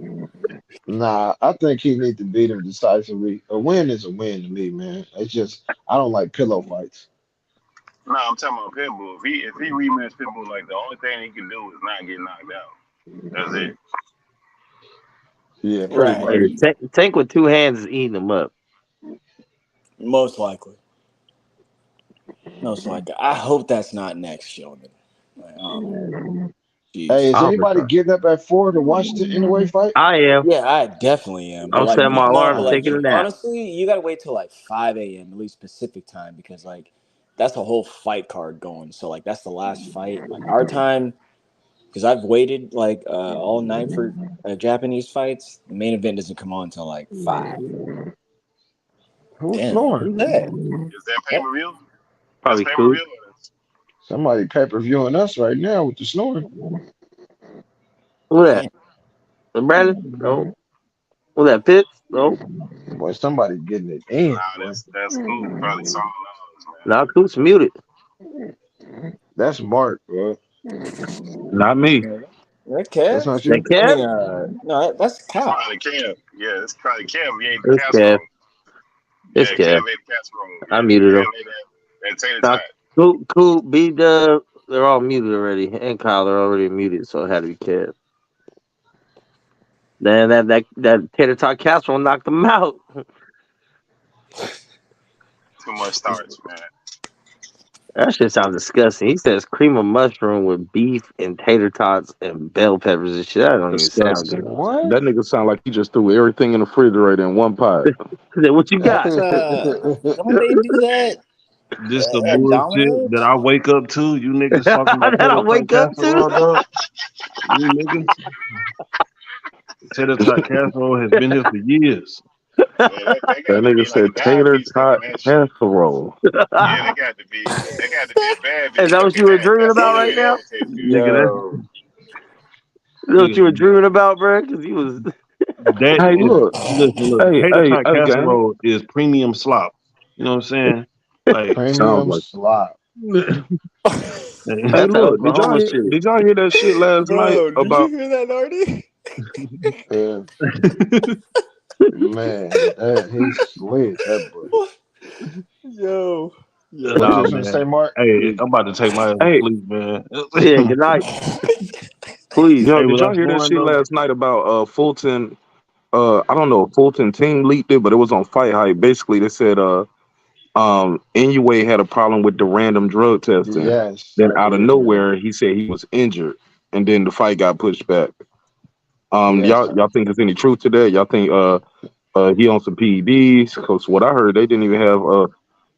Nah, I think he need to beat him decisively. A win is a win to me, man. It's just I don't like pillow fights. No, I'm talking about Pitbull. If he rematch Pitbull, like the only thing he can do is not get knocked out. That's it. Yeah, pretty right? much. Hey, Tank with two hands is eating him up. Most likely, most likely. I hope that's not next, gentlemen. Like, oh man, Hey, jeez. is I hope it's anybody not. getting up at 4 to watch the Inouye fight? I am. Yeah, I definitely am. But I'm like, setting my no, alarm but and like, taking a you nap. honestly, you gotta wait till like 5 a.m. at least Pacific time because like that's a whole fight card going. So like that's the last fight. Like our time, because I've waited like all night for Japanese fights. The main event doesn't come on until like 5. Who's Damn, snoring? who's that? Is that pay What? per view? That's Probably pay per cool. view. Somebody pay-per-viewing us right now with the snoring. Who that? Damn. Brandon? No. Who that? Pitts? No. Boy, somebody getting it in, Nah, boy. that's cool. Probably Saul Knowles, man. Now Coop's muted. That's Mark, bro. Not me. That That's Kev? not That you. I Kev? mean, no, that's That's Kyle. probably Kev. Yeah, it's probably Kev. He ate the It's Kev. casserole. It's Yeah, Kev. Kev ate the casserole. I Yeah, muted Kev him. ate that tater Now tot. Coop, B-Dub, they're all muted already. And Kyle, they're already muted, so it had to be Kev. Then that tater tot casserole knocked him out. Too much starch, man. That shit sounds disgusting. He says cream of mushroom with beef and tater tots and bell peppers and shit. That don't even sound Disgusting. good. What? That nigga sound like he just threw everything in the refrigerator in one pot. He said, "What you got?" Don't they do that This the at bullshit that Domino's? I wake up to. You niggas talking about That I tater tot wake up to. casserole, dog. You niggas. Tater tot casserole has been here for years. Yeah, they That got to nigga be like a said tater diabetes tot cooking that shit. casserole. Yeah, they got to be a bad Is bitch that what you cooking were that. dreaming That's the about only right way that now? would taste good. Nigga, Yo, Is that what you were that's dreaming about, bro? Because you was. that Hey, is look. look. Hey, Tater hey, tot hey, gang. casserole is premium slop. You know what I'm saying? Like Sounds Premium like slop. Hey, That's that look, Oklahoma shit. did y'all hear that shit last night Bro, did you about? hear that, Nardi? Yeah, man, that he slid that boy. Yo, What you Nah, was yo. gonna say, man. Mark? Hey, I'm about to take my ass to Hey, sleep, man. Yeah, good night. Please. yo, Hey, did what y'all I'm hear that doing shit though? last night about Fulton? I don't know, if Fulton team leaked it, but it was on Fight Hype. Basically, they said Inoue had a problem with the random drug testing. Yes, Then I out of did hear nowhere, he said he was injured, and then the fight got pushed back. that. Yes, Y'all think there's any truth to that? Y'all think he on some PEDs? Because what I heard, they didn't even have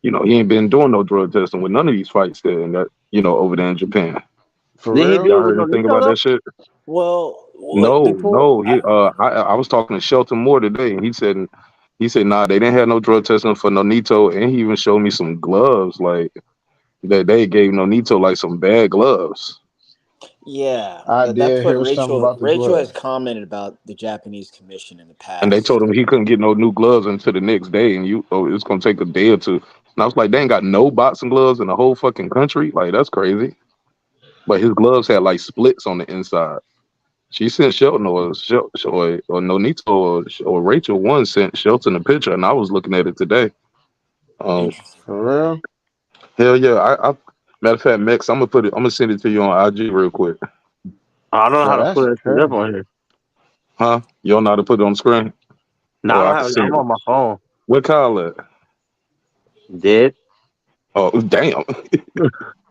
he ain't been doing no drug testing with none of these fights there, and that over there in Japan. for Did he real. do Y'all it with heard no anything Nico about though? that shit? Well, No, before no. I was talking to Shelton Moore today, and he said nah, they didn't have no drug testing for Nonito, and he even showed me some gloves like that they gave Nonito like some bad gloves, yeah, I that's did what hear something Rachel about the Rachel has glove. commented about the Japanese commission in the and they told past. him he couldn't get no new gloves until the next day, and it's gonna take a day or two. And I was like, they ain't got no boxing gloves in the whole fucking country, like that's crazy. But his gloves had like splits on the inside. She sent Shelton or Nonito or Rachel one sent Shelton a picture, and I was looking at it today. Um, Interesting. For real. hell yeah, I matter of fact, Max, I'm gonna send it to you on IG real quick. I don't know how Bro, to that's put that shit up crazy. on here. Huh? You don't know how to put it on the screen? No, I Or don't I can have. send I'm it. on my phone. What color? Dead. Oh damn.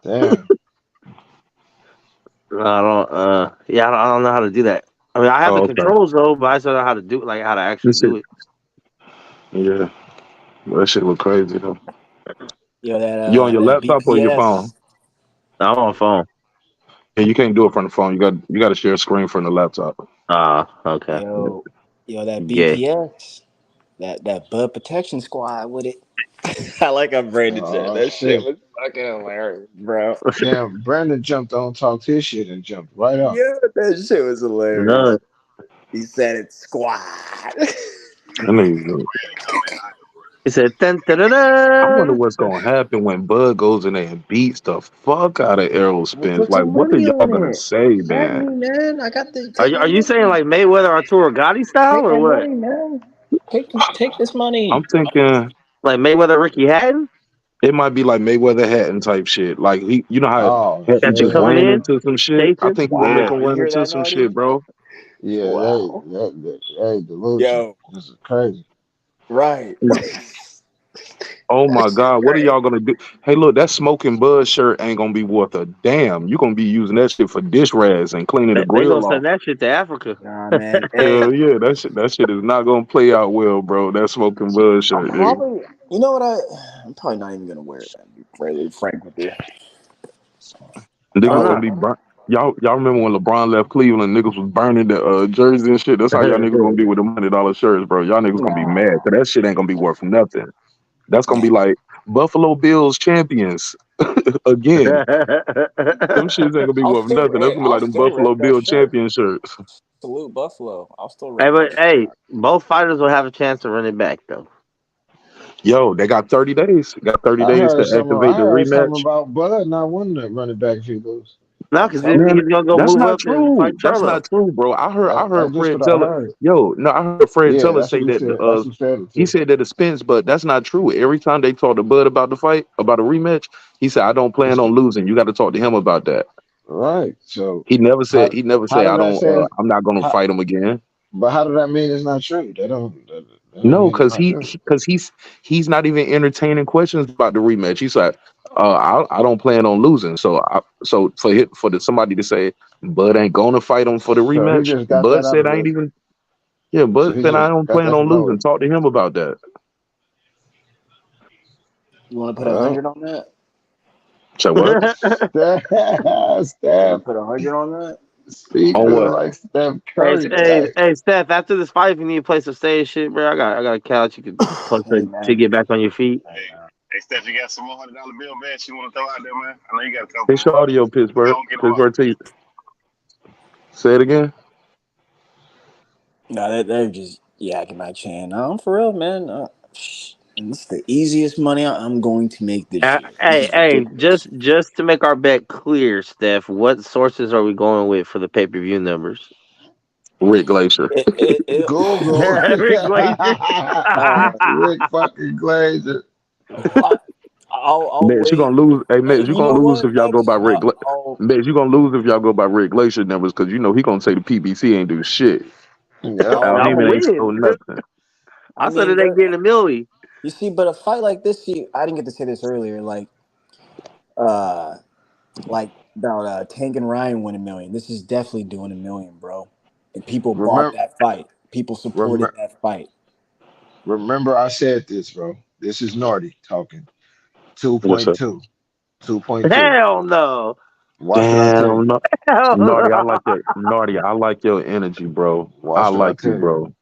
Damn. I don't. Yeah, I don't know how to do that. I mean, I have the Oh, okay. controls though, but I just don't know how to do like how to actually This do shit. it. Yeah. Well, that shit look crazy though. Yo, You on your that laptop or your phone? BPS. I'm on phone. Yeah, you can't do it from the phone. You got to share a screen from the laptop. Okay. Yo, that Yeah. BPS. That Bud Protection Squad with it. I like how Brandon said Oh that shit shit. was fucking hilarious, bro. Damn, Brandon jumped on, talked his shit, and jumped right off. Yeah, that shit was hilarious. None. He said it squad. That nigga- He said, dun, dun, dun, I wonder dun. what's gonna happen when Bud goes in there and beats the fuck out of Errol We'll Spence. put Like, some what are money y'all on gonna it. say, Tag man? me, man. I got the Are take you my are you saying money. like Mayweather Arturo Gotti style Take or my what? money, man. Take this money. I'm thinking Like Mayweather Ricky Hatton? it might be like Mayweather Hatton type shit. Like how Oh Hatton Catch him just shit. coming ran in, into some shit. I chasing? think he gonna make Yeah. Wow, him you run hear into that, some shit, Nardi? bro. Yeah, Wow. hey, delusion. Yo, This is crazy. right. Oh That my shit God, what are crazy. y'all gonna do? Hey, look, that smoking Bud shirt ain't gonna be worth a damn. You gonna be using that shit for dish rags and cleaning the They gonna grill off. send that shit to Africa. Nah, man. Hey, Hell yeah, that shit is not gonna play out well, bro. That smoking Bud I'm shirt, nigga. probably, you know what? I'm probably not even gonna wear it, man. To be really frank with you. Why Niggas gonna not? be burnt. Y'all remember when LeBron left Cleveland? Niggas was burning the jersey and shit. That's how y'all niggas gonna be with the $100 shirts, bro. Y'all niggas gonna be mad Nah. because that shit ain't gonna be worth nothing. That's gonna be like Buffalo Bills champions again. Them shits ain't gonna be worth nothing. That's gonna be I'll like them still Buffalo rep that Bill shirt. champion shirts. Salute Buffalo. I'll still Hey, rep but that shirt. hey, both fighters will have a chance to run it back though. Yo, they got 30 days. Got 30 I days heard to some. activate I the heard something rematch. about Bud not wanting to run it back if he lose. No, I'm because then telling Man, he's gonna go that's move not up and true. fight That's Charlo. not true, bro. I heard you. I heard That's just Fred what I tell it. heard. Yo, no, I heard Fred Yeah, Teller that's what say he that said. That's who said it he too. said that it Spence, but that's not true. Every time they talk to Bud about the fight, about a rematch, he said, I don't plan It's on losing. You got to talk to him about that. right. So He never how said does I that don't say? I'm not gonna How, fight him again. but how does that mean it's not true? That don't No, mean it's because not true. he's not even entertaining questions about the rematch. He's like, I don't plan on losing. So for somebody to say Bud ain't gonna fight him for the So he rematch, just got Bud that out said of I ain't the. even yeah, So Bud he said I just don't got plan that on from losing. nowhere. Talk to him about that. You want to put Well, 100 on that? Say what? Steph, You want Steph to put 100 on that? On speaking what? like Steph Hey, Curry. hey, Dang. hey, Steph. After this fight, if you need a place to stay and shit, bro, I got a couch you could plug Hey, to man. get back on your feet. Hey, man. Hey, Steph, you got some more $100 bill bets you want to throw out there, man? I know you got a couple Fix more. your audio, Pittsburgh. Don't get them up. Pittsburgh T. Say it again. No, they're just yakking my chain. No, I'm for real, man. And this is the easiest money I'm going to make this year. This Hey, is hey, ridiculous. just to make our bet clear, Steph, what sources are we going with for the pay-per-view numbers? Rick Glacier. Google. Rick Glazer. Rick fucking Glazer. I'll Mitch, you wait. gonna lose. Hey, Mitch, And you you gonna know lose if what, y'all go by Max? Rick. Mitch, you gonna lose if y'all go by Rick Glacier numbers because you know he gonna say the PBC ain't do shit. Yep. Al I'm gonna Heyman ain't stole win. nothing. I I said mean, it ain't getting a millie. you see, but a fight like this, I didn't get to say this earlier. Uh, about Tank and Ryan win $1 million. This is definitely doing $1 million, bro. And people bought Remember, that fight. People supported remember, that fight. remember, I said this, bro. This is Nardi talking. Yes, sir. 2.2. 2.2. Hell no. Watch what I tell Damn, you. Hell Nardi, I no. like your Nardi. I like your energy, bro. I Watch what I like you, tell you. bro.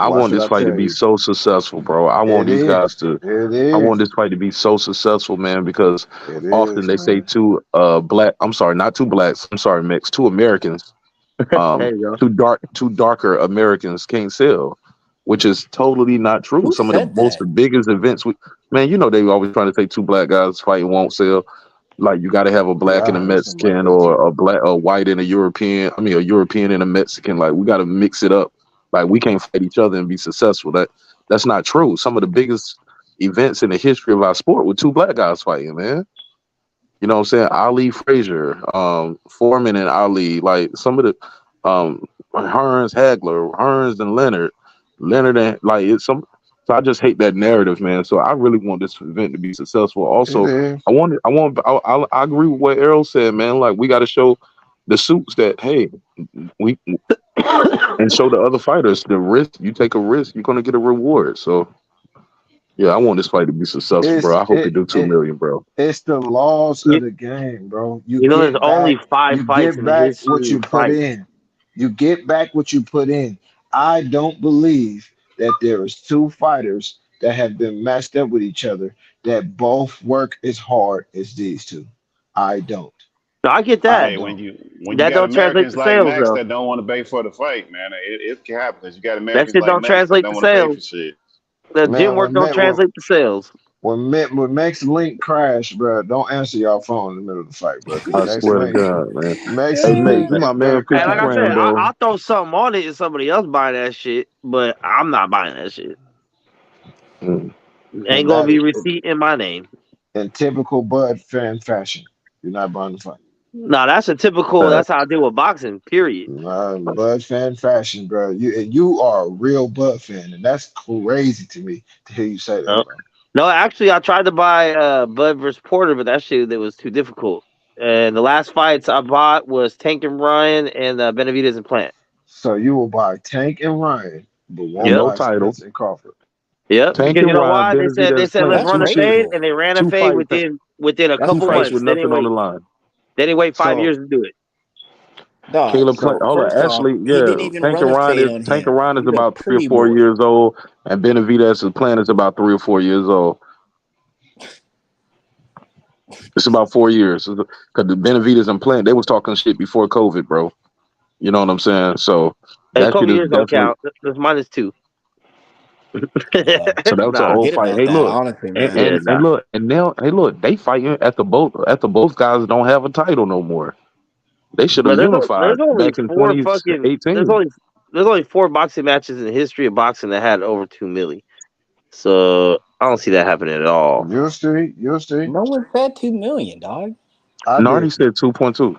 I Watch want what this I fight to tell be you. so successful, bro. I want It these is. guys to. It I want is. this fight to be so successful, man, because It often is, they say man. two black. I'm sorry, not two blacks. I'm sorry, mix. Two Americans. There you go. Two darker Americans can't sell, which is totally not true. Who Some of the said most that? biggest events, man, you know they always trying to say two black guys fighting won't sell. Like you got to have a Yeah, black I and a heard something like Mexican, that too. or a white and a European. I mean, a European and a Mexican. Like we got to mix it up. Like we can't fight each other and be successful. That's not true. Some of the biggest events in the history of our sport were two black guys fighting, man. You know what I'm saying? Ali Frazier, Foreman and Ali, like some of the Hearns Hagler, Hearns and Leonard and like it's some. So I just hate that narrative, man. So I really want this event to be successful. It Also, is. I agree with what Errol said, man. Like we got to show the suits that hey, we and show the other fighters the risk. You take a risk, you're gonna get a reward. So yeah, I want this fight to be successful, It's bro. I hope they do 2 million, bro. it's the laws of You, the game, bro. you know, there's only 5 You fights get in the back what history you of put fight. in. You get back what you put in. I don't believe that there is two fighters that have been matched up with each other that both work as hard as these two. I don't. No, I get I that. Hey, don't. when you That got don't translate Americans to like sales Max though. that don't want to pay for the fight, man, it can happen because you got That Americans shit like don't Max that translate don't to want to pay for sales. shit. The gym Man, work don't translate to sales. when Max Link crash, bro, don't answer your phone in the middle of the fight, bro, because I Max swear to Link, God, man. Max Hey, Mace, Link you my gonna man, And 50 like I crash, said, grand, bro. though. I'll throw something on it and somebody else buy that shit, but I'm not buying that shit. Mm. Ain't And gonna that be receipt in my name. in typical Bud fan fashion. You're not buying the fight. No, that's a typical. That's how I deal with boxing. Period. Bud fan fashion, bro. You are a real Bud fan, and that's crazy to me to hear you say that, No, bro. no. Actually, I tried to buy Bud versus Porter, but that shit that was too difficult. And the last fights I bought was Tank and Ryan and Benavidez and Plant. So you will buy Tank and Ryan, but won't Yep. No buy title. Spence and Crawford. Yep, Tank because you and know Ryan, why? They Benavidez said let's plant. That's run Two a shit. fade, crazy. and they ran a Two fade fights. within a That's Two couple fights months. with crazy. They didn't nothing on wait. the line. They didn't wait 5 years So to do it. Dog. Caleb Plant. So Hold on. first off, Actually, he yeah. didn't even run a fade on Tank and him. Ryan is He's a about 3 or pretty 4 boy. years old, and Benavidez' plant is about 3 or 4 years old. It's about 4 years because the Benavidez and plant they was talking shit before COVID, bro. You know what I'm saying? So A that shit couple is years don't definitely. count. That's -2. Yeah. So that was an old Forget fight. about Hey, that, look, honestly, and, man. Yeah, and nah. and look, and now, hey, look, they fighting at the both guys don't have a title no more. They should have But unified there's only back in four fucking 2018. there's only 4 boxing matches in the history of boxing that had over 2 milli. So I don't see that happening at all. you'll see. No one said 2 million, dog. I Nardi did. said 2.2.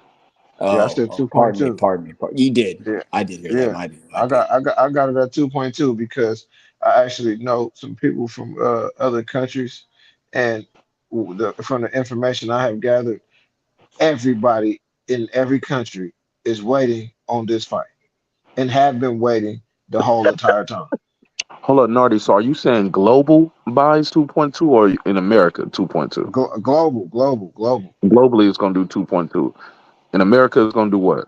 Yeah, I said Pardon me, 2.2. pardon me. You did. Yeah, I did hear that. yeah. My bad. My bad. I got it at 2.2 because I actually know some people from other countries, and from the information I have gathered, everybody in every country is waiting on this fight and have been waiting the whole entire time. Hold up, Nardi. So are you saying global buys 2.2 or in America 2.2? Global. Globally, it's gonna do 2.2. In America, it's gonna do what?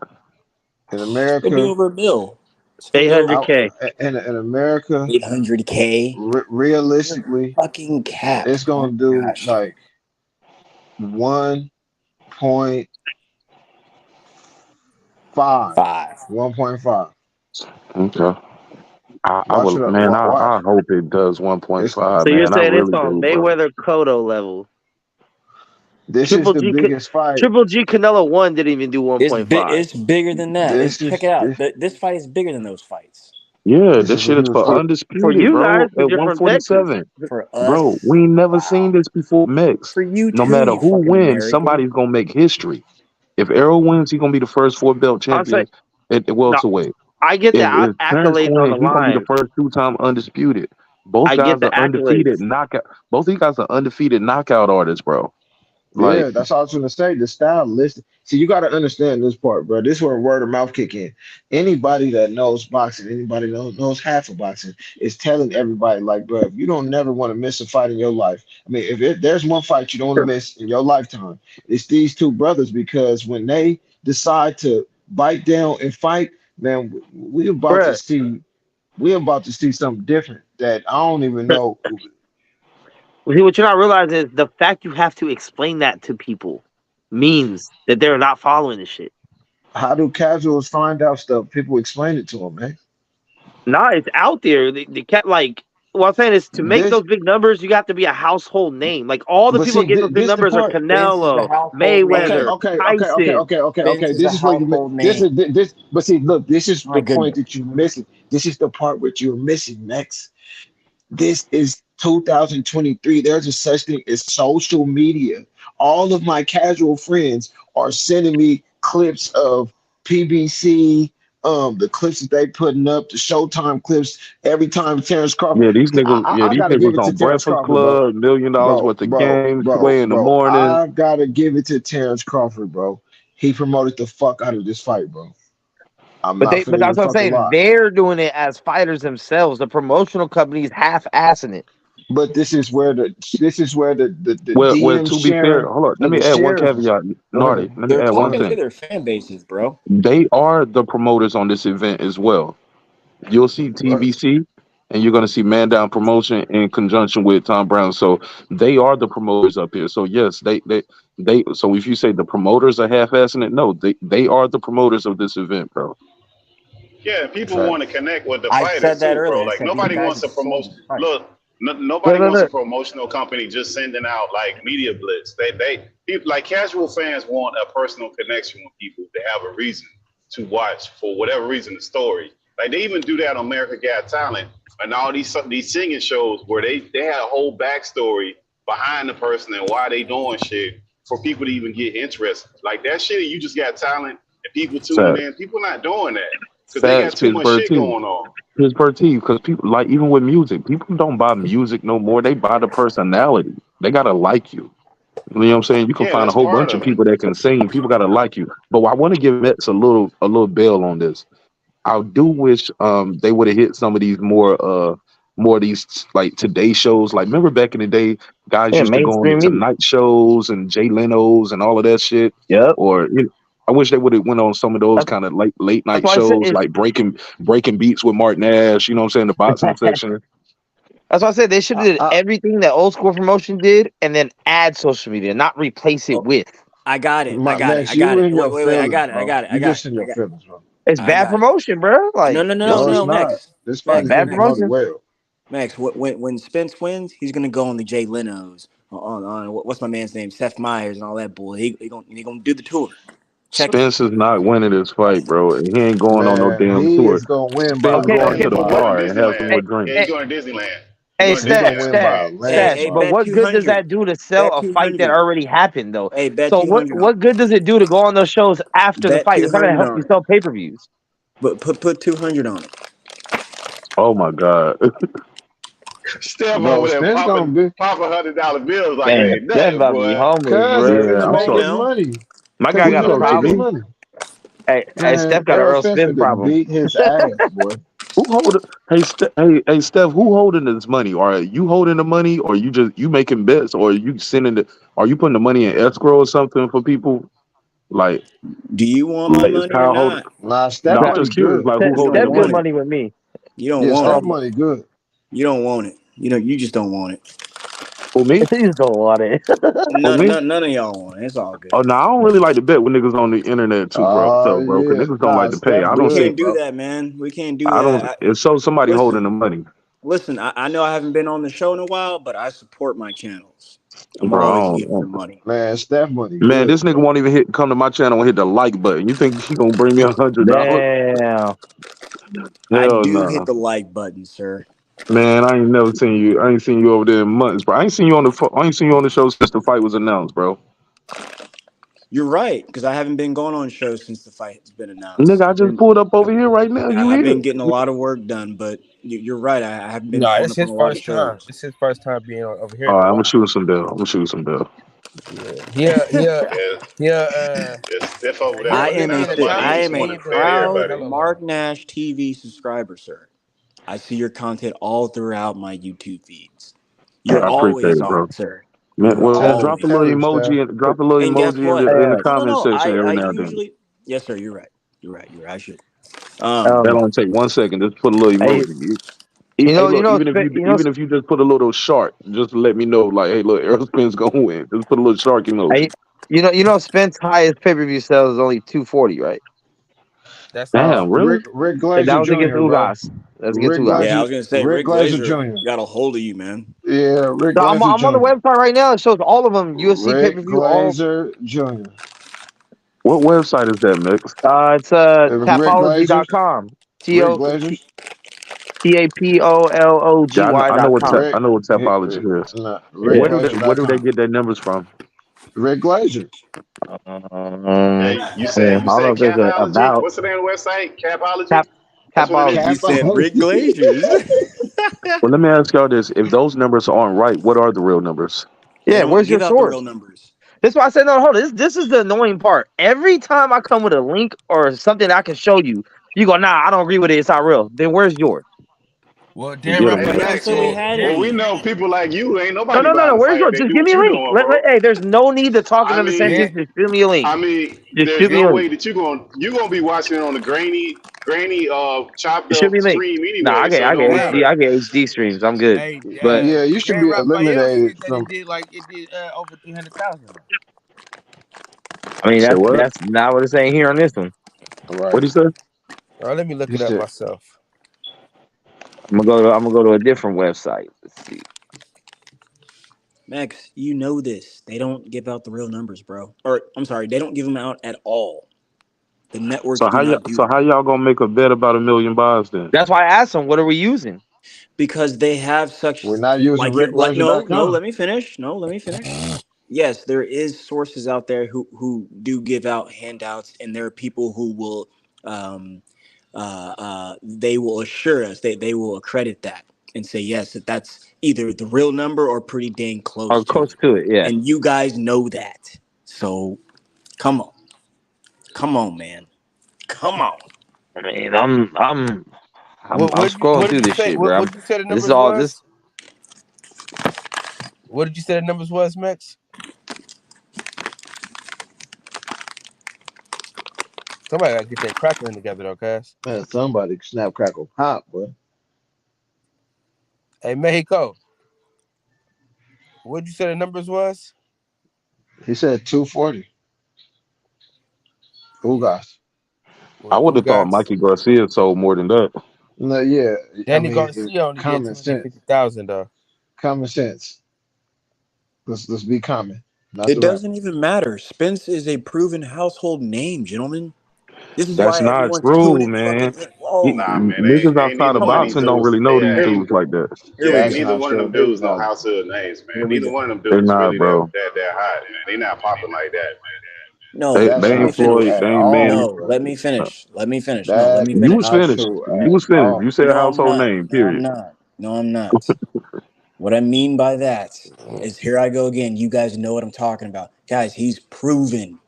In It's gonna do America, over a bill. It's gonna do over out 800K. in America, 800K. realistically, Fucking cap. it's Oh gonna my do gosh. like 1.5. 5. 1.5. Okay. I Watch will, it. man. Watch. I hope it does It's 1.5, So you're man. I saying it's really on do, bro. Mayweather Cotto level? this is Triple the G, biggest fight. Triple G Canelo 1 didn't even do It's 1.5. It's bigger than that. This Check is it out. This fight is bigger than those fights. Yeah, this this is a shit is huge for fight. For undisputed, you guys, bro. because At you're from Texas. 147, For bro. us, We ain't never seen wow. this before, Mex. For you No too, matter you who fucking wins, American. somebody's gonna make history. If Errol wins, he's gonna be the first 4-belt I'll say champion at no. welterweight. I get the If Terrence accolades on the wins, he's gonna be the line. first 2-time undisputed. Both I get guys the are undefeated accolades. knockout. Both these guys are undefeated knockout artists, bro. Like, Yeah, that's all I was gonna say. The style list. See, you got to understand this part, bro. This is where word of mouth kick in. Anybody that knows boxing, anybody that knows half of boxing, is telling everybody, like, bro, if you don't never want to miss a fight in your life. I mean, there's one fight you don't want to miss in your lifetime, it's these two brothers because when they decide to bite down and fight, man, Bruh, we're about to see something different that I don't even know. see, what you're not realizing is the fact you have to explain that to people means that they're not following the shit. How do casuals find out stuff? People explain it to them, man. Nah, it's out there. They kept like. What I'm saying is to make This, those big numbers, you have to be a household name. Like all the but people see, getting those big this the numbers are part. Vince is the Canelo, household Okay, Mayweather, name. okay, okay, okay, Tyson. okay, okay, Vince okay. is This a is where you household this name. is this. But see, look, this is My the point goodness. that you're missing. This is the part which you're missing, Max. This is 2023. There's a such thing as social media. All of my casual friends are sending me clips of PBC, the clips that they putting up, the Showtime clips. Every time Terrence Crawford, I these gotta give niggas it to on Terrence Breakfast Crawford, bro. Club, $1 million worth of games, 2 in the morning. I've got to give it to Terrence Crawford, bro. He promoted the fuck out of this fight, bro. I'm not But finna that's even what I'm fucking saying. lie. They're doing it as fighters themselves. The promotional companies half-assing it. But this is where the Well, DM to be fair, sharing, hold on. Let the me add one shares. caveat, Go Nardi. ahead. Let me They're add one talking to thing. their fan bases, bro. They are the promoters on this event as well. You'll see TBC, and you're going to see Man Down Promotion in conjunction with Tom Brown. So they are the promoters up here. So yes, they. So if you say the promoters are half-assing it, no, they are the promoters of this event, bro. Yeah, people want to Facts. connect with the I fighters said that too, bro. earlier. I Like said these nobody guys wants have to promote. sold the fight. Look, nobody Look, look, wants a look. promotional company just sending out like media blitz. People like casual fans want a personal connection with people to have a reason to watch for whatever reason the story. Like they even do that on America Got Talent and all these singing shows where they had a whole backstory behind the person and why they doing shit for people to even get interested. Like that shit, you just got talent and people tuning Sad, in. People not doing that because they got Facts, too much Pittsburgh shit T. going on. Pittsburgh T. Because people like even with music, people don't buy music no more. They buy the personality. They gotta like you. You know what I'm saying? You can Yeah, find a that's whole part bunch of of it. people that can sing. People gotta like you. But I want to give Mets a little bell on this. I do wish they would have hit some of these more of these like Today shows. Like remember back in the day, guys Yeah, used to go on the mainstream media. Tonight shows and Jay Leno's and all of that shit. Yep. Or I wish they would have went on some of those That's, kind of late that's night why I said shows, like breaking beats with Martin Ash. You know what I'm saying? The boxing section. that's why I said they should have did I, everything that old school promotion did and then add social media, not replace it Oh, with. I got it. I my got it. Max, I got you it. in your Wait. I feelings, got it. I bro. got it. I You got it. just in your feelings, bro. It's I bad got it. promotion, bro. No, Like, No, it's no, not. Max. This fight it's is Max, bad being Max, promoted promotion. well. Max. When Spence wins, he's gonna go on the Jay Leno's on what's my man's name, Seth Meyers and all that bull. He gonna do the tour. Check it. Spence is not winning this fight, bro. And he ain't going on no Man, damn he tour. is gonna win by Spence a going to Okay, the but He what? going to bar and have some Disneyland. more Hey, Yeah, he drinks. hey, going to Disneyland. He hey, going to he gonna stats, Disneyland win for by stats, a that. stats. Hey, But landslide. bet what good does 200. that do to sell Bet a fight that 200. already happened, though? Hey, bet So what 200 on what it. good does it do to go on those shows after the Bet fight? It's not gonna 200 help you on it. sell pay-per-views. But put 200 on it. Oh my God. Steph Bro, over there Spence gonna popping be $100 bills like it Man, ain't that's nothing, about to be boy. homeless, cuz he bro. Yeah, finna Come I'm make on so his now. money. My Cause guy he got a finna make his problem. money. Hey, Steph Man, got an Errol Earl Spence Spin finna problem. beat his ass, boy. who holding hey Steph, who holding this money? Are you holding the money or you making bets or are you putting the money in escrow or something for people? Like Do you want my is money or Kyle holding not? Nah, no, Steph I'm Steph, money just curious, good. like who You holding don't the Steph good want money? it. money with me. You don't Yeah, want Steph it. Um, money good. You don't want it. You just don't want it. For me, He's the one. for me. None of y'all want. It's all good. Oh no, I don't really like to bet with niggas on the internet too, bro. Oh So, bro, because yeah, niggas don't nah, like to pay. Steph I We don't see. good, can't do bro. that, man. We can't do I don't. that. It shows somebody holding the Listen, money, listen. I know I haven't been on the show in a while, but I support my channels. I'm bro. always I giving don't, them money. Man, Steph money man, good, this nigga bro. won't even come to my channel and hit the like button. You think he gonna bring me $100? Damn. I Hell do hit no, the like button, sir. man. I ain't never seen you. I ain't seen you over there in months, bro. I ain't seen you on the. I ain't seen you on the show since the fight was announced, bro. You're right, because I haven't been going on shows since the fight has been announced. Nigga, I just pulled up over here right now. You I've been here? getting a lot of work done, but you're right. I haven't been No, pulling it's up on his a lot of first time. shows. It's his first time being over here All in a right, I'm gonna while. shoot some bill. I'm gonna shoot some bill. Yeah. Yeah, Steph over there I He'll looking am a be in out the for st- top I he am a want to 10, but fed it's gonna be proud everybody. hella long. Mark Nash TV subscriber, sir. I see your content all throughout my YouTube feeds. Yeah, You're I appreciate always it, on, bro. sir. Man, You're well, Tell drop a always little tell on. him, Steph. emoji and drop a little And guess emoji what? in the No, comment section I every now and then. usually yes, sir. You're right. You're right. I should. That Um, only take 1 second. Just put a little hey, emoji. Hey, look, even if you just put a little shark, just to let me know, like, hey, look, Errol Spence gonna win. Just put a little shark hey, emoji. Spence highest pay-per-view sales is only 240, right? That's Damn, really? Rick And that Glazer was against Jr., bro. Ugas. That's against Rick Ugas. Yeah, I Glazer, was gonna say Rick Rick Glazer Glazer Jr. got a hold of you, man. Yeah, Rick So I'm Glazer on the Jr. website right now. It shows all of them. UFC Rick pay-per-view, all. Glazer Jr. What website is that, Mix? It's Rick Glazers, tapology.com. Rick Glazers, Yeah, I know what tapology.com. Rick, I know what topology is. Rick Where do they Glazer.com. get their numbers from? Rick Glazer. Hey, you Yeah, said I don't know if there's a Capology? about What's the name of the website? Capology? tap That's what it is. You tapology. said Rick Glazers. Well, let me ask y'all this: if those numbers aren't right, what are the real numbers? They Yeah, don't where's your give out the real source? numbers. That's why I said no. Hold on. This is the annoying part. Every time I come with a link or something I can show you, you go, nah, I don't agree with it. It's not real. Then where's yours? Well, Get damn right, them, Hey, We Mix. never Max, said we well, had well, we any. know people like you. Ain't No, nobody no, no, no. buying the Where's fight. yours? They Just do give what me a you link. doing, bro. Hey, there's no need to talk I another mean, sentence. Just shoot me a link. I mean, Just there's shoot me no a way link. that you're gonna be watching it on the grainy chopped Just shoot me up a link. stream Nah, anyway, so it I don't get hey, HD. matter. I get HD streams. I'm good. hey, But Yeah, you should Dan be Raphael eliminated said that from. it did over 300,000. I mean, Say what? that's not what it's saying here on this one. What Right. do you say? All right, let me look He it up said, myself. I'm gonna go to a different website. Let's see. Max, you know this. They don't give out the real numbers, bro. Or I'm sorry, they don't give them out at all. The networks do not do So that how y'all gonna make a bet about 1,000,000 buys then? That's why I asked them, what are we using? because they have we're such not using no. RickGlazer.com. Let me finish. No, let me finish. Yes, there is sources out there who do give out handouts, and there are people who will they will assure us they will accredit that and say yes that's either the real number or pretty dang close Or to close it, to it, yeah. and you guys know that. So come on, man, come on. I mean, I'm scrolling What did through you this say? shit, bro. What did you say the This is numbers all this. was? What did you say the numbers was, Max? Somebody gotta get that crackling together though, guys. Man, somebody snap crackle pop, boy. Hey, Mexico, what did you say the numbers was? He said 240. Ugas. I Well, would have thought Ugas. Mikey Garcia sold more than that. No, yeah. I Danny mean, Garcia only did common sense. 250,000 though. Common sense. Let's be common, not It the rapper. doesn't even matter. Spence is a proven household name, gentlemen. This is That's why not everyone's true, tuning man. fucking in. Whoa, Nah, man, Niggas ain't outside neither of come one of on. these boxing don't dudes. really know They these Here we dudes go. like that. Here we yeah, That's go. neither not one of them true. Here we dudes know go. household names, Here man. we Neither go. one of them They're dudes not, really bro. that hot, man. They not popping like that, man. No, They That's let me ain't not true finish. Floyd. at They ain't Manny. all, No, let brother. me finish. Let me finish. No, let That me is You was finish. not finished. true You at was finished. all. You said No, I'm household not. name. No, I'm Period. not. No, I'm not. What I mean by that is here I go again. You guys know what I'm talking about. Guys, he's proven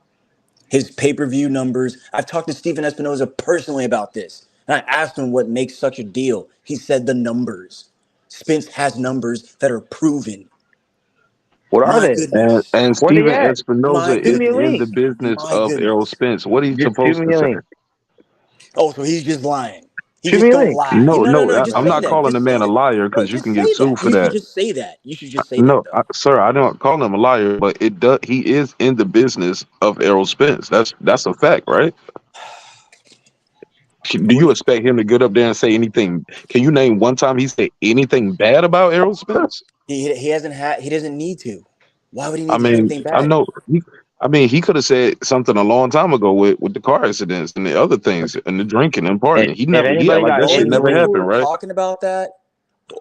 his pay-per-view numbers. I've talked to Stephen Espinoza personally about this. And I asked him what makes such a deal. He said the numbers. Spence has numbers that are proven. What are My they? goodness. And Where they Steven at? My Espinoza Shoot me a is in goodness. the link. business My of Errol goodness. Spence. What are you Just shoot supposed me to a say? link. Oh, so he's just lying. What He you just mean? don't Like, lie. No, No, no, no, no. Just I'm say not that. calling the Just say man a that. liar No, because you just can get say that. sued for You should that. just say that. You should just say that No, though. sir, I don't call him a liar, but it does. He is in the business of Errol Spence. That's a fact, right? Do you expect him to get up there and say anything? Can you name one time he said anything bad about Errol Spence? He hasn't had. He doesn't need to. Why would he I need to say mean, anything I bad? know. He could have said something a long time ago with the car accidents and the other things and the drinking and partying. He if never. He act anybody like got that The only shit any never people who ring, happened, are right? talking about that,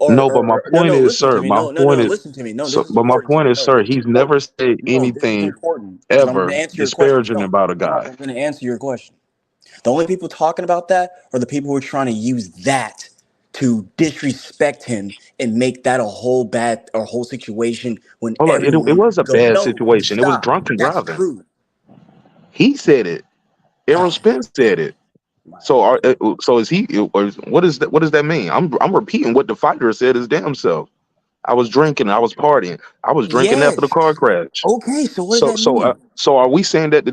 No, but my no, point no, is, listen to sir. me. My No, no, point no, is. listen to me. No, So, this is but my important to point me. is, No, sir, this is he's important. never said No, this is anything important because I'm going ever to answer your question. disparaging No, about a Mark, guy. I'm going to answer your question. The only people talking about that are the people who are trying to use that to disrespect him and make that a whole situation when Hold on, it everyone was a go. bad No, situation. It was stop. drunken That's driving. true. He said it. Errol Spence said it. So is he? Or what is that? What does that mean? I'm repeating what the fighter said his damn self. I was drinking. I was partying. I was drinking after the Yes. car crash. Okay, so what does that mean? So are we saying that to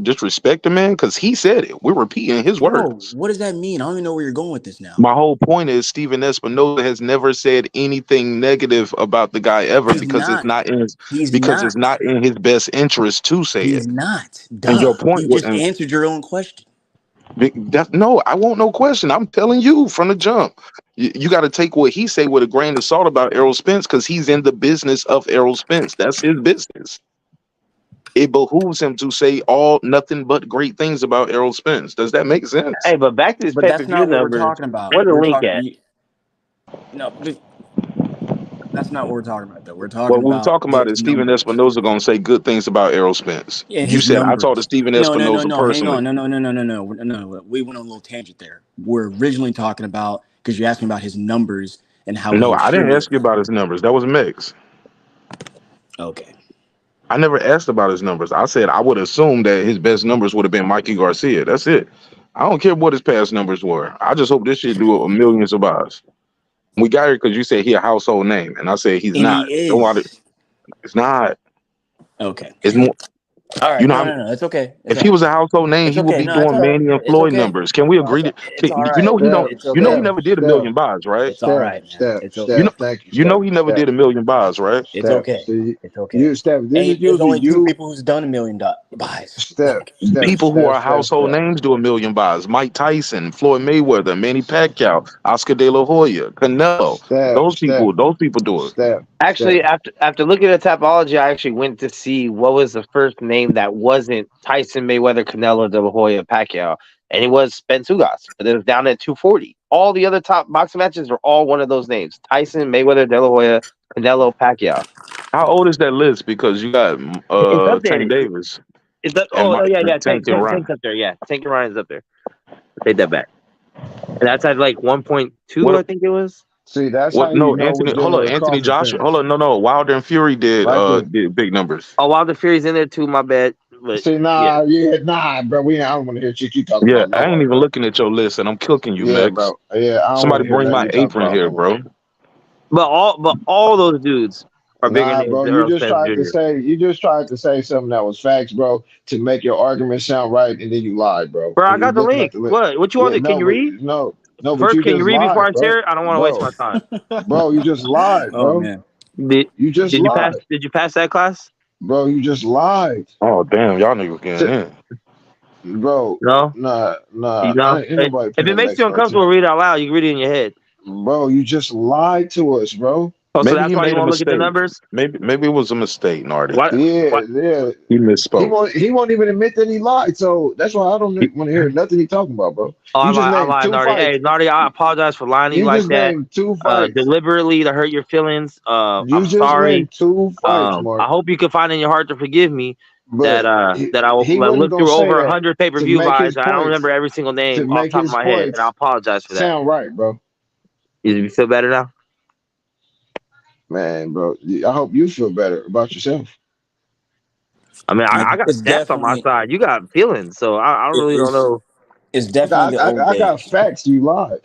disrespect the man? Because he said it. We're repeating his Bro, words. what does that mean? I don't even know where you're going with this now. My whole point is Steven Espinoza has never said anything negative about the guy ever He's because it's not. not in his He's because not. it's not in his best interest to say He's it. not. And your Duh. point You was just answered your own question. no, I won't no question. I'm telling you from the jump. You got to take what he say with a grain of salt about Errol Spence because he's in the business of Errol Spence. That's his business. It behooves him to say nothing but great things about Errol Spence. Does that make sense? hey, but back to his But that's pay-per-view not what we're numbers. talking about. Where's the We're link at? talking. No, that's not what we're talking about, though. We're What talking we were about talking about his is Steven numbers. Espinoza gonna say good things about Errol Spence. Yeah, You his said I talked to numbers. Steven No. Espinoza Hang personally. on. No. We went on a little tangent there. We're originally talking about because you asked me about his numbers and how he No, I didn't distributed ask you them. about his numbers. That was Mix. Okay. I never asked about his numbers. I said I would assume that his best numbers would have been Mikey Garcia. That's it. I don't care what his past numbers were. I just hope this shit do millions of buys. We got here because you said he a household name, and I said he's And not. he Don't want is. It's not. Okay. It's more. All right. You know, No. It's okay. It's if all he right. was a household name, It's he would okay. be No, it's doing all right. Manny and It's Floyd okay. numbers. Can we No, agree? it's all right. You know he don't. It's You know he okay. never did a Steph, million buys, right? It's all right, man. It's okay. You know. Thank you, You know Steph. he never did a million buys, right? It's Steph. okay. See, It's okay. Steph, this is There's usually only two you, people who's done $1 million buys. Steph, People who are household names do a million buys. Mike Tyson, Floyd Mayweather, Manny Pacquiao, Oscar De La Hoya, Canelo. Those people do it. Actually, after looking at Tapology, I actually went to see what was the first name that wasn't Tyson, Mayweather, Canelo, De La Hoya, Pacquiao, and it was Spence Ugas, but it was down at 240. All the other top boxing matches are all one of those names: Tyson, Mayweather, De La Hoya, Canelo, Pacquiao. How old is that list? Because you got It's up there. Tank Davis. It's up. and Yeah. Tank and Ryan. Tank's up there. Yeah, Tank and Ryan's up there. Take that back. And that's at like 1.2, What- I think it was. See, that's What? how you No, know Anthony. we're Hold dealing on, with Anthony coffee Joshua. fans. Hold on, no. Wilder and Fury did did big numbers. Oh, Wilder Fury's in there too. My bad. But See, nah, bro. I don't want to hear shit you talking Yeah, about. No I ain't more, even bro. looking at your list, and I'm cooking you, Yeah, Mex. bro. Yeah, I don't Somebody want to hear bring nothing my you talking apron about here, no more. bro. but all those dudes are bigger Nah, names bro. than You Earl just Spence tried to Jr. say something that was facts, bro, to make your argument sound right, and then you lied, bro. Bro, I And you got the looking at link. the list. What you Yeah, want to? Can you read? no, but First, you can you just read before lied, I bro. share it? I don't want to waste my time. Bro, you just lied, Oh bro. man. Did You just you pass? lied, Did you pass that class? bro. You just lied, Oh damn, y'all niggas getting in. bro. No. Nah. You know, Ain't nobody if paying it makes next you no uncomfortable, attention, read it out loud. You can read it in your head. bro. You just lied to us, bro. Oh, so Maybe that's he why you made a want to look at the mistake. numbers. Maybe it was a mistake, Nardi. What? Yeah. He He misspoke. won't even admit that he lied. So that's why I don't want to hear nothing he talking about, bro. Oh, You just I named lied, two Nardi. Hey, fights. Nardi, I apologize for lying to you You like just that. named two fights. Deliberately to hurt your feelings. You I'm just sorry. named two fights, Mark. I hope you can find in your heart to forgive me But that I will he wasn't look gonna through say over that 100 to pay-per-view make his buys. I don't points. remember every single To name off make the top of his my head, and I points apologize for that. sound right, bro. You feel better now? Man, bro. I hope you feel better about yourself. I mean, I got It's stats on my definitely side. You got feelings, so I really don't know. it's definitely the old I got days. facts. You lied.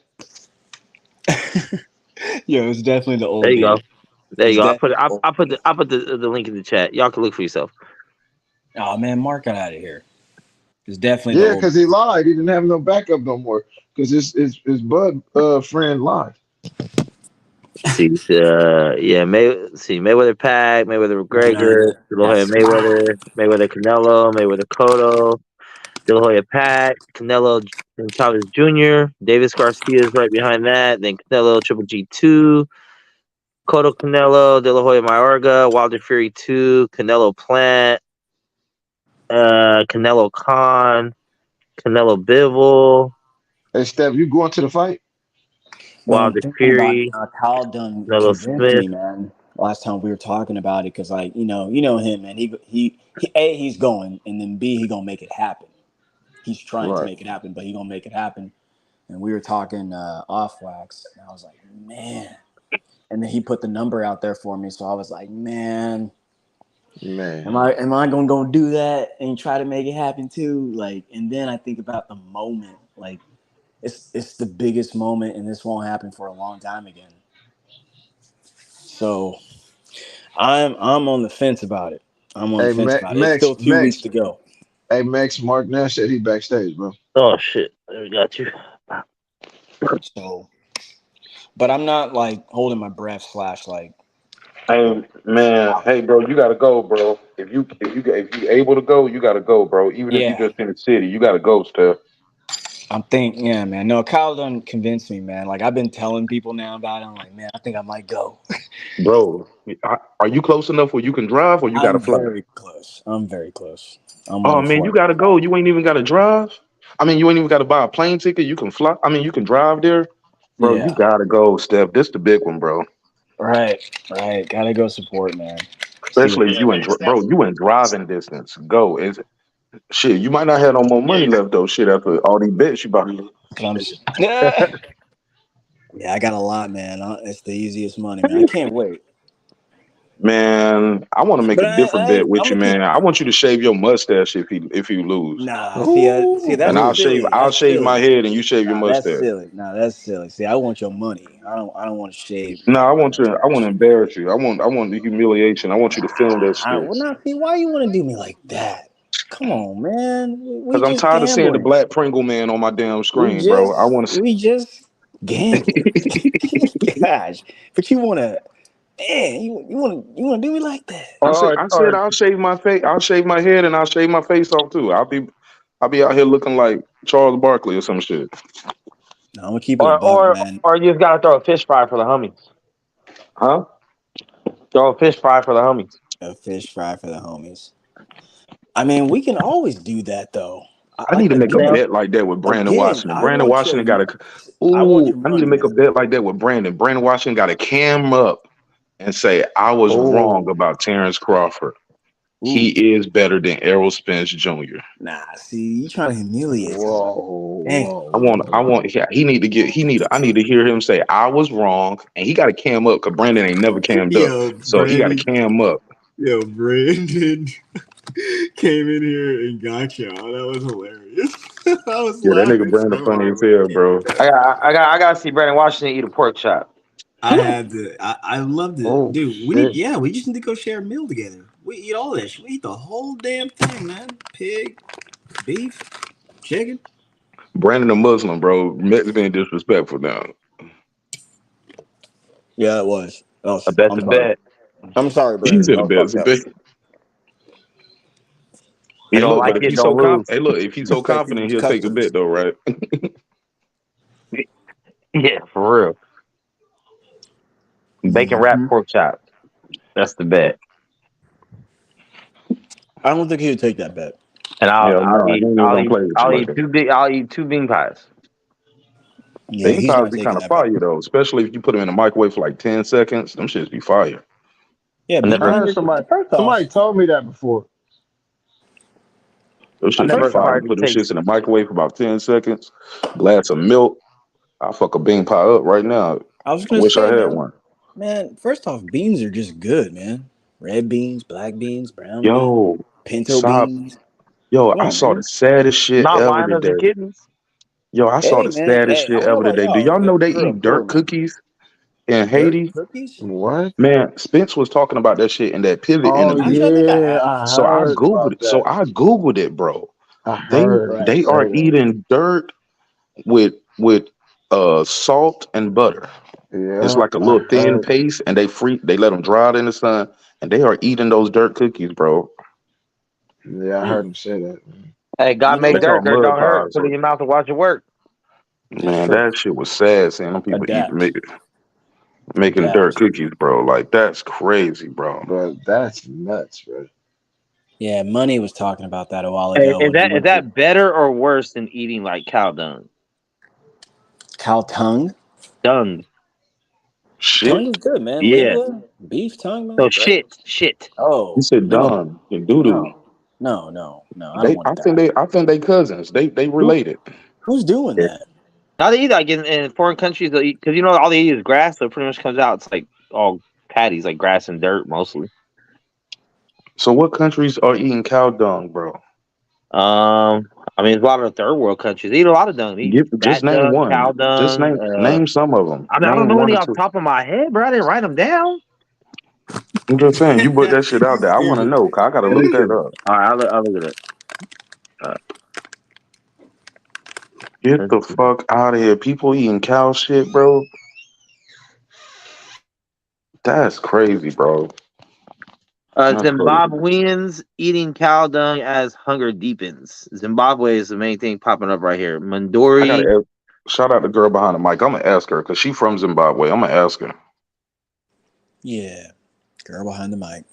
Yo, it's definitely the There old you go. days. There It's you go. definitely the old I put the link in the chat. Y'all can look for yourself. Oh man, Mark got out of here. It's definitely the Yeah, older. because he lied. He didn't have no backup no more. Because his bud friend lied. See, Mayweather Pac, Mayweather Nah, McGregor, De La Hoya that's Mayweather, Mayweather Canelo, Mayweather Cotto, De La Hoya Pac, Canelo and Chavez Jr., Davis Garcia is right behind that, then Canelo Triple G2, Cotto Canelo, De La Hoya Mayorga, Wilder Fury 2, Canelo Plant, Canelo Khan, Canelo Bivol, Hey, Steph, you going to the fight? But I'm Wilder thinking about it Fury, now. Kyle done Canelo convinced Smith. me, man. Last time we were talking about it, because like you know him, man. He A, he's going, and then B, he gonna make it happen. He's trying to Right. make it happen, but he gonna make it happen. And we were talking off wax, and I was like, man. And then he put the number out there for me, so I was like, man, Man. am I gonna go do that and try to make it happen too? Like, and then I think about the moment, like it's the biggest moment, and this won't happen for a long time again. So I'm on the fence about it. I'm on the Hey, fence about it. It's still 2 weeks to go. Hey, Max, Mark Nash said he backstage, bro. Oh shit, we got you. So, but I'm not like holding my breath / like. Hey man, hey bro, you gotta go, bro. If you able to go, you gotta go, bro. Even if you Yeah, just in the city, you gotta go, Steph. I'm thinking. Yeah, man. No, Kyle done convinced me, man. Like I've been telling people now about it. I'm like, man, I think I might go. Bro, are you close enough where you can drive, or you gotta I'm fly? very close. I'm very close. I'm Oh one man, you flight. gotta go. You ain't even gotta drive. I mean, you ain't even gotta buy a plane ticket. You can fly. I mean, you can drive there, bro. You Yeah. gotta go, Steph. This the big one, bro. Right. Gotta go support, man. See what Especially if you in, bro, you in driving distance. Go. Is shit. You might not have no more money left though. Shit, after all these bets you about to. comes. Yeah. Yeah, I got a lot, man. It's the easiest money, man. I can't wait. Man, I want to make But a different bet with I'm you, gonna keep. man. I want you to shave your mustache if you lose, Nah, see, and that's silly. I'll That's shave my silly. head and you shave your Nah, that's mustache. silly. Nah, that's silly. See, I want your money. I don't want to shave No, my I want to mustache. embarrass you. I want the humiliation. I want you to film that shit. Well, now, see, why you want to do me like that? Come on, man. We Cause I'm just tired of seeing the gambling. black Pringle man on my damn screen, bro. I want to. We just gambling. Gosh, but you want to, man? You want to do me like that? I said I'll shave my face. I'll shave my head and I'll shave my face off too. I'll be out here looking like Charles Barkley or some shit. No, I'm gonna keep it a buck, man. Or you just gotta throw a fish fry for the homies. Huh? Throw a fish fry for the homies. A fish fry for the homies. I mean, we can always do that though. I need to make a Again, bet like that with Brandon Washington. I Brandon want your, Washington got a. I want Ooh, your I need to money, make a man. bet like that with Brandon. Brandon Washington got to cam up and say, I was wrong about Terrence Crawford. He is better than Errol Spence Jr. Nah, see, you trying to humiliate Whoa, me. I need to hear him say, I was wrong. And he got to cam up because Brandon ain't never cammed up. Yo, So he got to cam up. Brandon came in here and got y'all. That was hilarious. I was Yeah, that nigga laughing Brandon so funny hard as when he hell, came bro. in. I gotta see Brandon Washington eat a pork chop. I had to. I loved it, Oh, dude. We just need to go share a meal together. We eat all that shit. We eat the whole damn thing, man. Pig, beef, chicken. Brandon a Muslim, bro. Mets being disrespectful now. Yeah, it was. Oh, I bet I'm the sorry. bet. I'm sorry, He Brandon. said That a was bet. fucked up. You Hey, don't look, like but if it, he's so don't lose. confident, hey, look, if he's so Respect confident, your he'll take the customs. bet, though, right? Yeah, for real. Bacon wrapped pork chop. That's the bet. I don't think he would take that bet. And Yeah, no, he ain't even gonna play with you like that. I'll eat 2 bean pies. Yeah, Bean he's pies not be taking kind of that bet. fire though, especially if you put them in the microwave for like 10 seconds. Them shits be fire. Yeah, I bean I never heard pies. First somebody off, told me that before. Those I shits be never first fire. off, You hardly put them take shits in the microwave for about 10 seconds, glass of milk. I'll fuck a bean pie up right now. I was I gonna wish I say, had man. one. Man, first off, beans are just good, man. Red beans, black beans, brown beans, Yo, pinto stop. beans. Yo, Come I on, saw the man. saddest shit not ever liners and today. kidneys. Yo, I saw Hey, the man. saddest Hey, I shit don't know ever about today. Do y'all. y'all know they You're a eat poor dirt man. cookies in Dirt Haiti? cookies? What? Man, Spence was talking about that shit in that pivot Oh interview. Actually, I think I yeah, have. I heard about that. So I Googled it, bro. I They heard him Right. they say are that. eating dirt with salt and butter. It's Yeah, like a I little thin heard. paste, and they let them dry out in the sun, and they are eating those dirt cookies, bro. Yeah, I Hmm. heard him say that. Man. Hey, God You know They make what? call dirt. 'em Dirt mud don't hurt. pies. Put it in your mouth and watch it work. That's Man, true. that shit was sad seeing them people Adapt. making dirt Adapt. cookies, bro. Like that's crazy, bro. But that's nuts, bro. Yeah, Money was talking about that a while Hey, ago is when he that went to better or worse than eating like cow dung? cow tongue. Dung. Tongue Shit. is good, man. Yeah. Liver, beef tongue, man, So it's great. shit. You Oh said no, done and doo doo. no, no. I don't I want think that. I think they cousins. They Who related. who's doing Yeah. that? Now they eat like in foreign countries, because all they eat is grass, so it pretty much comes out. It's like all patties, like grass and dirt mostly. So what countries are eating cow dung, bro? I mean, a lot of third world countries they eat a lot of dung. They eat Just bat name dung, cow one. Just dung. name some of them. I mean, I don't Name know one any or off the two. top of my head, bro. I didn't write them down. I'm just saying, you put that shit out there. I want to know, 'cause I gotta look that up. All right, I'll look at it. Get Let's the see. fuck out of here. People eating cow shit, bro. That's crazy, bro. That's crazy. Zimbabweans eating cow dung as hunger deepens. Zimbabwe is the main thing popping up right here. I Mandori. gotta shout out the girl behind the mic. I'm gonna ask her because she from Zimbabwe. I'm gonna ask her. Yeah, girl behind the mic.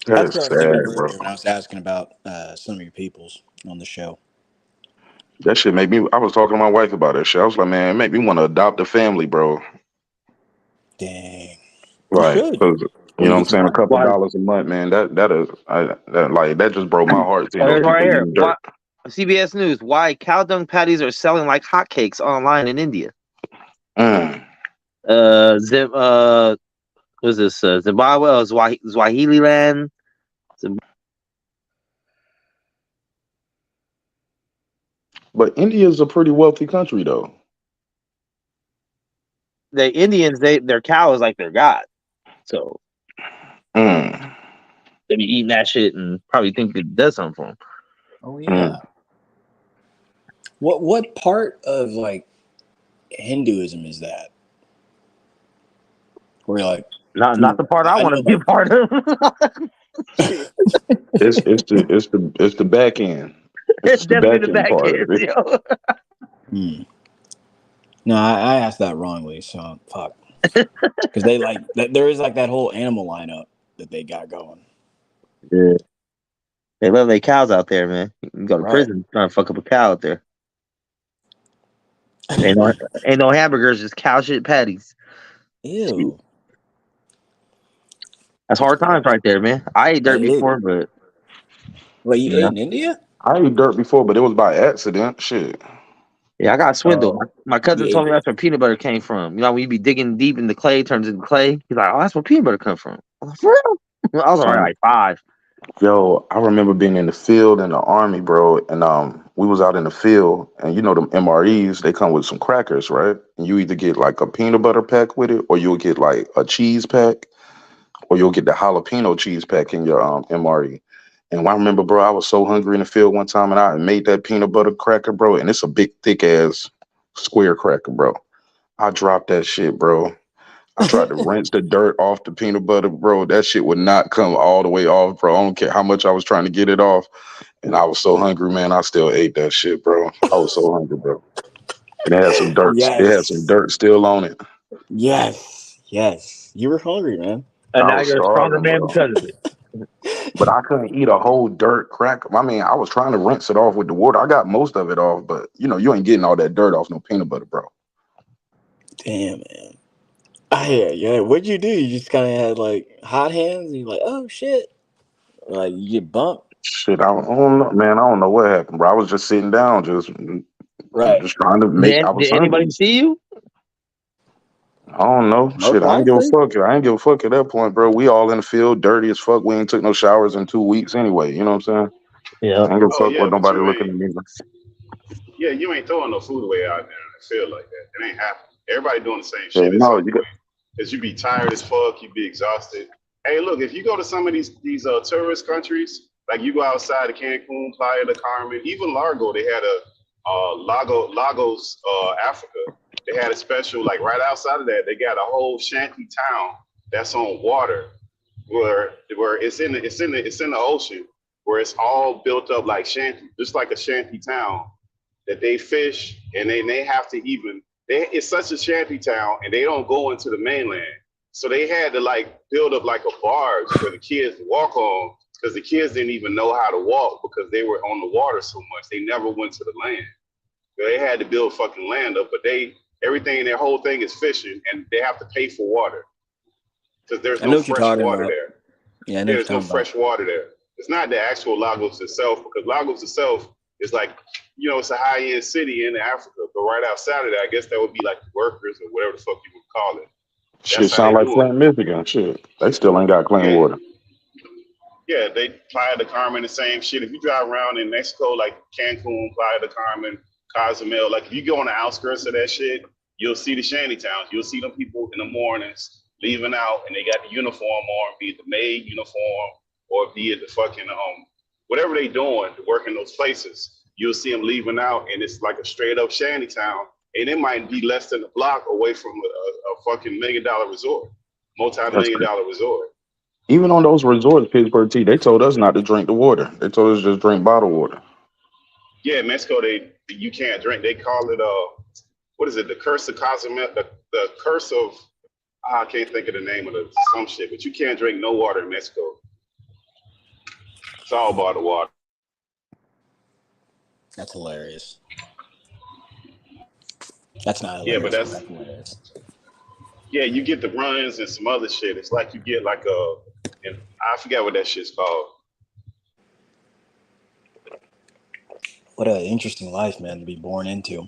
That's That's what I was thinking sad, earlier bro. when I was asking about some of your peoples on the show. That shit made me. I was talking to my wife about that shit. I was like, man, it made me want to adopt a family, bro. Dang, you Like, should. 'cause, you Or know you what I'm get some saying? A money. couple Why? dollars a month, man. That just broke my heart seeing those It's right people here. eating Why? dirt. CBS News. Why cow dung patties are selling like hotcakes online in India? Mm. What is this? Zimbabwe or Swahili land? But India's a pretty wealthy country, though. The Indians, their cow is like their god. So Mm. they be eating that shit and probably think it does something for them. Oh yeah. What part of like Hinduism is that? Where you're like, Not the part I I want know to be a like part of. It's the back end. It's It's the definitely back the end back part of end, it. hmm. No, I asked that wrongly, so fuck. Because they like that there is like that whole animal lineup that they got going. Yeah. They love their cows out there, man. You can go to Right. prison trying to fuck up a cow out there. Ain't no hamburgers, just cow shit patties. Ew. That's hard times right there, man. I ate dirt That is. before, but Wait, you yeah, ate in India? I ate dirt before, but it was by accident. Shit. I got swindled. Oh, My cousin you told ate. me that's where peanut butter came from. You know, when you be digging deep in the clay, it turns into clay. He's like, "Oh, that's where peanut butter come from." I'm like, "For real?" I was already Son, like 5. yo, I remember being in the field in the army, bro, and we was out in the field, and you know them MREs, they come with some crackers, right? And you either get like a peanut butter pack with it, or you'll get like a cheese pack, or you'll get the jalapeno cheese pack in your MRE. And I remember, bro, I was so hungry in the field one time, and I made that peanut butter cracker, bro, and it's a big, thick ass square cracker, bro. I dropped that shit, bro. I tried to rinse the dirt off the peanut butter, bro. That shit would not come all the way off, bro. I don't care how much I was trying to get it off. And I was so hungry, man. I still ate that shit, bro. I was so hungry, bro. And it had some dirt. It had some Yes. dirt still on it. Yes. You were hungry, man. And I now was you're a stronger starving, man bro. because of it. But I couldn't eat a whole dirt cracker. I mean, I was trying to rinse it off with the water. I got most of it off, but you know, you ain't getting all that dirt off no peanut butter, bro. Damn, man. Yeah. What'd you do? You just kind of had like hot hands, and you're like, oh shit, like you get bumped. Shit, I don't know, man. I don't know what happened, bro. I was just sitting down, just Right. trying to make. I was Did anybody hungry. see you? I don't know. Most Shit, I ain't give a likely. fuck. I ain't give a fuck at that point, bro. We all in the field, dirty as fuck. We ain't took no showers in 2 weeks anyway. You know what I'm saying? Yeah. I ain't give a Oh fuck yeah, what but nobody you looking ain't. at me. Yeah, you ain't throwing no food away out there in the field like that. It ain't happening. Everybody doing the same Yeah, shit at no, some you point. Cause you be tired as fuck, you be exhausted. Hey, look, if you go to some of these tourist countries, Like you go outside of Cancun, Playa del Carmen, even Largo, they had a Lagos, Africa. They had a special, like right outside of that, they got a whole shanty town that's on water, where it's in the ocean, where it's all built up like shanty, just like a shanty town that they fish, and they have to it's such a shanty town, and they don't go into the mainland, so they had to like build up like a barge for the kids to walk on, because the kids didn't even know how to walk because they were on the water so much. They never went to the land. They had to build fucking land up, but everything, their whole thing is fishing, and they have to pay for water because there's I know no what you're fresh talking water about. there. Yeah, I know what There's you're no talking about. fresh water there. It's not the actual Lagos itself, because Lagos itself is like, it's a high-end city in Africa, but right outside of that, I guess that would be like the workers or whatever the fuck you would call it. Shit That's how sound they like do it. Flint, Michigan. Shit, they still ain't got clean water. Yeah, they Playa del Carmen, the same shit. If you drive around in Mexico, like Cancun, Playa del Carmen, Cozumel, like if you go on the outskirts of that shit, you'll see the shanty towns. You'll see them people in the mornings leaving out, and they got the uniform on, be it the maid uniform or be it the fucking whatever they doing to work in those places. You'll see them leaving out, and it's like a straight up shanty town, and it might be less than a block away from a fucking $1 million resort, multi-million-dollar resort. Even on those resorts, Pittsburgh T, they told us not to drink the water. They told us just drink bottled water. Yeah, in Mexico, you can't drink. They call it what is it? The curse of Cozumel. The curse of I can't think of the name of some shit, but you can't drink no water in Mexico. It's all bottled water. That's hilarious. That's not Yeah, hilarious. but That's hilarious. Yeah, you get the runs and some other shit. It's like you get like I forget what that shit's called. What an interesting life, man, to be born into.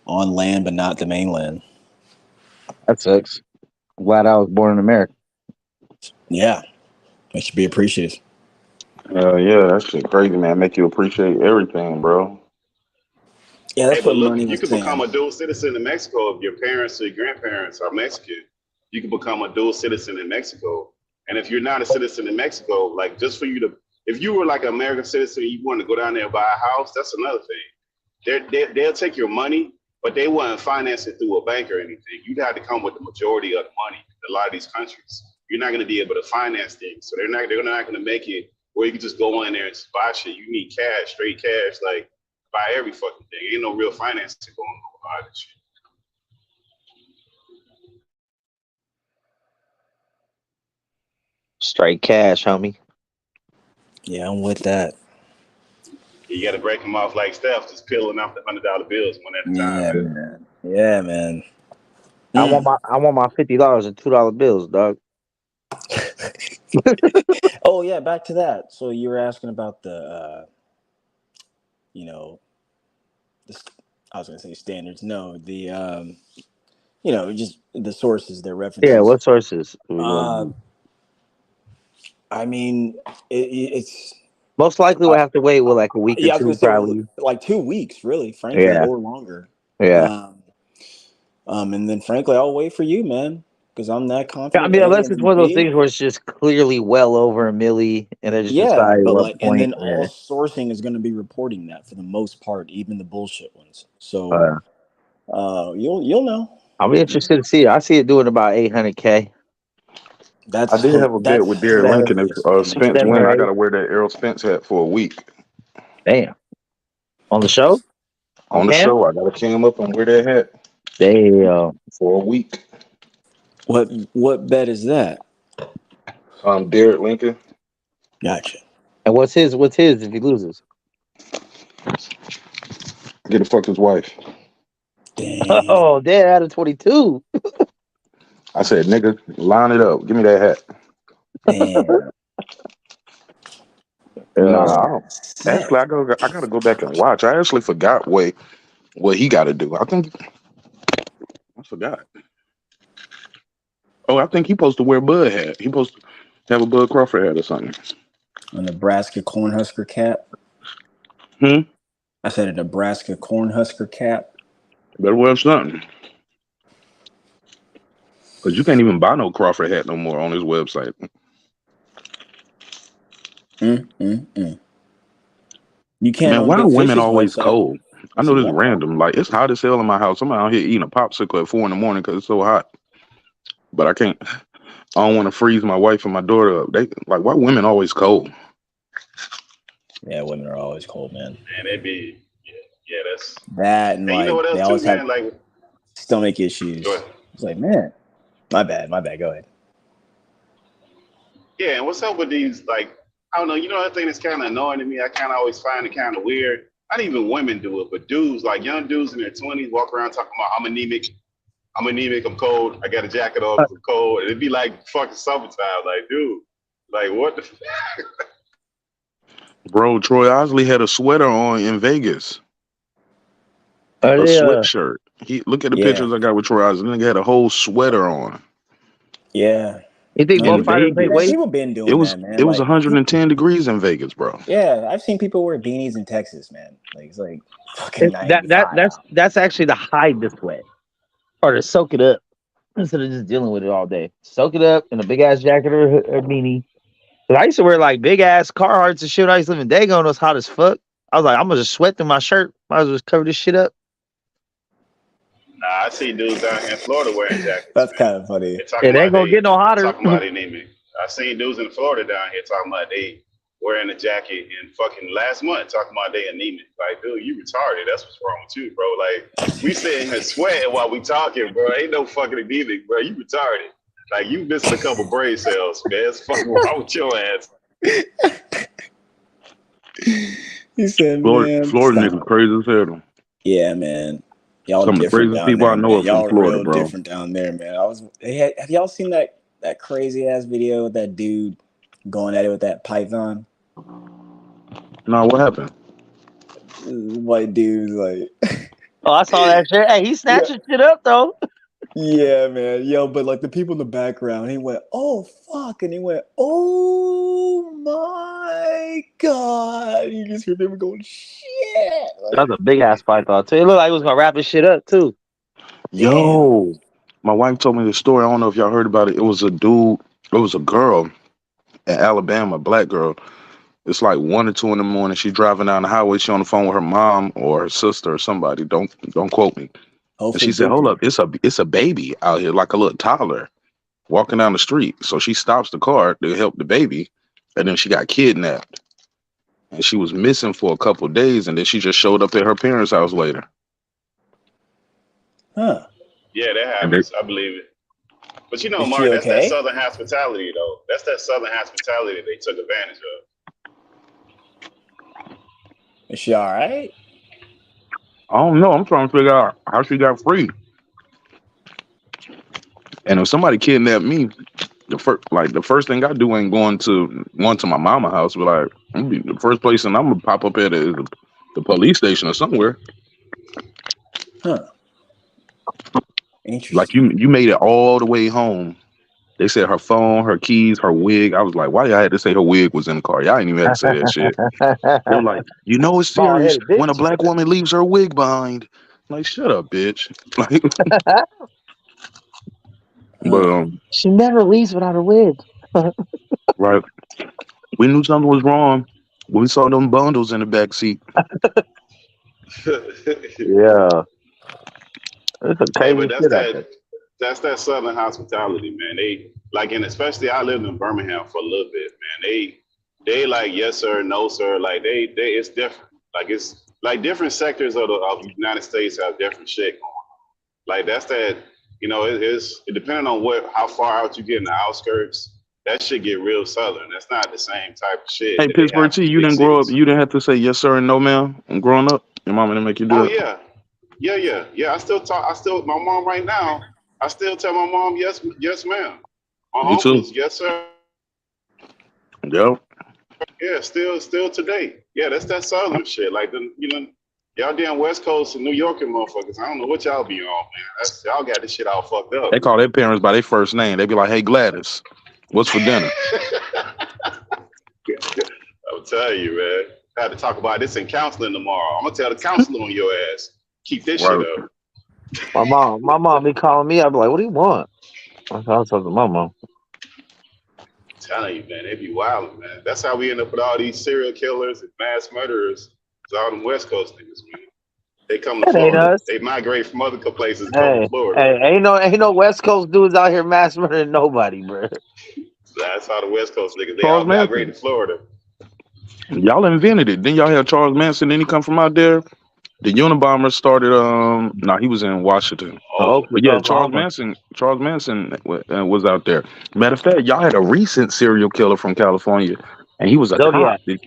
On land, but not the mainland. That sucks. I'm glad I was born in America. Yeah, I should be appreciative. Yeah, that shit crazy, man. Make you appreciate everything, bro. Yeah, that's Hey, but what look, money you was can saying. become a dual citizen in Mexico if your parents or your grandparents are Mexican. You can become a dual citizen in Mexico. And if you're not a citizen in Mexico, like just for you to, if you were like an American citizen, you want to go down there and buy a house, that's another thing. They'll take your money, but they wouldn't finance it through a bank or anything. You'd have to come with the majority of the money in a lot of these countries. You're not going to be able to finance things. So they're not going to make it where you can just go in there and just buy shit. You need cash, straight cash, like buy every fucking thing. Ain't no real financing going on behind this shit. Straight cash, homie. Yeah, I'm with that. You got to break them off like Steph, just peeling off the $100 bills one at a time. Yeah, man. Yeah, man. I want my $50 and $2 bills, dog. Oh yeah, back to that. So you were asking about the, I was gonna say standards. No, the, just the sources, their references. Yeah, what sources? Are we going to I mean, it's most likely we'll have to wait with like a week or yeah. I was two, gonna say probably. like 2 weeks, really, frankly, Yeah. or longer. Yeah. And then frankly, I'll wait for you, man, because I'm that confident. I mean, unless A, it's one of those B. things where it's just clearly well over a milli, and they just decide But what and then point. all sourcing is going to be reporting that for the most part, even the bullshit ones. So, you'll know. I'll be interested to see it. I see it doing about 800K. I did have a bet with Derek Lincoln. If Spence win, I got to wear that Errol Spence hat for a week. Damn. On the show? On the show, I got to cam up and wear that hat. Damn. For a week. What bet is that? Derek Lincoln. Gotcha. And what's his if he loses? Get to fuck his wife. Damn. Oh, damn, out of 22. I said, nigga, line it up. Give me that hat. Damn. Actually, I gotta go back and watch. I actually forgot what he got to do. I forgot. Oh, I think he supposed to wear a Bud hat. He supposed to have a Bud Crawford hat or something. A Nebraska Cornhusker cap. I said a Nebraska Cornhusker cap. Better wear something. Because you can't even buy no Crawford hat no more on his website. Mm. You can't Man, own why are big women fishes, always West Side. cold? I What know you this is want? random. Like it's hot as hell in my house. I'm out here eating a popsicle at 4 in the morning because it's so hot. But I can't. I don't want to freeze my wife and my daughter up. They like why women always cold? Yeah, women are always cold, man. Man, they be yeah, that's That and and you know like what they else too, always have man? Like stomach go issues. ahead. It's like, man, my bad. Go ahead. Yeah, and what's up with these like I don't know, you know that thing that's kinda annoying to me, I kinda always find it kinda weird. Not even women do it, but dudes, like young dudes in their 20s walk around talking about I'm anemic, I'm cold, I got a jacket on because I'm cold. And it'd be like fucking summertime, like, dude, like what the Bro, Troy Osley had a sweater on in Vegas. Are A they sweatshirt. He look at the Yeah, pictures I got with Troy Osley. Nigga had a whole sweater on. yeah. you think No, In both people, fighters make Vegas. man, weight? people been It doing was that, it man. was Like, 110 degrees in Vegas, bro. yeah, I've seen people wear beanies in Texas, man. Like it's like fucking That 95. that's actually to hide the sweat or to soak it up instead of just dealing with it all day. Soak it up in a big ass jacket or beanie. 'Cause I used to wear like big ass Carhartts and shit. I used to live in Dago and it was hot as fuck. I was like, I'm gonna just sweat through my shirt. Might as well just cover this shit up. Nah, I see dudes out here in Florida wearing jackets, That's man. kind of funny. They're talking It ain't about gonna get no hotter. anemic. I seen dudes in Florida down here talking about they wearing a jacket in fucking last month talking about they anemic. Like, dude, you retarded. That's what's wrong with you, bro. Like, we sitting here sweating while we talking, bro. Ain't no fucking anemic, bro. You retarded. Like, you missing a couple brain cells, man. It's fucking wrong with your ass. He said, Florida man, niggas stop. crazy as hell. Yeah, man. Y'all Some of the different craziest down people I there, know man. are from Y'all Florida, real bro. different down there, man. Have y'all seen that crazy ass video with that dude going at it with that python? No, what happened? White dude's like, Oh, I saw that shit. Hey, he yeah, snatching shit up though. yeah, man. Yo, but like the people in the background, he went, oh fuck, and he went, oh my god. You just hear people going, shit. That was a big ass python too. It looked like it was gonna wrap his shit up too. Damn. Yo, my wife told me the story. I don't know if y'all heard about it. It was a dude. It was a girl in Alabama, a black girl. It's like 1 or 2 in the morning. She's driving down the highway. She on the phone with her mom or her sister or somebody. Don't quote me. And she Hopefully said, "Hold Booker. up, it's a baby out here, like a little toddler, walking down the street." So she stops the car to help the baby, and then she got kidnapped. And she was missing for a couple of days, and then she just showed up at her parents' house later. Huh. Yeah, that And they, happens. I believe it. But you know, Is she Mark, that's that okay? Southern hospitality, though. That's that Southern hospitality they took advantage of. Is she all right? I don't know. I'm trying to figure out how she got free. And if somebody kidnapped me, the first thing I do ain't going to my mama house, but like the first place and I'm gonna pop up at is the police station or somewhere. Huh. Like Interesting. you made it all the way home. They said her phone, her keys, her wig. I was like, why y'all had to say her wig was in the car? Y'all ain't even had to say that shit. They were like, you know it's Bald serious headed when a bitch. black woman leaves her wig behind. Like, shut up, bitch. Like, but Huh. She never leaves without her wig. right, we knew something was wrong when we saw them bundles in the back seat. Yeah, it's a Hey, crazy but shit out there. that's that Southern hospitality, man. They like, and especially I lived in Birmingham for a little bit, man. They like yes sir, no sir. Like they it's different. Like it's like different sectors of the United States have different shit going on. Like that's that, you know, it depending on how far out you get in the outskirts, that shit get real Southern. That's not the same type of shit Hey, that they Pittsburgh have in T, the you big didn't grow up. cities. You didn't have to say yes sir and no ma'am. And growing up, your mama didn't make you do Oh that. yeah. My mom right now, I still tell my mom yes ma'am. My Me too. uncles, yes sir. Yep. Yeah, still today. Yeah, that's that Southern shit. Like y'all damn West Coast and New Yorker motherfuckers. I don't know what y'all be on, man. Y'all got this shit all fucked up. They call their parents by their first name. They be like, "Hey Gladys, what's for dinner?" I'm telling you, man. I had to talk about this in counseling tomorrow. I'm gonna tell the counselor on your ass. Keep this shit Right. up. My mom be calling me. I be like, "What do you want?" I was talking to my mom. telling you, man, they be wild, man. That's how we end up with all these serial killers and mass murderers. It's all them West Coast niggas, man. They come to That ain't Florida. us. They migrate from other places, come to Hey, Florida. ain't no West Coast dudes out here mass murdering nobody, bro. That's how the West Coast niggas. They Charles all migrate Manson. to Florida. Y'all invented it. Then y'all had Charles Manson. Then he come from out there. The Unabomber started. He was in Washington. But yeah, Charles Manson was out there. Matter of fact, y'all had a recent serial killer from California, and he was a Zodiac. cop.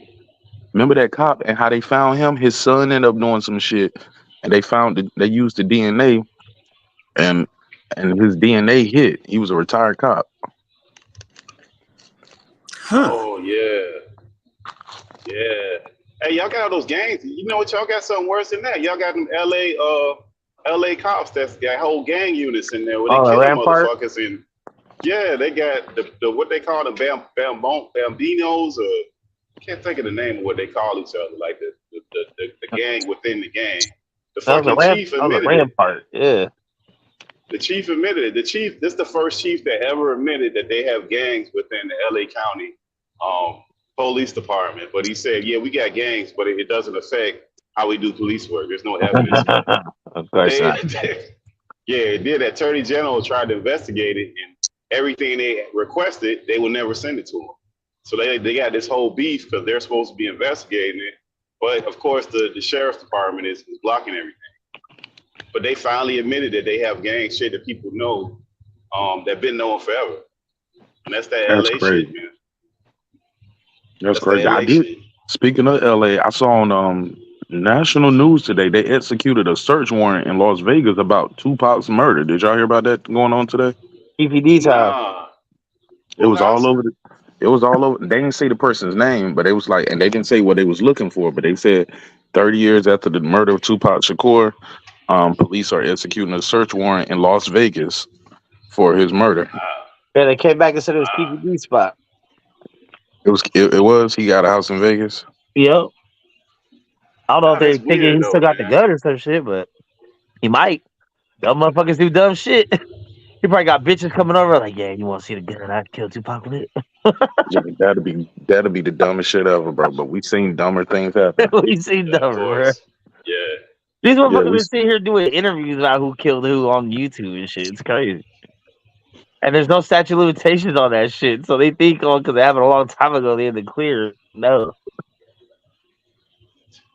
Remember that cop and how they found him? His son ended up doing some shit, and they used the DNA, and his DNA hit. He was a retired cop. Oh yeah. Hey, y'all got all those gangs. You know what? Y'all got something worse than that. Y'all got them LA cops that's got whole gang units in there where they kill motherfuckers. And yeah, they got the what they call the Bambinos, or I can't think of the name of what they call each other, like the gang within the gang. The fucking chief admitted Rampart. Yeah. The chief admitted it. This is the first chief that ever admitted that they have gangs within the LA County police department. But he said, yeah, we got gangs, but it doesn't affect how we do police work. There's no evidence. Of course not. The Attorney General tried to investigate it, and everything they requested, they will never send it to them. So they got this whole beef because they're supposed to be investigating it. But of course, the sheriff's department is blocking everything. But they finally admitted that they have gang shit that people know that been known forever. And that's that That's LA crazy. shit, man. That's crazy. I did. Speaking of LA, I saw on national news today they executed a search warrant in Las Vegas about Tupac's murder. Did y'all hear about that going on today? PPD time. It was all over. It was all over. They didn't say the person's name, but it was like, and they didn't say what they was looking for, but they said 30 years after the murder of Tupac Shakur, police are executing a search warrant in Las Vegas for his murder. Yeah, they came back and said it was PPD spot. It was. He got a house in Vegas. Yep. I don't know if they That's thinking weird, he though, still got the man. gun or some shit, but he might. Dumb motherfuckers do dumb shit. He probably got bitches coming over like, yeah, you want to see the gun I killed Tupac with it? Yeah, that'd be the dumbest shit ever, bro. But we seen dumber things happen. We seen dumber, bro. Yeah. These motherfuckers we- been sitting here doing interviews about who killed who on YouTube and shit. It's crazy. And there's no statute of limitations on that shit. So they think, because it happened a long time ago, they're in the clear. No.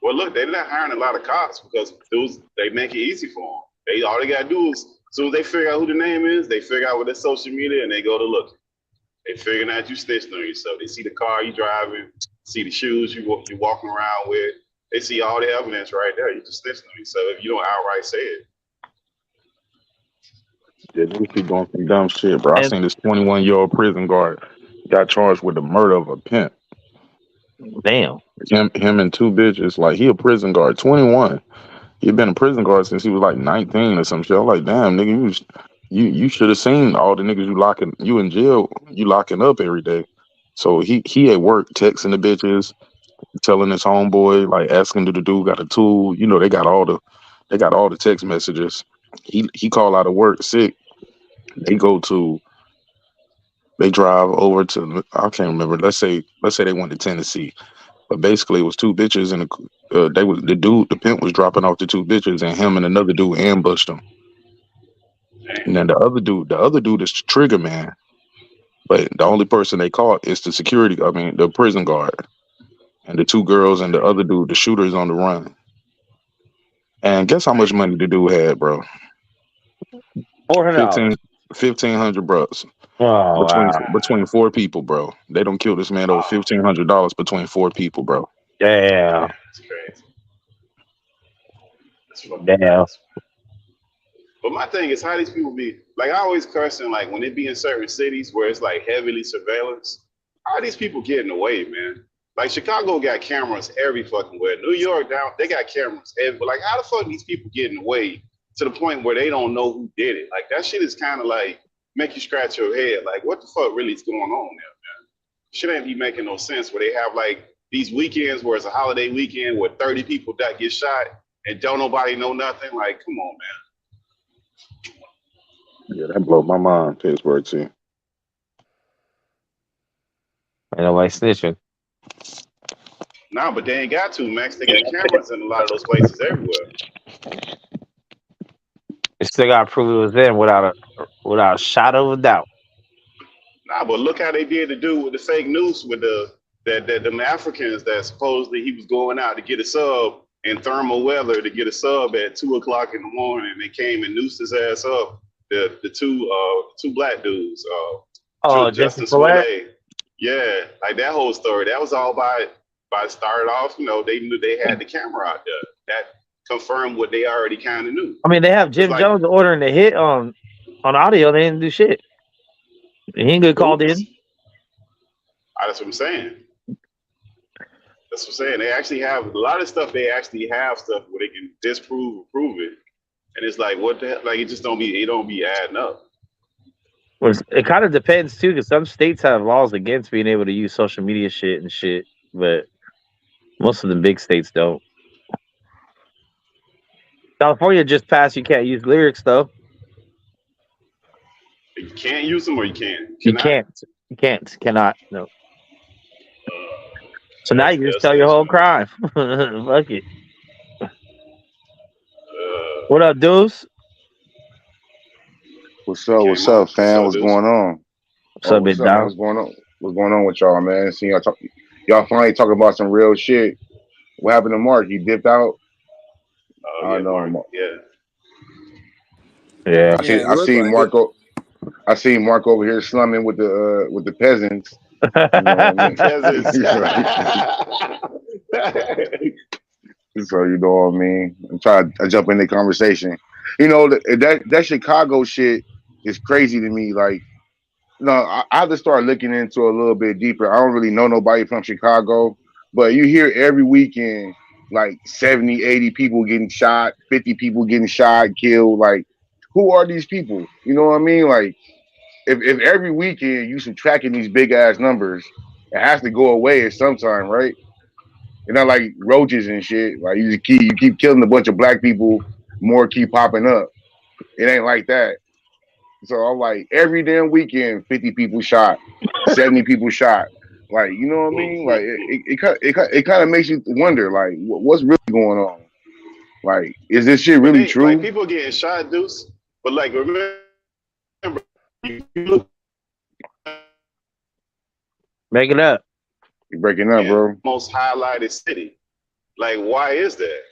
Well, look, they're not hiring a lot of cops because dudes, they make it easy for them. All they gotta do is, as soon as they figure out who the name is, they figure out what their social media, and they go to look. They figuring out you snitched on yourself. They see the car you driving, see the shoes you walking around with. They see all the evidence right there. You just snitched on yourself if you don't outright say it. Yeah, they keep doing some dumb shit, bro. I seen this 21-year-old prison guard got charged with the murder of a pimp. Damn. Him and two bitches. Like, he a prison guard, 21. He been a prison guard since he was like 19 or some shit. I'm like, damn, nigga, you should have seen all the niggas you in jail, you locking up every day. So he at work texting the bitches, telling his homeboy, like asking if the dude got a tool. You know, they got all the text messages. He called out of work sick. They drive over to, I can't remember. Let's say they went to Tennessee, but basically it was two bitches and the pimp was dropping off the two bitches, and him and another dude ambushed them. And then the other dude is the trigger man, but the only person they caught is the prison guard, and the two girls and the other dude, the shooter, is on the run. And guess how much money the dude had, bro? $400. 1,500 bucks. Oh, between four people, bro. They don't kill this man over $1,500 between four people, bro. Damn. That's crazy. That's fucking Damn. nuts. But my thing is, how these people be like? I always question, like, when they be in certain cities where it's like heavily surveillance. How are these people getting away, man? Like, Chicago got cameras every fucking where. New York, they got cameras everywhere. Like, how the fuck are these people getting away to the point where they don't know who did it? Like, that shit is kind of like make you scratch your head. Like, what the fuck really is going on there, man? Shit ain't be making no sense where they have like these weekends where it's a holiday weekend where 30 people that get shot and don't nobody know nothing. Like, come on, man. Yeah, that blew my mind, Pittsburgh team. Ain't nobody snitching. Nah, but they ain't got to, Max. They got cameras in a lot of those places everywhere. They still got to prove it was them without a shadow of a doubt. Nah, but look how they did to do with the fake news with them Africans that supposedly he was going out to get a sub in thermal weather to get a sub at 2:00 in the morning. They came and noosed his ass up. The two black dudes, Justin Smollett. Yeah, like that whole story. That was all by started off. You know, they knew they had the camera out there. That confirmed what they already kind of knew. I mean, they have Jim Jones ordering the hit on audio. They didn't do shit. He ain't get called in. That's what I'm saying. That's what I'm saying. They actually have a lot of stuff. They actually have stuff where they can disprove or prove it, and it's like, what the hell? Like, it just don't be adding up. Well, it kind of depends too, because some states have laws against being able to use social media shit, but most of the big states don't. California just passed you can't use lyrics though. You can't use them, or you can. You cannot. No. So now you just tell your whole crime. Fuck it. What up, Deuce? What's up, fam? What's going on? What's up, big dog? What's going on? What's going on with y'all, man? See y'all finally talking about some real shit. What happened to Mark? He dipped out. I know. Mark. Yeah. I see Mark. I see Mark over here slumming with the peasants. You know So you know what I mean. I'm trying to jump in the conversation. You know that Chicago shit is crazy to me. Like, no, I have to start looking into a little bit deeper. I don't really know nobody from Chicago, but you hear every weekend like 70, 80 people getting shot, 50 people getting shot, killed. Like, who are these people? You know what I mean? Like, if every weekend you subtracting these big ass numbers, it has to go away at some time, right? It's not like roaches and shit. Like, you keep killing a bunch of black people, more keep popping up. It ain't like that. So I'm like, every damn weekend, 50 people shot, 70 people shot. Like, you know what I mean? Like, it kind of makes you wonder, like, what's really going on? Like, is this shit really true? Like, people getting shot, Deuce. But like, remember, you look. Make it up. You're breaking up, bro. Most highlighted city. Like, why is that?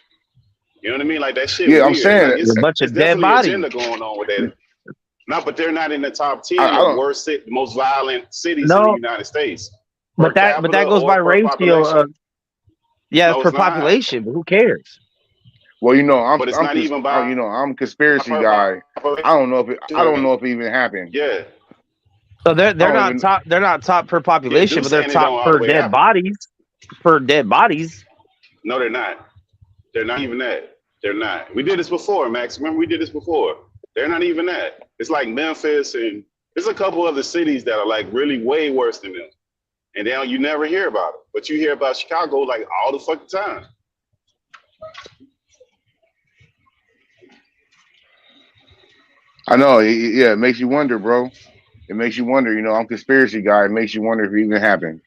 You know what I mean? Like, that shit. Yeah, weird. I'm saying like, it's a bunch of dead bodies. Agenda going on with that. No, but they're not in the top 10 of worst, most violent cities in the United States. But that goes by ratio. Per population. But who cares? Well, you know, but it's not even by. You know, I'm a conspiracy guy. I don't know if it even happened. Yeah. So they're not top. They're not top per population, but they're top per dead bodies. Per dead bodies. No, they're not. They're not even that. They're not. We did this before, Max. Remember, we did this before. They're not even that. It's like Memphis, and there's a couple other cities that are like really way worse than them. And then you never hear about it, but you hear about Chicago like all the fucking time. I know. Yeah, it makes you wonder, bro. It makes you wonder. You know, I'm a conspiracy guy. It makes you wonder if it even happened.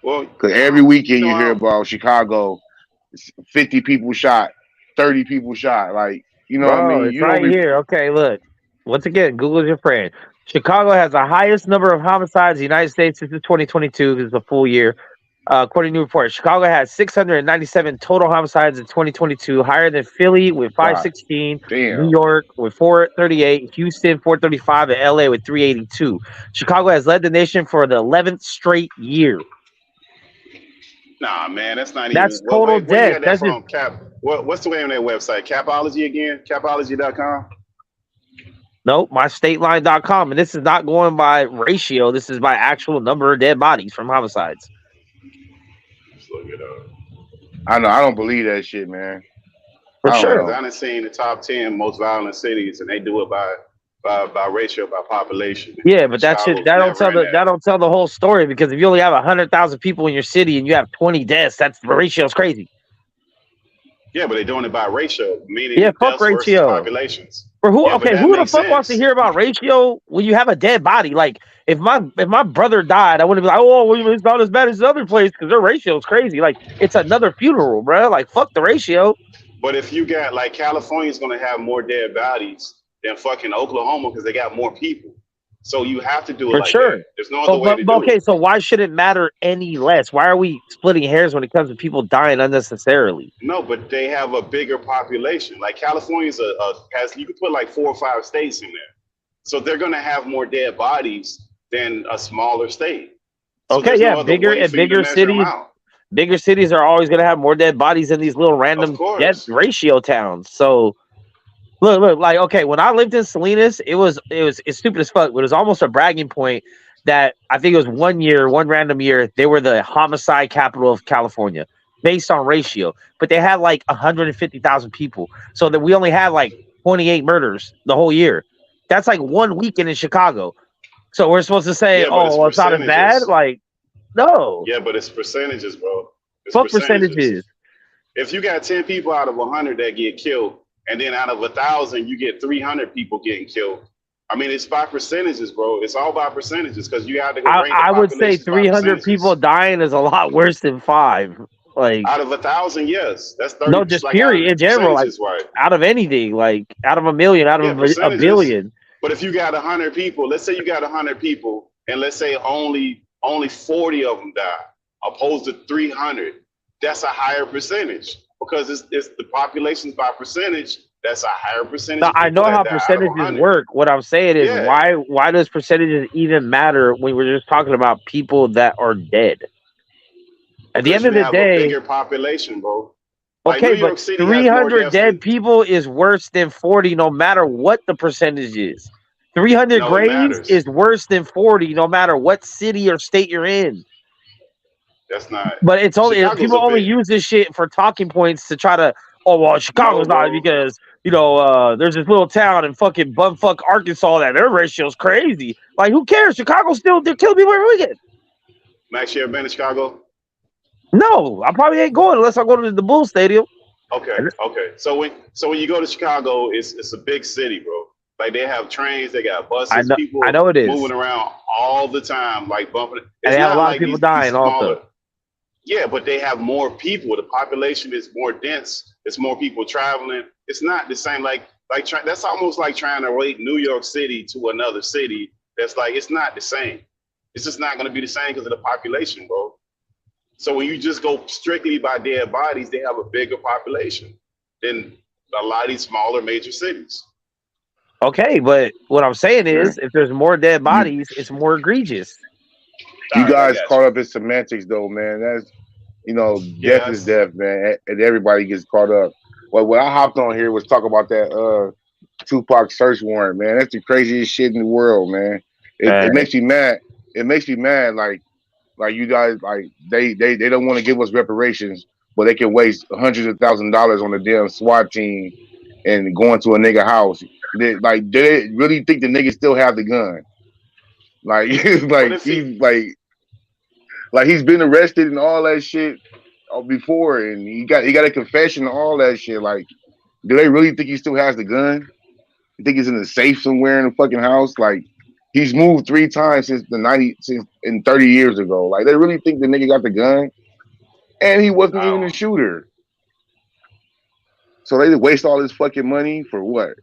Well, because every weekend you hear about Chicago, 50 people shot, 30 people shot. Like, you know what I mean? It's right here. Okay, look. Once again, Google's your friend. Chicago has the highest number of homicides in the United States since 2022. This is a full year. According to a report, Chicago has 697 total homicides in 2022, higher than Philly with 516, New York with 438, Houston 435, and LA with 382. Chicago has led the nation for the 11th straight year. Nah, man, that's not that's even. Total death. That's from Cap. What's the name of that website? Capology again? Capology.com? Nope, mystateline.com. And this is not going by ratio. This is by actual number of dead bodies from homicides. Let's look it up. I know. I don't believe that shit, man. For sure. I done seen the top 10 most violent cities, and they do it by ratio, by population. Yeah, but that don't tell the whole story, because if you only have 100,000 people in your city and you have 20 deaths, the ratio's crazy. Yeah, but they're doing it by ratio, meaning Yeah, fuck deaths versus ratio. populations. For who? Yeah, but Okay, that who the makes fuck wants to sense. hear about ratio when you have a dead body? Like, if my brother died, I wouldn't be like, oh, well, it's not as bad as the other place because their ratio is crazy. Like, it's another funeral, bro. Like, fuck the ratio. But if you got like California's going to have more dead bodies than fucking Oklahoma because they got more people. So you have to do it For like sure. that. There's no other way to do Okay, it. so why should it matter any less? Why are we splitting hairs when it comes to people dying unnecessarily? No, but they have a bigger population. Like California's has you could put like 4 or 5 states in there, so they're going to have more dead bodies than a smaller state. So Okay, there's yeah, no other bigger way and for you to bigger measure them cities. out. Bigger cities are always going to have more dead bodies than these little Of random death course. ratio towns. So look, like, okay, when I lived in Salinas, it's stupid as fuck, but it was almost a bragging point that I think it was one random year, they were the homicide capital of California based on ratio, but they had like 150,000 people, so that we only had like 28 murders the whole year. That's like 1 weekend in Chicago. So we're supposed to say, Yeah, but oh, well, it's not as bad. percentages. Like, no, Yeah, but it's percentages, bro. It's fuck percentages. If you got 10 people out of 100 that get killed, and then out of 1,000 you get 300 people getting killed. I mean, it's by percentages, bro. It's all by percentages because you have to go. I would say 300 people dying is a lot worse than 5. Like, out of 1,000, yes, that's 30. no, just period in general. Like, right? Out of anything, like out of a million, out of a percentages. billion. But if you got 100 people, let's say you got 100 people, and let's say only 40 of them die, opposed to 300, that's a higher percentage because it's the population's by percentage. That's a higher percentage. Now, I know how percentages work. What I'm saying is, why does percentages even matter when we're just talking about people that are dead? At the end of the day, a bigger population, bro. Like okay, but 300 dead people is worse than 40, no matter what the percentage is. 300 graves is worse than 40, no matter what city or state you're in. That's not. But it's only people only use this shit for talking points to try to. Oh well, Chicago's not because there's this little town in fucking bumfuck Arkansas that their ratio's crazy. Like, who cares? Chicago's still they're killing people every weekend. Max, you ever been to Chicago? No, I probably ain't going unless I go to the Bulls Stadium. Okay. So when you go to Chicago, it's a big city, bro. Like they have trains, they got buses, people I know it is moving around all the time, like bumping. And they have a lot of people dying also. Yeah, but they have more people. The population is more dense. It's more people traveling. It's not the same. Like that's almost like trying to relate New York City to another city. That's like it's not the same. It's just not going to be the same because of the population, bro. So when you just go strictly by dead bodies, they have a bigger population than a lot of these smaller major cities. Okay, but what I'm saying is, if there's more dead bodies, it's more egregious. You guys caught up in semantics, though, man. That's death is death, man, and everybody gets caught up. Well, when I hopped on here was talking about that Tupac search warrant, man. That's the craziest shit in the world, man. It makes me mad. It makes me mad, like you guys, like they don't want to give us reparations, but they can waste hundreds of $1,000s on the damn SWAT team and going to a nigga house. They really think the nigga still have the gun? Like, he's been arrested and all that shit before, and he got a confession and all that shit. Like, do they really think he still has the gun? You think he's in the safe somewhere in the fucking house? Like, he's moved 3 times since 30 years ago. Like, they really think the nigga got the gun, and he wasn't even a shooter. So they waste all this fucking money for what?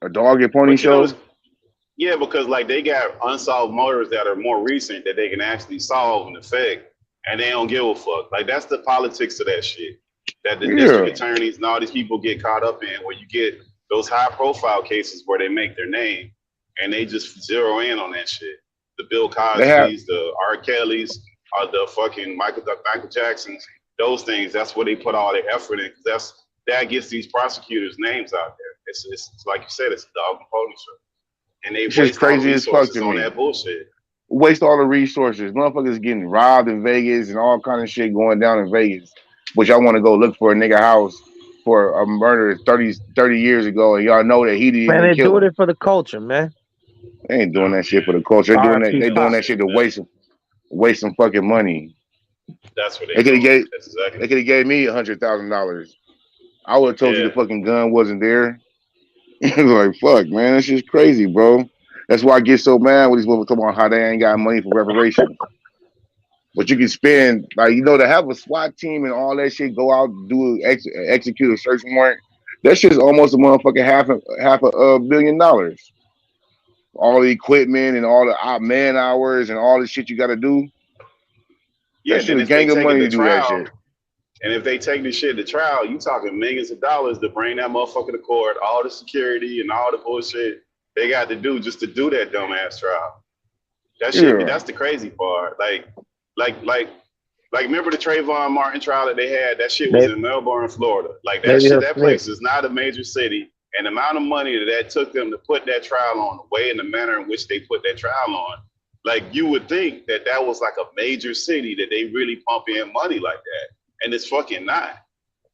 A dog and pony show? Yeah, because like they got unsolved murders that are more recent that they can actually solve and affect, and they don't give a fuck. Like that's the politics of that shit that the district attorneys and all these people get caught up in, where you get those high profile cases where they make their name and they just zero in on that shit. The Bill Cosby's, the R. Kelly's, the fucking Michael Jacksons, those things. That's where they put all their effort in. That gets these prosecutors' names out there. It's like you said, it's a dog and pony show. And they waste crazy as fuck to on me. that bullshit. Waste all the resources. Motherfuckers getting robbed in Vegas and all kind of shit going down in Vegas. But y'all want to go look for a nigga house for a murder 30 years ago, and y'all know that he didn't even they're kill doing him. it for the culture, man. They ain't doing that shit for the culture. They're doing that shit to waste some fucking money. That's what they could have gave me $100,000. I would have told you the Yeah, fucking gun wasn't there. Like, fuck, man, that's just crazy, bro. That's why I get so mad when these motherfuckers talking about how they ain't got money for reparations. But you can spend, like, to have a SWAT team and all that shit go out and execute a search warrant. That shit's almost a motherfucking half a billion dollars. All the equipment and all the man hours and all the shit you got to do. yeah. That And shit then a if they gang of take it money to to do that trial, shit. and if they take this shit to trial, you talking millions of dollars to bring that motherfucker to court, all the security and all the bullshit they got to do just to do that dumbass trial. That shit, Yeah. that's the crazy part. Like, remember the Trayvon Martin trial that they had? That shit was Maybe, in Melbourne, Florida. Like maybe he'll that snitch. place is not a major city, and the amount of money that took them to put that trial on, the way and the manner in which they put that trial on, like you would think that was like a major city that they really pump in money like that, and it's fucking not.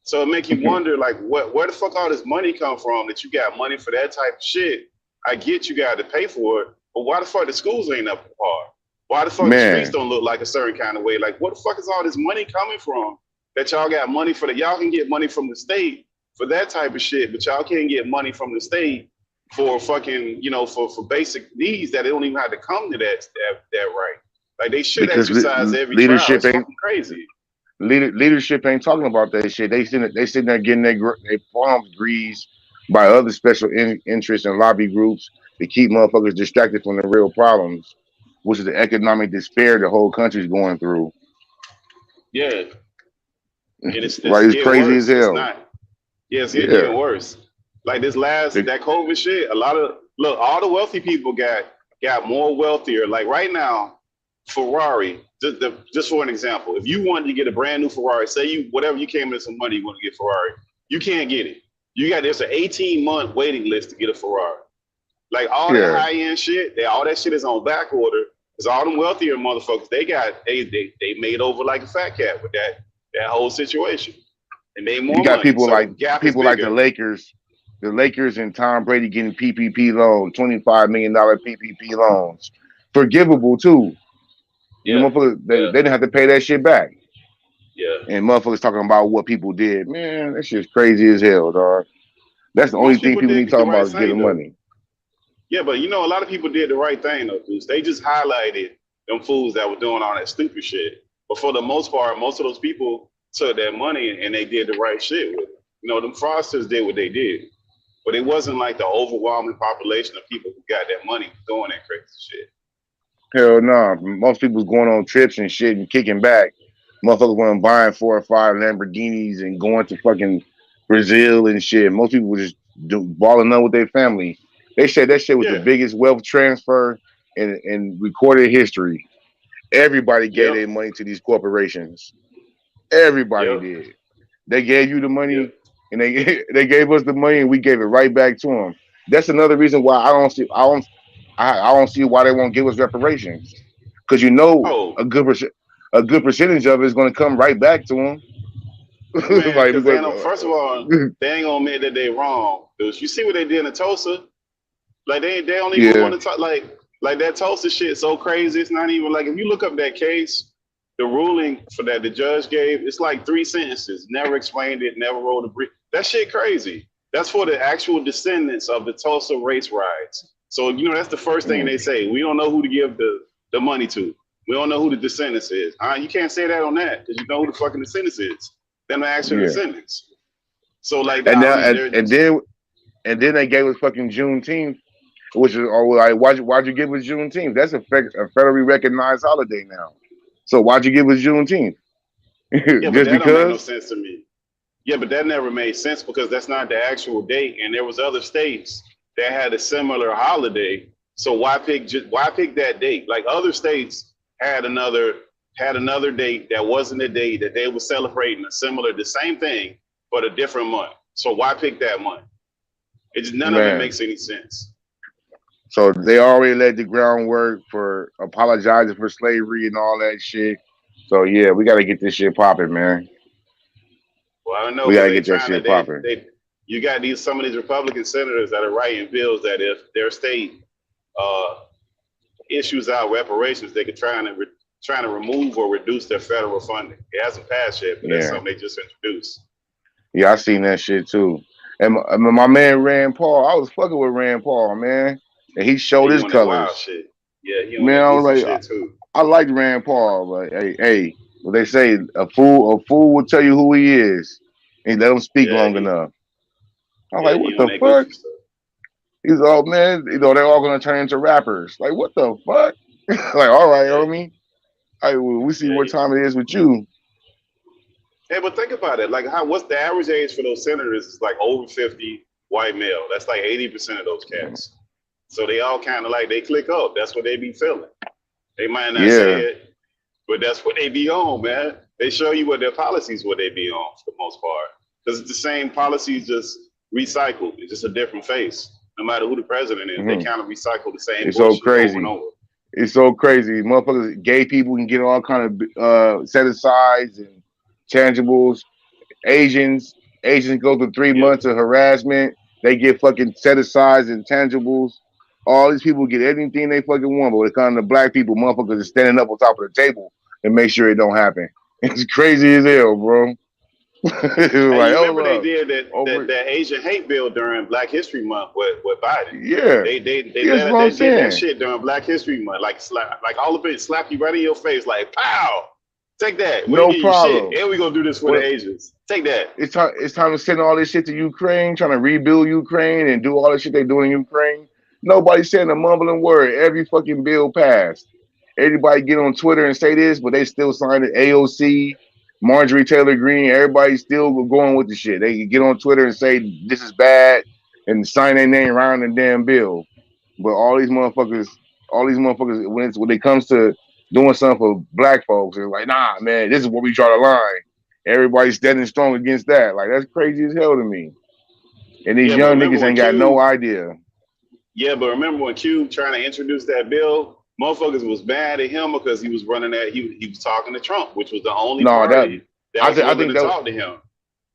So it make you wonder, like, where the fuck all this money come from that you got money for that type of shit? I get you got to pay for it, but why the fuck the schools ain't up to par? Why the fuck the streets Man, don't look like a certain kind of way? Like, what the fuck is all this money coming from that y'all got money for? That y'all can get money from the state for that type of shit, but y'all can't get money from the state for fucking, for basic needs that they don't even have to come to that right. Like they should because exercise every trial. leadership It's ain't fucking crazy. leadership ain't talking about that shit. They sitting there getting their palms greased by other special interests and lobby groups to keep motherfuckers distracted from the real problems, which is the economic despair the whole country's going through. Yeah, and it's Right? It's getting crazy as worse. It's hell. not. Yeah, it's Yeah. getting worse. Like that COVID shit. All the wealthy people got more wealthier. Like right now, Ferrari. Just for an example, if you wanted to get a brand new Ferrari, say whatever you came in some money, you want to get Ferrari, you can't get it. There's an 18-month waiting list to get a Ferrari. Like all that Yeah. high end shit, all that shit is on back order. Because all them wealthier motherfuckers, they made over like a fat cat with that whole situation. And made more You got money. people So like gap is the bigger. Lakers and Tom Brady getting PPP loans, $25 million PPP loans, forgivable too. The Yeah. motherfuckers, they didn't have to pay that shit back. Yeah. And motherfuckers talking about what people did. Man, that shit's crazy as hell, dog. That's the only Most thing people people need did to the talk right about is thing getting though. money. Yeah, but a lot of people did the right thing though, Deuce. They just highlighted them fools that were doing all that stupid shit. But for the most part, most of those people took that money and they did the right shit with it. Them fraudsters did what they did. But it wasn't like the overwhelming population of people who got that money doing that crazy shit. Hell no. Most people's going on trips and shit and kicking back. Motherfuckers went buying 4 or 5 Lamborghinis and going to fucking Brazil and shit. Most people were just balling up with their family. They said that shit was the Yeah. biggest wealth transfer in recorded history. Everybody gave Yep. their money to these corporations. Everybody Yep. did. They gave you the money, Yep. and they gave us the money, and we gave it right back to them. That's another reason why I don't see why they won't give us reparations, because Oh, a good percentage of it is going to come right back to them. man, Like, because they don't. First of all, they ain't gonna admit that they wrong. Because you see what they did in Tulsa. Like they don't even yeah, want to talk. Like that Tulsa shit so crazy. It's not even like if you look up that case, the ruling for that the judge gave, it's like 3 sentences. Never explained it. Never wrote a brief. That shit crazy. That's for the actual descendants of the Tulsa race riots. So that's the first thing they say. We don't know who to give the money to. We don't know who the descendants is. You can't say that on that because you know who the fucking descendants is. They're the actual yeah. descendants. So like And now they're and then they gave us fucking Juneteenth, which is like why'd you give us Juneteenth? That's a federally recognized holiday now. So why'd you give us Juneteenth? yeah, but Just that don't make no because? sense to me. Yeah, but that never made sense because that's not the actual date, and there was other states that had a similar holiday. So why pick that date? Like other states had another date that wasn't a date that they were celebrating the same thing, but a different month. So why pick that month? None of it Man. makes any sense. So they already laid the groundwork for apologizing for slavery and all that shit. So yeah, we gotta get this shit popping, man. Well, I don't know We because gotta they get that trying to shit popping. you got some of these Republican senators that are writing bills that if their state issues out reparations, they could trying to remove or reduce their federal funding. It hasn't passed yet, but that's Yeah. something they just introduced. Yeah, I seen that shit too. And my man Rand Paul, I was fucking with Rand Paul, man, and he Yeah, showed he his on that wild colors. shit. Yeah, he on Man, that I was goofy like, shit too. I liked Rand Paul, but hey, what they say, a fool will tell you who he is, and let him speak Yeah, long enough. I'm like, he what on the that fuck? goofy stuff. He's all man, they're all gonna turn into rappers. Like, what the fuck? Like, all right, Yeah, homie. We see yeah. what time it is with you. Hey, but think about it. Like, what's the average age for those senators? Is like over 50, white male. That's like 80% of those cats. So they all kind of like they click up. That's what they be feeling. They might not say Yeah. it, but that's what they be on, man. They show you what their policies, what they be on for the most part. Because it's the same policies, just recycled. It's just a different face. No matter who the president is, they Mhm. kind of recycle the same It's so bullshit over and crazy. over. It's so crazy. Motherfuckers, gay people can get all kind of set asides and tangibles. Asians go through 3 months of harassment. They get fucking set asides and tangibles. All these people get anything they fucking want, but when it comes to black people, motherfuckers are standing up on top of the table and make sure it don't happen. It's crazy as hell, bro. It was Hey, like, you hold remember they up. did that Asian hate bill during Black History Month with Biden? Yeah. They That's what I'm did that saying. shit during Black History Month, like all of it slap you right in your face, like pow, take that. We No ain't give you problem. shit, and we gonna do this for the Asians. Take that. It's time to send all this shit to Ukraine, trying to rebuild Ukraine and do all the shit they doing in Ukraine. Nobody saying a mumbling word. Every fucking bill passed. Everybody get on Twitter and say this, but they still sign it. AOC, Marjorie Taylor Greene, everybody still going with the shit. They get on Twitter and say this is bad and sign their name around the damn bill. But all these motherfuckers, when it comes to doing something for black folks, it's like, nah, man, this is where we draw the line. Everybody's standing strong against that. Like, that's crazy as hell to me. And these Yeah, but young remember niggas when ain't got no Q? idea. Yeah, but remember when Q trying to introduce that bill, motherfuckers was mad at him because he was running that. He was talking to Trump, which was the only No, party that was I willing think to that, talk to him.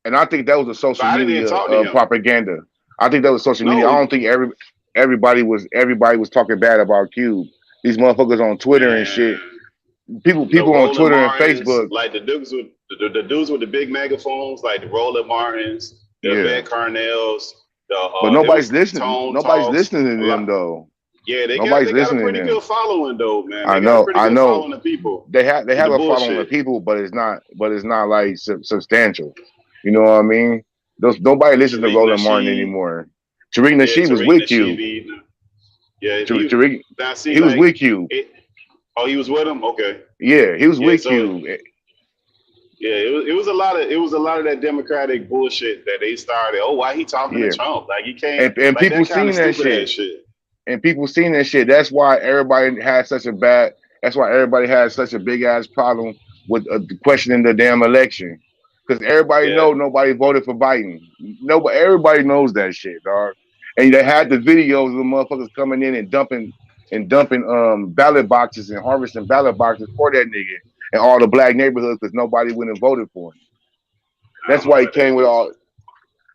and I think that was a social Biden didn't media talk to him. propaganda. I think that was social media. No, I don't think everybody was talking bad about Cube. These motherfuckers on Twitter and shit. People the on Roland Twitter and Martins, Facebook. like the dudes with the dudes with the big megaphones, like the Roland Martins, the Yeah. Van Carnels, But there nobody's was listening. Tone Nobody's Talks. listening A to them lot. though. Yeah, they Nobody's got a listening pretty to them. good following though, man. I They got a know. pretty good following of people. They have with a the following of bullshit. people, but it's not like substantial. You know what I mean? Nobody listens to Tariq Roland Martin Nasheed. anymore. Tariq Yeah, Nasheed was Tariq with you. Nasheed. Yeah, Tariq, now see, he was like, with you. oh, he was with him. Okay. Yeah, he was Yeah, with so you. yeah, it was a lot of that Democratic bullshit that they started. Oh, why he talking Yeah, to Trump? Like, he can't. and Like, people that kind seen of that stupid shit. ass shit. And people seen that shit. That's why everybody had such a bad. That's why everybody had such a big ass problem with questioning the damn election, because everybody know nobody voted for Biden. Everybody knows that shit, dog. And they had the videos of the motherfuckers coming in and dumping ballot boxes and harvesting ballot boxes for that nigga in all the black neighborhoods because nobody went and voted for him. That's why he came with all.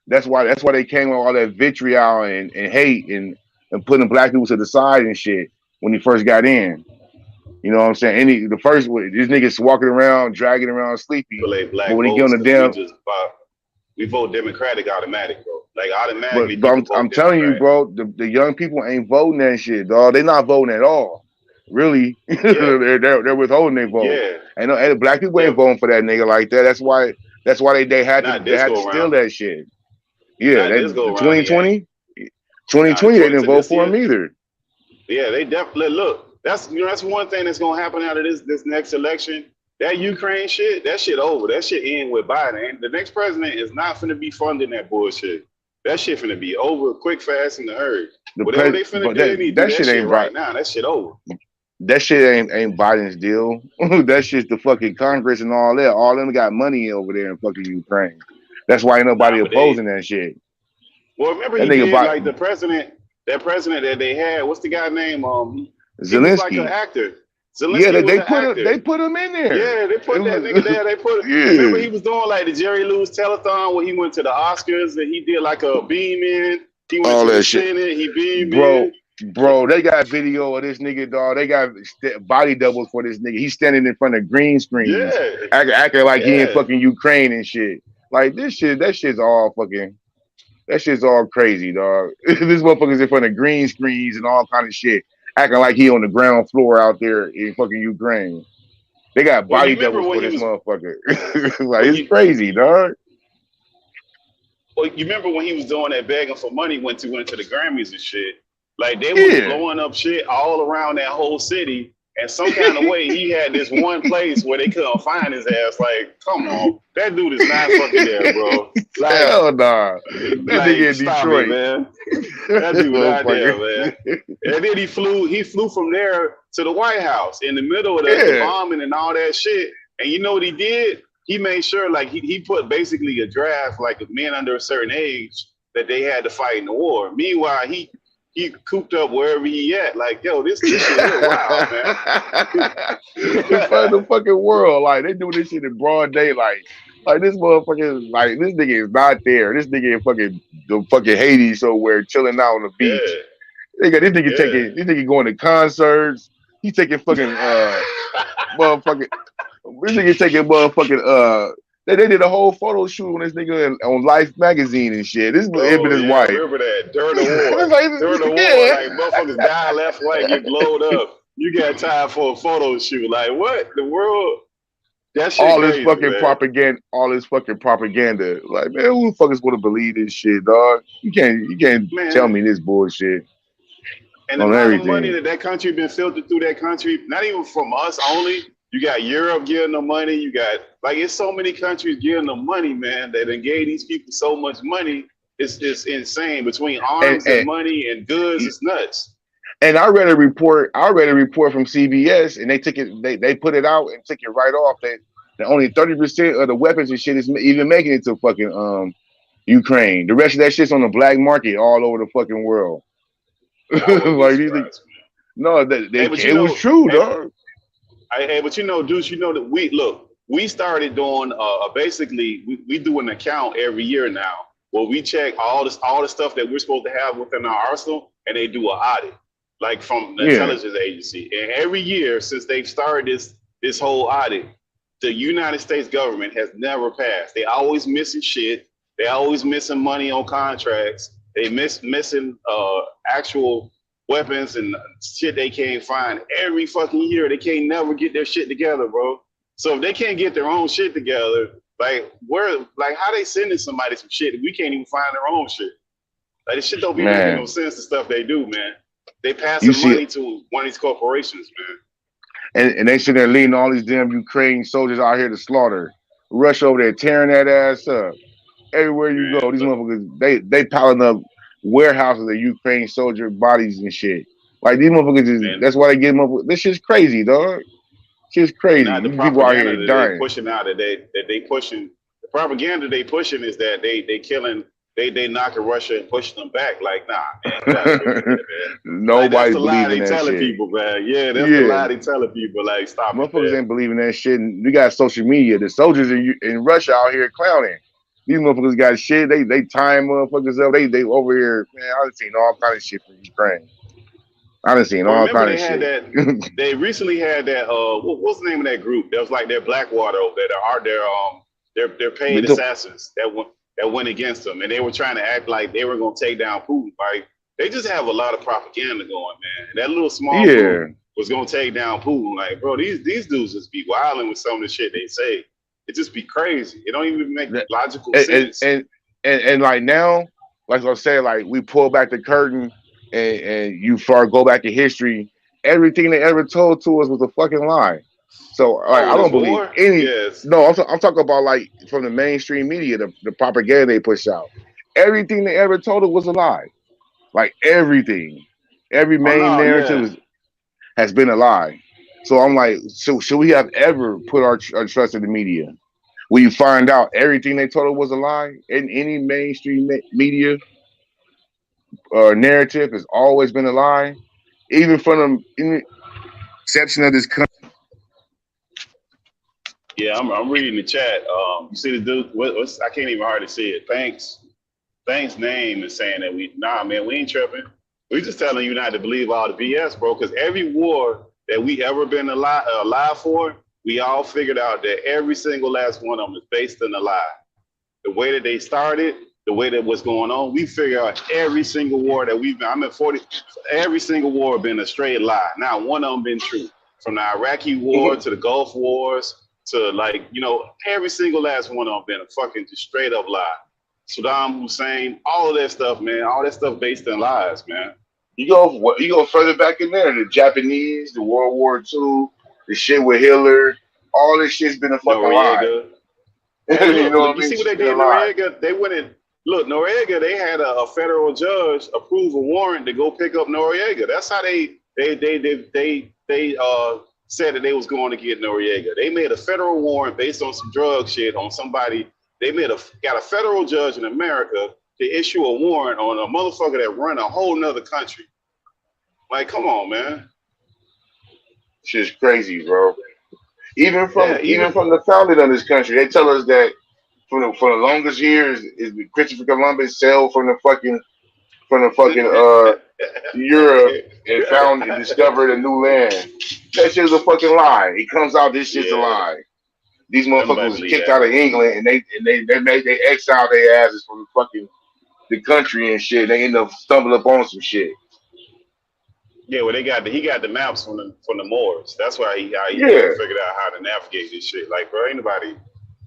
That's why they came with all that vitriol and hate and putting black people to the side and shit when he first got in. You know what I'm saying? This nigga's walking around, dragging around sleepy. Black But when he get votes on the because damn, we vote Democratic automatic, bro. Like, automatically, but people vote I'm telling you, Democrat. bro, the young people ain't voting that shit, dog. They not voting at all. Really, they're withholding their vote. Yeah. And black people ain't voting for that nigga like that. That's why they had Not to this go steal around. that shit. Yeah, Not this go around. 2020, 2020, they didn't vote for him either. Yeah, they definitely look. That's one thing that's gonna happen out of this next election. That Ukraine shit, that shit over. That shit end with Biden. And the next president is not finna be funding that bullshit. That shit finna be over quick, fast, in the hurry. Whatever they finna do, they need to do that shit right now. That shit over. That shit ain't Biden's deal. That shit's the fucking Congress and all that. All them got money over there in fucking Ukraine. That's why ain't nobody opposing that shit. Well, remember That he nigga did Biden, like that president that they had. What's the guy name? He was like an Zelensky. actor. Zelensky Yeah, was they an put actor. they put him in there. Yeah, they put that nigga there. They put. Yeah. Remember he was doing like the Jerry Lewis telethon where he went to the Oscars and he did like a beam in. He went All to that the shit. Senate. He beamed in. Bro, they got video of this nigga, dog. They got body doubles for this nigga. He's standing in front of green screens, Yeah. acting like he in Yeah. fucking Ukraine and shit. Like this shit, that shit's all crazy, dog. This motherfucker's in front of green screens and all kind of shit, acting like he on the ground floor out there in fucking Ukraine. They got Well, you body remember doubles for when he this was motherfucker. Like well, it's crazy, dog. you remember when he was doing that begging for money when he went to the Grammys and shit. Like they was Yeah. blowing up shit all around that whole city. And some kind of way he had this one place where they couldn't find his ass. Like, come on, that dude is not fucking there, bro. Like, Hell nah. That like nigga in stop Detroit. it, man. That dude not there, Motherfucker. man. And then he flew from there to the White House in the middle of the Yeah. bombing and all that shit. And you know what he did? He made sure, like, he put basically a draft, like, of men under a certain age that they had to fight in the war. Meanwhile, he cooped up wherever he at. Like, yo, this shit is wild, man. In front of the fucking world. Like they doing this shit in broad daylight. Like this motherfucker, like this nigga is not there. This nigga in the fucking Haiti somewhere chilling out on the beach. This nigga going to concerts. He's taking fucking motherfucking this nigga taking motherfucking they did a whole photo shoot on this nigga on Life magazine and shit. This is him and his wife. I remember that during the war. Like, During the war, like motherfuckers die left, right, get blowed up. You got time for a photo shoot? Like what the world? That shit all crazy, this fucking man. propaganda, Like, man, who the fuck is gonna believe this shit, dog? You can't Man. tell me this bullshit. And the on amount everything. of money that country been filtered through that country, not even from us only. You got Europe giving them money. You got it's so many countries giving them money, man. That done gave these people so much money. It's insane. Between arms and money and goods, it's nuts. And I read a report from CBS, and they took it. They put it out and took it right off that only 30% of the weapons and shit is even making it to fucking Ukraine. The rest of that shit's on the black market all over the fucking world. Like these niggas, no, it was true, dog. Hey, but Deuce, that we started doing basically we do an account every year now where we check all the stuff that we're supposed to have within our arsenal, and they do an audit, like from the intelligence agency. And every year since they've started this whole audit, the United States government has never passed. They always missing shit. They always missing money on contracts. They missing actual weapons and shit they can't find every fucking year. They can't never get their shit together, bro. So if they can't get their own shit together, how they sending somebody some shit if we can't even find their own shit? Like this shit don't be making no sense. The stuff they do, man. They passing money to one of these corporations, man. And they sitting there leading all these damn Ukraine soldiers out here to slaughter. Russia over there tearing that ass up. Everywhere you go, these motherfuckers, they piling up warehouses of Ukraine soldier bodies and shit. Like these motherfuckers that's why they get them up. This shit's crazy, dog. Shit's crazy. Now, the People out propaganda here that dying. they pushing out the propaganda they pushing is that they killing, they knocking Russia and pushing them back. Like, nah, man. Nobody's that's the lie believing they that telling shit. people, man. Yeah, that's the lie they telling people. Like, stop it, Motherfuckers man. ain't believing that shit. And we got social media. The soldiers in Russia out here clowning. These motherfuckers got shit. They tying motherfuckers up. They over here, man. I done seen all kind of shit from Ukraine. I done seen all Remember kind of they had shit. that. They recently had that. What's the name of that group? That was like their Blackwater over there. Their paid assassins that went against them, and they were trying to act like they were gonna take down Putin. Like they just have a lot of propaganda going, man. And that little small group was gonna take down Putin. Like, bro, these dudes just be wilding with some of the shit they say. It just be crazy. It don't even make logical sense. And like now, like I said, like we pull back the curtain and you go back in history. Everything they ever told to us was a fucking lie. So like, I don't believe any. Yes. No, I'm talking about like from the mainstream media, the propaganda they push out. Everything they ever told us was a lie. Like everything, every main narrative has been a lie. So I'm like, so should we have ever put our trust in the media? When you find out everything they told us was a lie, in any mainstream media narrative has always been a lie, even from the inception of this country. Yeah, I'm reading the chat. You see the dude? I can't even hardly see it. Thanks name is saying that we ain't tripping. We just telling you not to believe all the BS, bro. Because every war that we ever been alive for, we all figured out that every single last one of them is based in a lie. the way that they started, the way that what's going on, we figure out every single war that we've been. I'm at 40. Every single war been a straight lie. Not one of them been true. From the Iraqi war to the Gulf wars to like, every single last one of them been a fucking just straight up lie. Saddam Hussein, all of that stuff, man. All that stuff based in lies, man. You go further back in there. The Japanese, the World War II, the shit with Hitler, all this shit's been a fucking lie. Noriega. You know what I You mean? see what they It's been did, a lie. Noriega? They went in. Look, Noriega, they had a federal judge approve a warrant to go pick up Noriega. That's how they said that they was going to get Noriega. They made a federal warrant based on some drug shit on somebody. They got a federal judge in America to issue a warrant on a motherfucker that run a whole nother country. Like, come on, man. Shit's crazy, bro. Even from the founding of this country, they tell us that for the longest years is Christopher Columbus sailed from the fucking Europe and found and discovered a new land. That shit's a fucking lie. He comes out, this shit's a lie. These motherfuckers was kicked out of England and they exiled their asses from the country and shit. They end up stumbling up on some shit. Yeah, well, he got the maps from the Moors. That's why he figured out how to navigate this shit. Like, bro,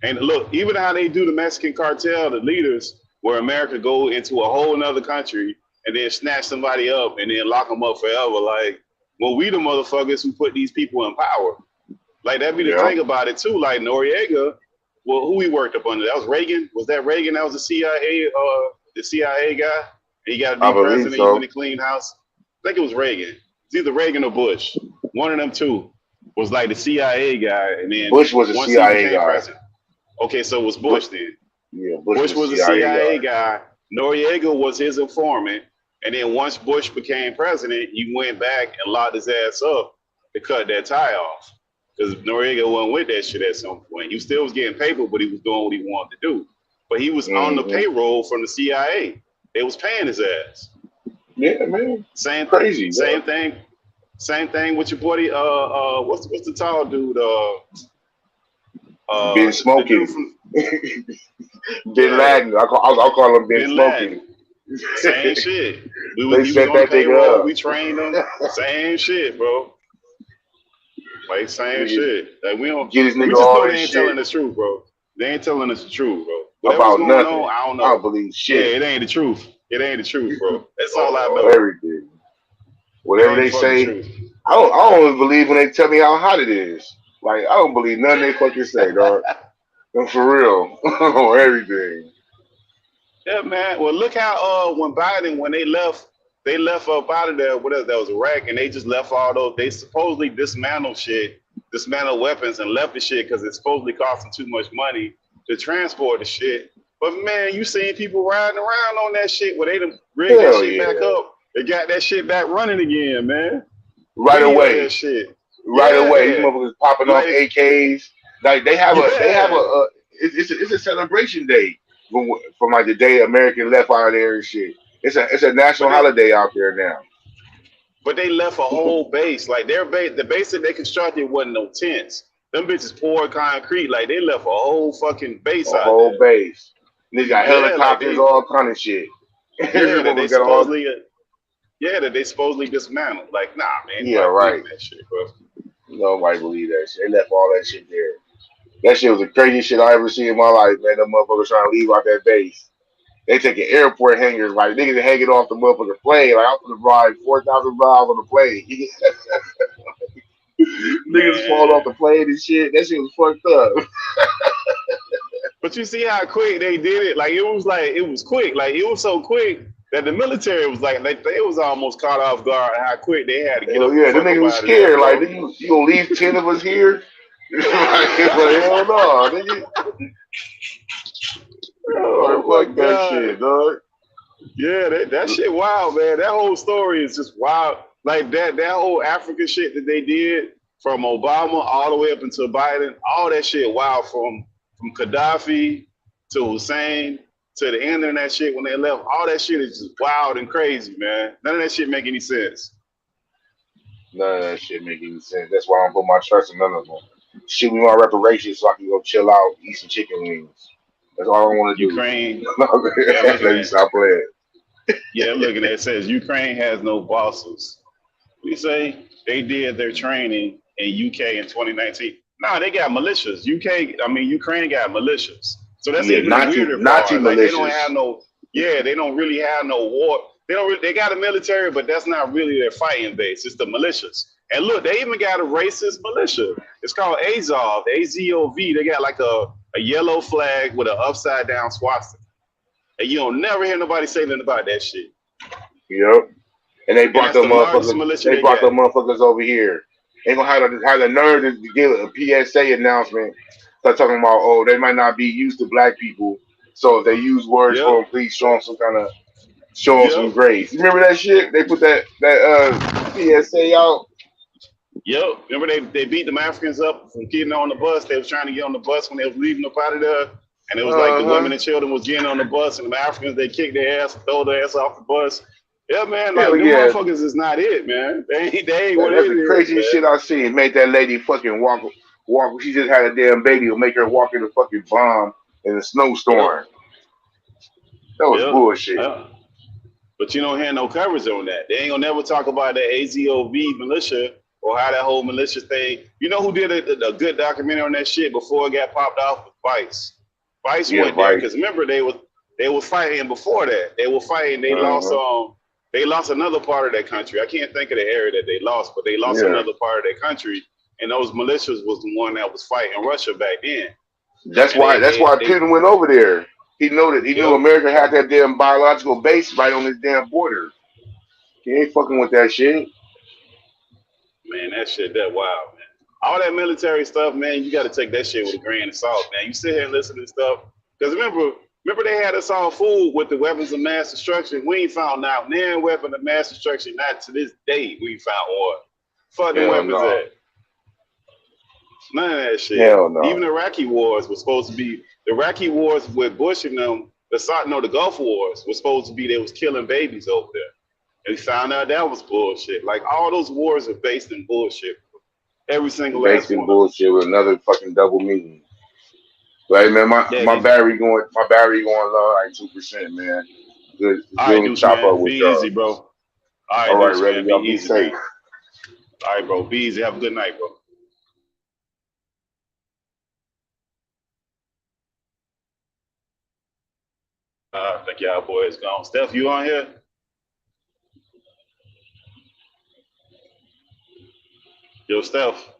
and look, even how they do the Mexican cartel, the leaders, where America go into a whole nother country and then snatch somebody up and then lock them up forever. Like, well, we the motherfuckers who put these people in power. Like, that'd be the thing about it too. Like Noriega, well, who he worked up under? That was Reagan. Was that Reagan? That was the CIA guy. He got to be president. He went to clean house. I think it was Reagan. It's either Reagan or Bush. One of them two was like the CIA guy, and then Bush was a CIA guy. President. Okay, so it was Bush then. Yeah, Bush was a CIA guy. Noriega was his informant, and then once Bush became president, he went back and locked his ass up to cut that tie off. Because Noriega wasn't with that shit at some point. He still was getting paper, but he was doing what he wanted to do. But he was on the payroll from the CIA. They was paying his ass. Yeah, man. Same crazy. Same thing. Same thing with your buddy. What's the tall dude? Ben Smoking. Bin Laden. I'll call him Ben Smoking. Same shit. They set that nigga up. We trained them. Same shit, bro. Like, same shit. Like, we don't get this nigga we just all know that they ain't shit. telling the truth, bro. They ain't telling us the truth, bro. Whatever's About going nothing. on, I don't know. I don't believe shit. Yeah, it ain't the truth. It ain't the truth, bro. That's all I know. Everything. Whatever they say, I don't even believe when they tell me how hot it is. Like, I don't believe nothing they fucking say, dog. For real. On everything. Yeah, man. Well, look how when they left up out of there, whatever that was Iraq, and they just left all those. They supposedly dismantled weapons and left the shit because it supposedly cost them too much money to transport the shit. But man, you seen people riding around on that shit where they done rigged that shit back up. They got that shit back running again, man. Right away. That shit. Right away. These motherfuckers popping off AKs. Like they have it's a celebration day from like the day American left out of there and shit. It's a national holiday out there now. But they left a whole base. Like their base, the base that they constructed wasn't no tents. Them bitches poured concrete. Like they left a whole fucking base out there. A whole base. They got helicopters, all kind of shit. That they supposedly dismantled. Like, nah, man. Yeah, right. That shit, bro. Nobody believe that shit. They left all that shit there. That shit was the craziest shit I ever seen in my life, man. Them motherfuckers trying to leave out that base. They taking airport hangers, like niggas hanging off the motherfucking plane. Like I'm gonna ride 4,000 miles on the plane. Niggas fall off the plane and shit. That shit was fucked up. But you see how quick they did it? Like it was quick. Like it was so quick that the military was like they was almost caught off guard how quick they had to get up. Yeah, the niggas was scared. Like you gonna leave 10 of us here? Like hell no, nigga. Oh, fuck that shit, dog. Yeah, that shit wild, man. That whole story is just wild. Like that whole African shit that they did from Obama all the way up until Biden, all that shit wild from Gaddafi to Hussein to the end of that shit when they left. All that shit is just wild and crazy, man. None of that shit make any sense. None of that shit make any sense. That's why I don't put my trust in none of them. Shoot me my reparations so I can go chill out, eat some chicken wings. That's all I want to do. Ukraine. Yeah, Let me stop playing. Yeah, I'm looking at it. It says Ukraine has no bosses. We say they did their training in UK in 2019. No, they got militias. Ukraine got militias. So that's Yeah, even the Nazi weirder Nazi part. Like they don't militias. have no. Yeah, they don't really have no war. They got a military, but that's not really their fighting base. It's the militias. And look, they even got a racist militia. It's called Azov, AZOV. They got like a yellow flag with an upside down swastika. And you don't never hear nobody say nothing about that shit. Yep. And they And brought that's them the largest motherfuckers. militia They they brought got. them motherfuckers over here. They gonna have the nerve to give a PSA announcement. Start talking about, oh, they might not be used to black people, so if they use words for Yep. them, please show them some Yep. grace. You remember that shit? They put that PSA out. Yep. Remember they beat them Africans up from getting on the bus. They was trying to get on the bus when they was leaving up out of there. And it was like the women and children was getting on the bus, and the Africans, they kicked their ass, throw their ass off the bus. Yeah, man, like Hell them yeah. motherfuckers is not it, man. They ain't what That's it the is, craziest man. shit I've seen. Made that lady fucking walk. She just had a damn baby. Will make her walk in a fucking bomb in a snowstorm. That was bullshit. But you don't hear no coverage on that. They ain't gonna never talk about the AZOV militia or how that whole militia thing. You know who did a good documentary on that shit before it got popped off? Vice. Vice went there because remember they were fighting before that. They were fighting. They lost another part of that country. I can't think of the area that they lost, but they lost another part of their country. And those militias was the one that was fighting Russia back then. That's why Putin went over there. He knew America had that damn biological base right on his damn border. He ain't fucking with that shit. Man, that shit that wild, man. All that military stuff, man, you got to take that shit with a grain of salt, man. You sit here and listen to stuff. Because remember they had us all fooled with the weapons of mass destruction. We ain't found not one weapon of mass destruction. Not to this day we found one. Fucking weapons at. None of that shit. Hell no. Even the Iraqi wars was supposed to be the Iraqi wars with Bush and them. The Gulf Wars was supposed to be they was killing babies over there. And we found out that was bullshit. Like all those wars are based in bullshit. Every single last based in one. bullshit with another fucking double meaning. Like man, my battery going low like 2%, man. Good to chop up with be y'all. easy, bro. All right, ready? Man. Y'all Be be easy, safe. man. All right, bro. Be easy. Have a good night, bro. I think y'all boys gone. Steph, you on here? Yo, Steph.